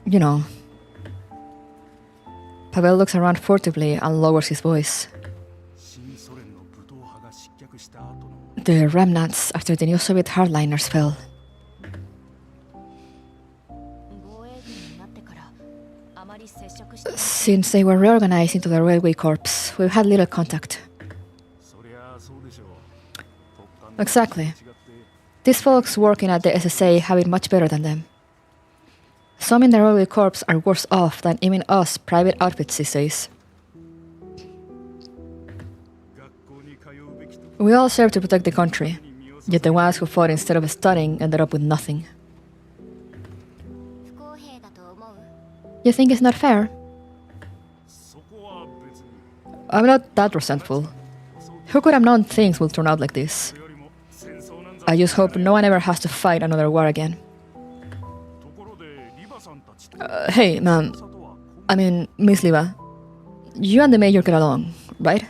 You know. Pavel looks around furtively and lowers his voice. 新ソ連の武闘派が失脚した後の The remnants after the new Soviet hardliners fell. 防衛軍になってからあまり接触してない Since they were reorganized into the railway corps, we've had little contact. そりゃあそうでしょう特艦 Exactly. 違って These folks working at the SSA have it much better than them. Some in the railway corps are worse off than even us private outfits these days. 学校に通うべきと We all serve to protect the country, に身を yet the ones who fought instead of studying ended up with nothing. 不公平だと思う。 You think it's not fair? そこは別に I'm not that resentful. Who could have known things would turn out like this? よりも戦争なんざ I just hope no one ever has to fight another war again. ところでリバさんたちと Hey, ma'am. 佐とは I mean, Miss Liva. You and the Major get along, right?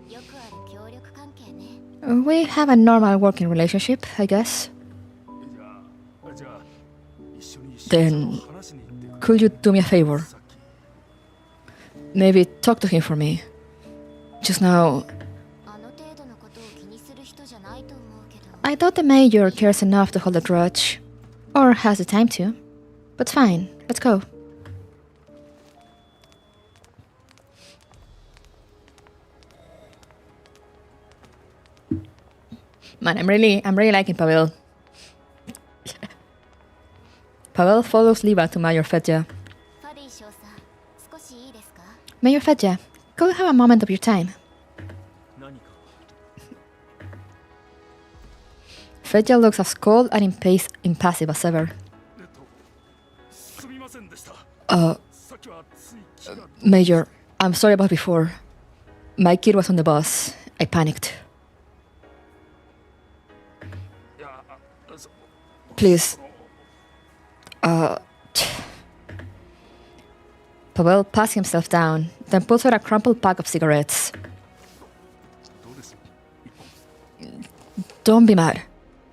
よくある協力関係ね。 We have a normal working relationship, I guess. じゃあ一緒に Then, 話に行ってくれ could you do me a favor? さっき Maybe talk to him for me. Just now, あの程度のことを気にする人じゃないと思うけど。 I doubt the Major cares enough to hold a grudge. Or has the time to. But fine, let's go. man, I'm really liking Pavel. Pavel follows Liva to Major Fedja. ファディ少佐、少しいいですか？ Mayor Fedja, could we have a moment of your time? 何か Fedja looks as cold and impassive as ever. すみませんでした Uh, さっきはつい気が Major, I'm sorry about before. My kid was on the bus. I panicked. いやそ Please. Pavel pats himself down, then pulls out a crumpled pack of cigarettes. どうです一本 Don't be mad.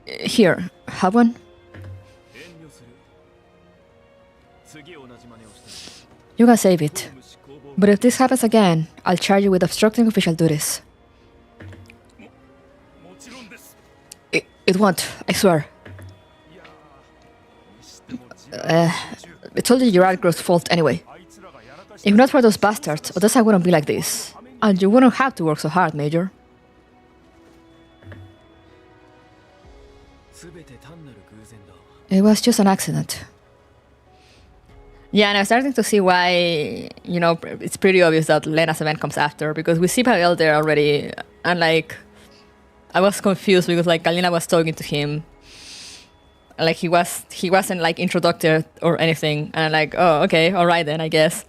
Here, have one? 遠慮する次同じ真似をして You can save it. 公務執行妨 But if this happens again, I'll charge you with obstructing official duties. もちろんです It won't, I swear. いやにしても自分 It's all the Gerard's fault anyway. あいつらがやらかし If not for those bastards, Odessa wouldn't be like this. And you wouldn't have to work so hard, Major. 全て単なる偶然だ It was just an accident. Yeah, and I'm starting to see why, you know, it's pretty obvious that Lena's event comes after, because we see Pavel there already, and like, I was confused because like Galina was talking to him, like he wasn't like introduced or anything, and I'm like, oh, okay, all right then, I guess.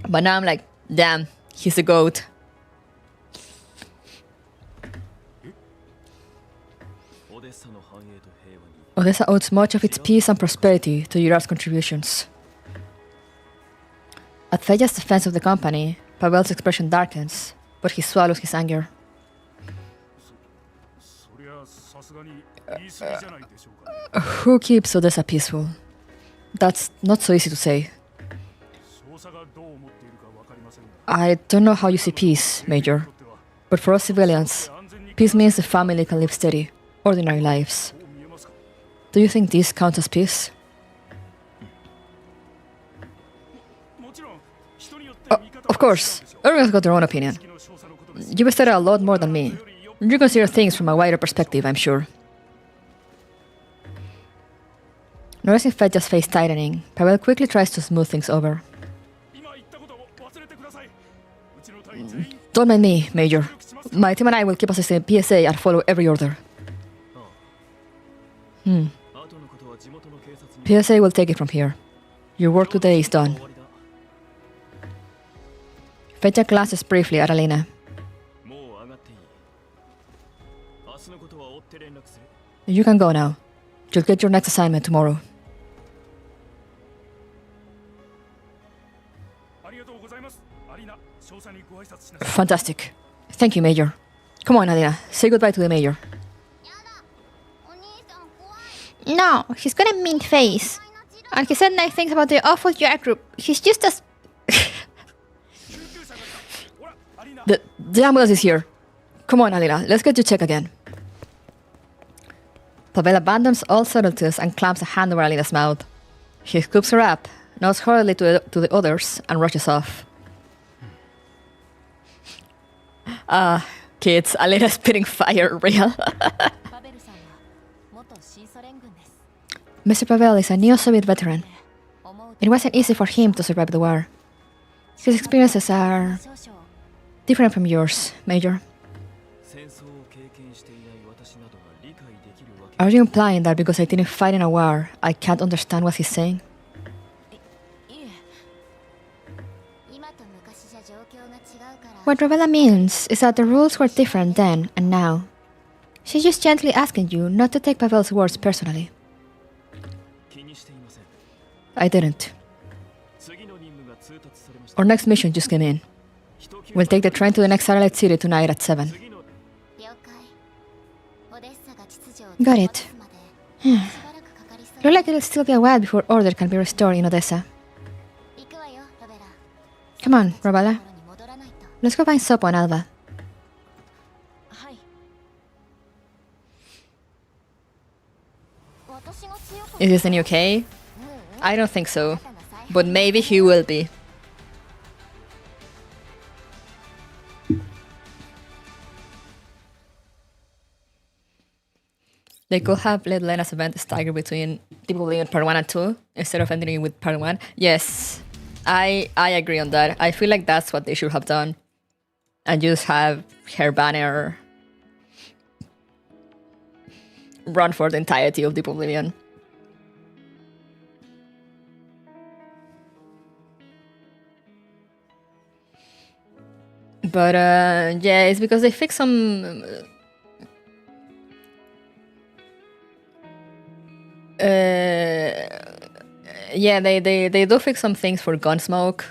But now I'm like, damn, he's a goat. Odessa owes much of its peace and prosperity to Yura's contributions. At Feja's defense of the company, Pavel's expression darkens, but he swallows his anger. そりゃさすがに言い過ぎじゃないでしょうかね Who keeps Odessa peaceful? That's not so easy to say. 少佐がどう思っているかわかりませんが I don't know how you see peace, Major, but for us civilians, peace means the family can live steady, ordinary lives. こう見えますか Do you think this counts as peace? もちろん人によって見方 Of course, everyone's got their own opinion. の少佐のことです You've studied a lot more than me. You consider things from a wider perspective, I'm sure. Noticing Fedja's face tightening, Pavel quickly tries to smooth things over. 今言ったことを忘れてくださいうちの隊員全員 Don't mind me, Major. My team and I will keep assisting PSA and follow every order. 後のことは地元の警察に PSA will take it from here. Your work today is done. 終わりだ Fedja glances briefly at Alina. もう上がっていい明日のことは追って連絡する You can go now. You'll get your next assignment tomorrow. ありがとうございますアリーナ少佐にご挨拶しなさい Fantastic. Thank you, Major. Come on, Alina. Say goodbye to the Major. やだお兄さん怖い No, he's got a mean face. And he said nice things about the awful Yara group. He's just as... 救急車が来たほらアリーナ The ambulance is here. Come on, Alina. Let's get you checked again. Pavel abandons all subtleties and clamps a hand over Alina's mouth. He scoops her up, nods hurriedly to the others, and rushes off. Kids, Alina's spitting fire, real. パベルさんは元シーソ連軍です Mr. Pavel is a neo-Soviet veteran. 思う It wasn't easy for him to survive the war. His experiences are 少々 different from yours, Major. 戦争を経験していない私などが理解できるわけ Are you implying that because I didn't fight in a war, I can't understand what he's saying? いえ What Robella means is that the rules were different then and now. She's just gently asking you not to take Pavel's words personally. 気にしていません。 I didn't. 次の任務が通達されました。 Our next mission just came in. We'll take the train to the next satellite city tonight at 7. 次の Got it. Look like it'll still be a while before order can be restored in Odessa. Come on, Robella. Let's go find Sopo and Alva. はい。 Is this the new K? I don't think so. But maybe he will be. They could have let Lena's event stagger between Deep Oblivion Part 1 and 2 instead of ending with Part 1. Yes, I agree on that. I feel like that's what they should have done. And just have her banner run for the entirety of Deep Oblivion. But yeah, it's because they fixed some yeah, they do fix some things for Gunsmoke.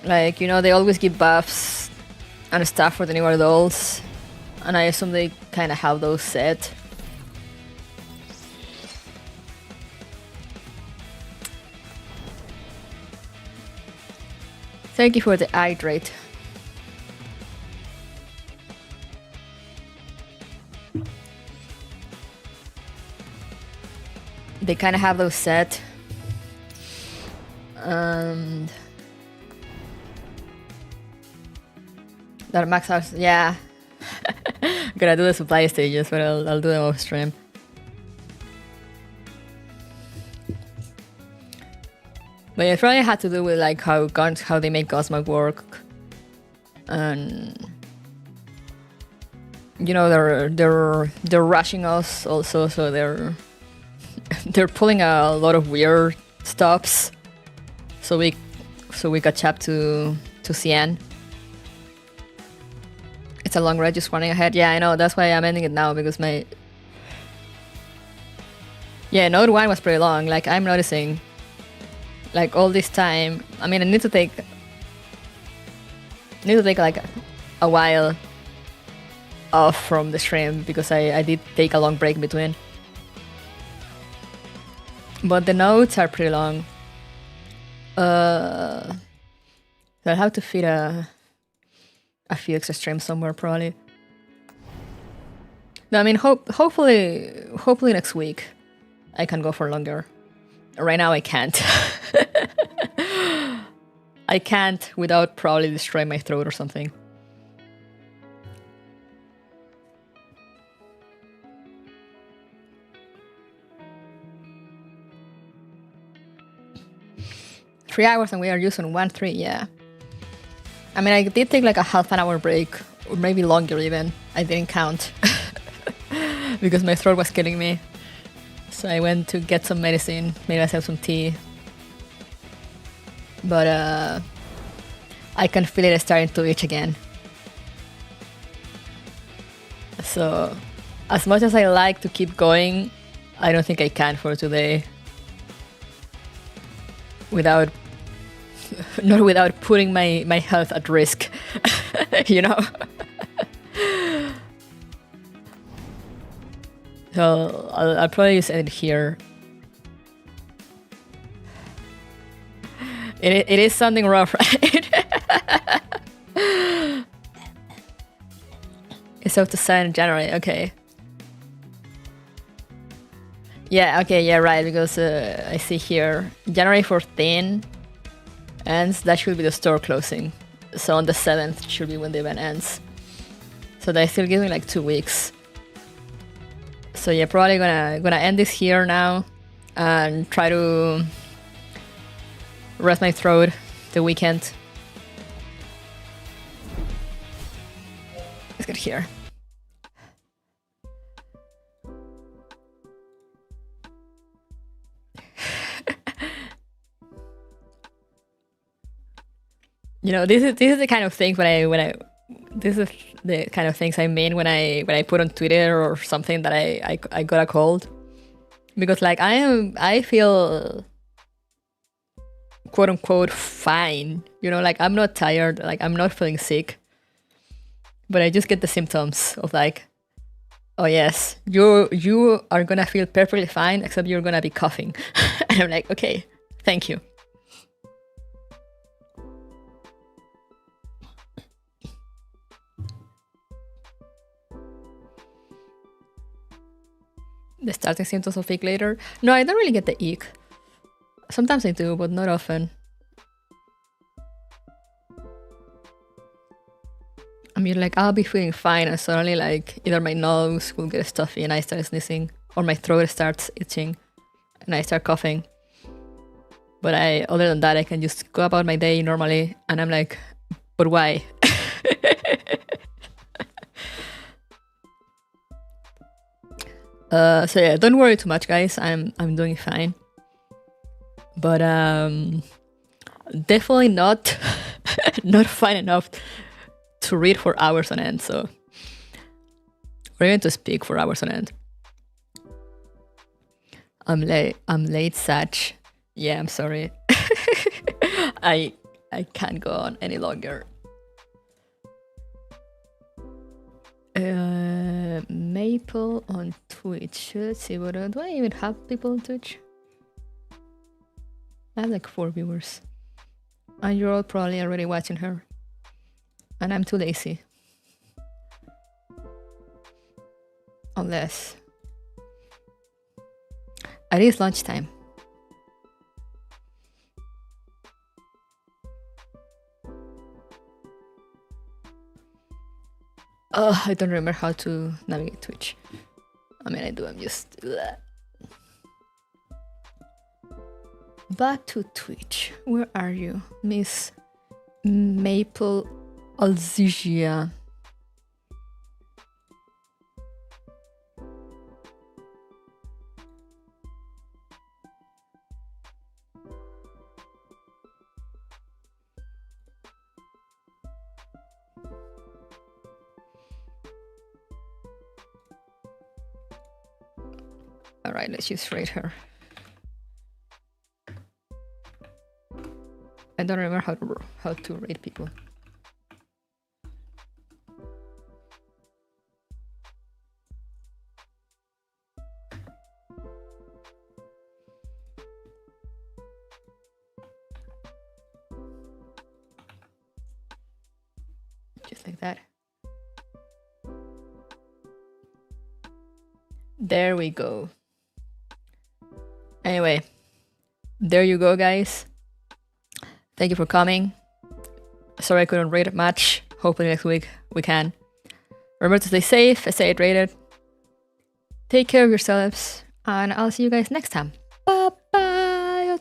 Like, you know, they always give buffs and stuff for the newer dolls, and I assume they kind of have those set. Thank you for the hydrate. They kind of have those set. And that max house, yeah. Gonna do the supply stages, but I'll do them off stream. But it probably had to do with like how they make Gunsmoke work, and you know they're rushing us also, so they're pulling a lot of weird stops, so we catch up to CN. It's a long ride just running ahead. Yeah, I know, that's why I'm ending it now, because my Node 1 was pretty long. Like, I'm noticing, like, all this time, I mean, I need to take like a while off from the stream, because I did take a long break in between. But the nodes are pretty long. So I'll have to fit a few extra streams somewhere, probably. No, I mean, hopefully next week I can go for longer. Right now I can't. I can't without probably destroying my throat or something. Three hours and we are using 1-3, yeah. I mean, I did take like a half an hour break, or maybe longer even. I didn't count. Because my throat was killing me. So I went to get some medicine, made myself some tea. But I can feel it starting to itch again. So as much as I like to keep going, I don't think I can for today. Not without putting my health at risk, you know? So I'll probably just end it here. It is something rough, right? It's up to sign in January, okay. Yeah, okay, yeah, right, because I see here, January 14th ends, that should be the store closing. So on the 7th should be when the event ends. So they still give me like 2 weeks. So yeah, probably gonna end this here now and try to rest my throat the weekend. Let's get here. You know, this is the kind of things this is the kind of things I mean when I put on Twitter or something that I got a cold, because like I feel quote unquote fine, you know, like I'm not tired, like I'm not feeling sick, but I just get the symptoms of like, oh yes, you are gonna feel perfectly fine except you're gonna be coughing. And I'm like, okay, thank you. The starting symptoms of ick later? No, I don't really get the ick. Sometimes I do, but not often. I mean, like, I'll be feeling fine and suddenly, like, either my nose will get stuffy and I start sneezing, or my throat starts itching and I start coughing. But other than that, I can just go about my day normally, and I'm like, but why? So yeah, don't worry too much, guys. I'm doing fine, but definitely not not fine enough to read for hours on end. So, or even to speak for hours on end. I'm late, Sag. Yeah, I'm sorry. I can't go on any longer. Maple on Twitch. Let's see, what do I even have people on Twitch? I have like 4 viewers. And you're all probably already watching her. And I'm too lazy. Unless it is lunchtime. Oh, I don't remember how to navigate Twitch. I mean, I do, I'm just... Bleh. Back to Twitch. Where are you? Miss Maple Alzigia. Alright, let's just rate her. I don't remember how to rate people. Just like that. There we go. Anyway, there you go, guys. Thank you for coming. Sorry I couldn't rate it much. Hopefully next week we can. Remember to stay safe, stay hydrated. Take care of yourselves, and I'll see you guys next time. Bye bye.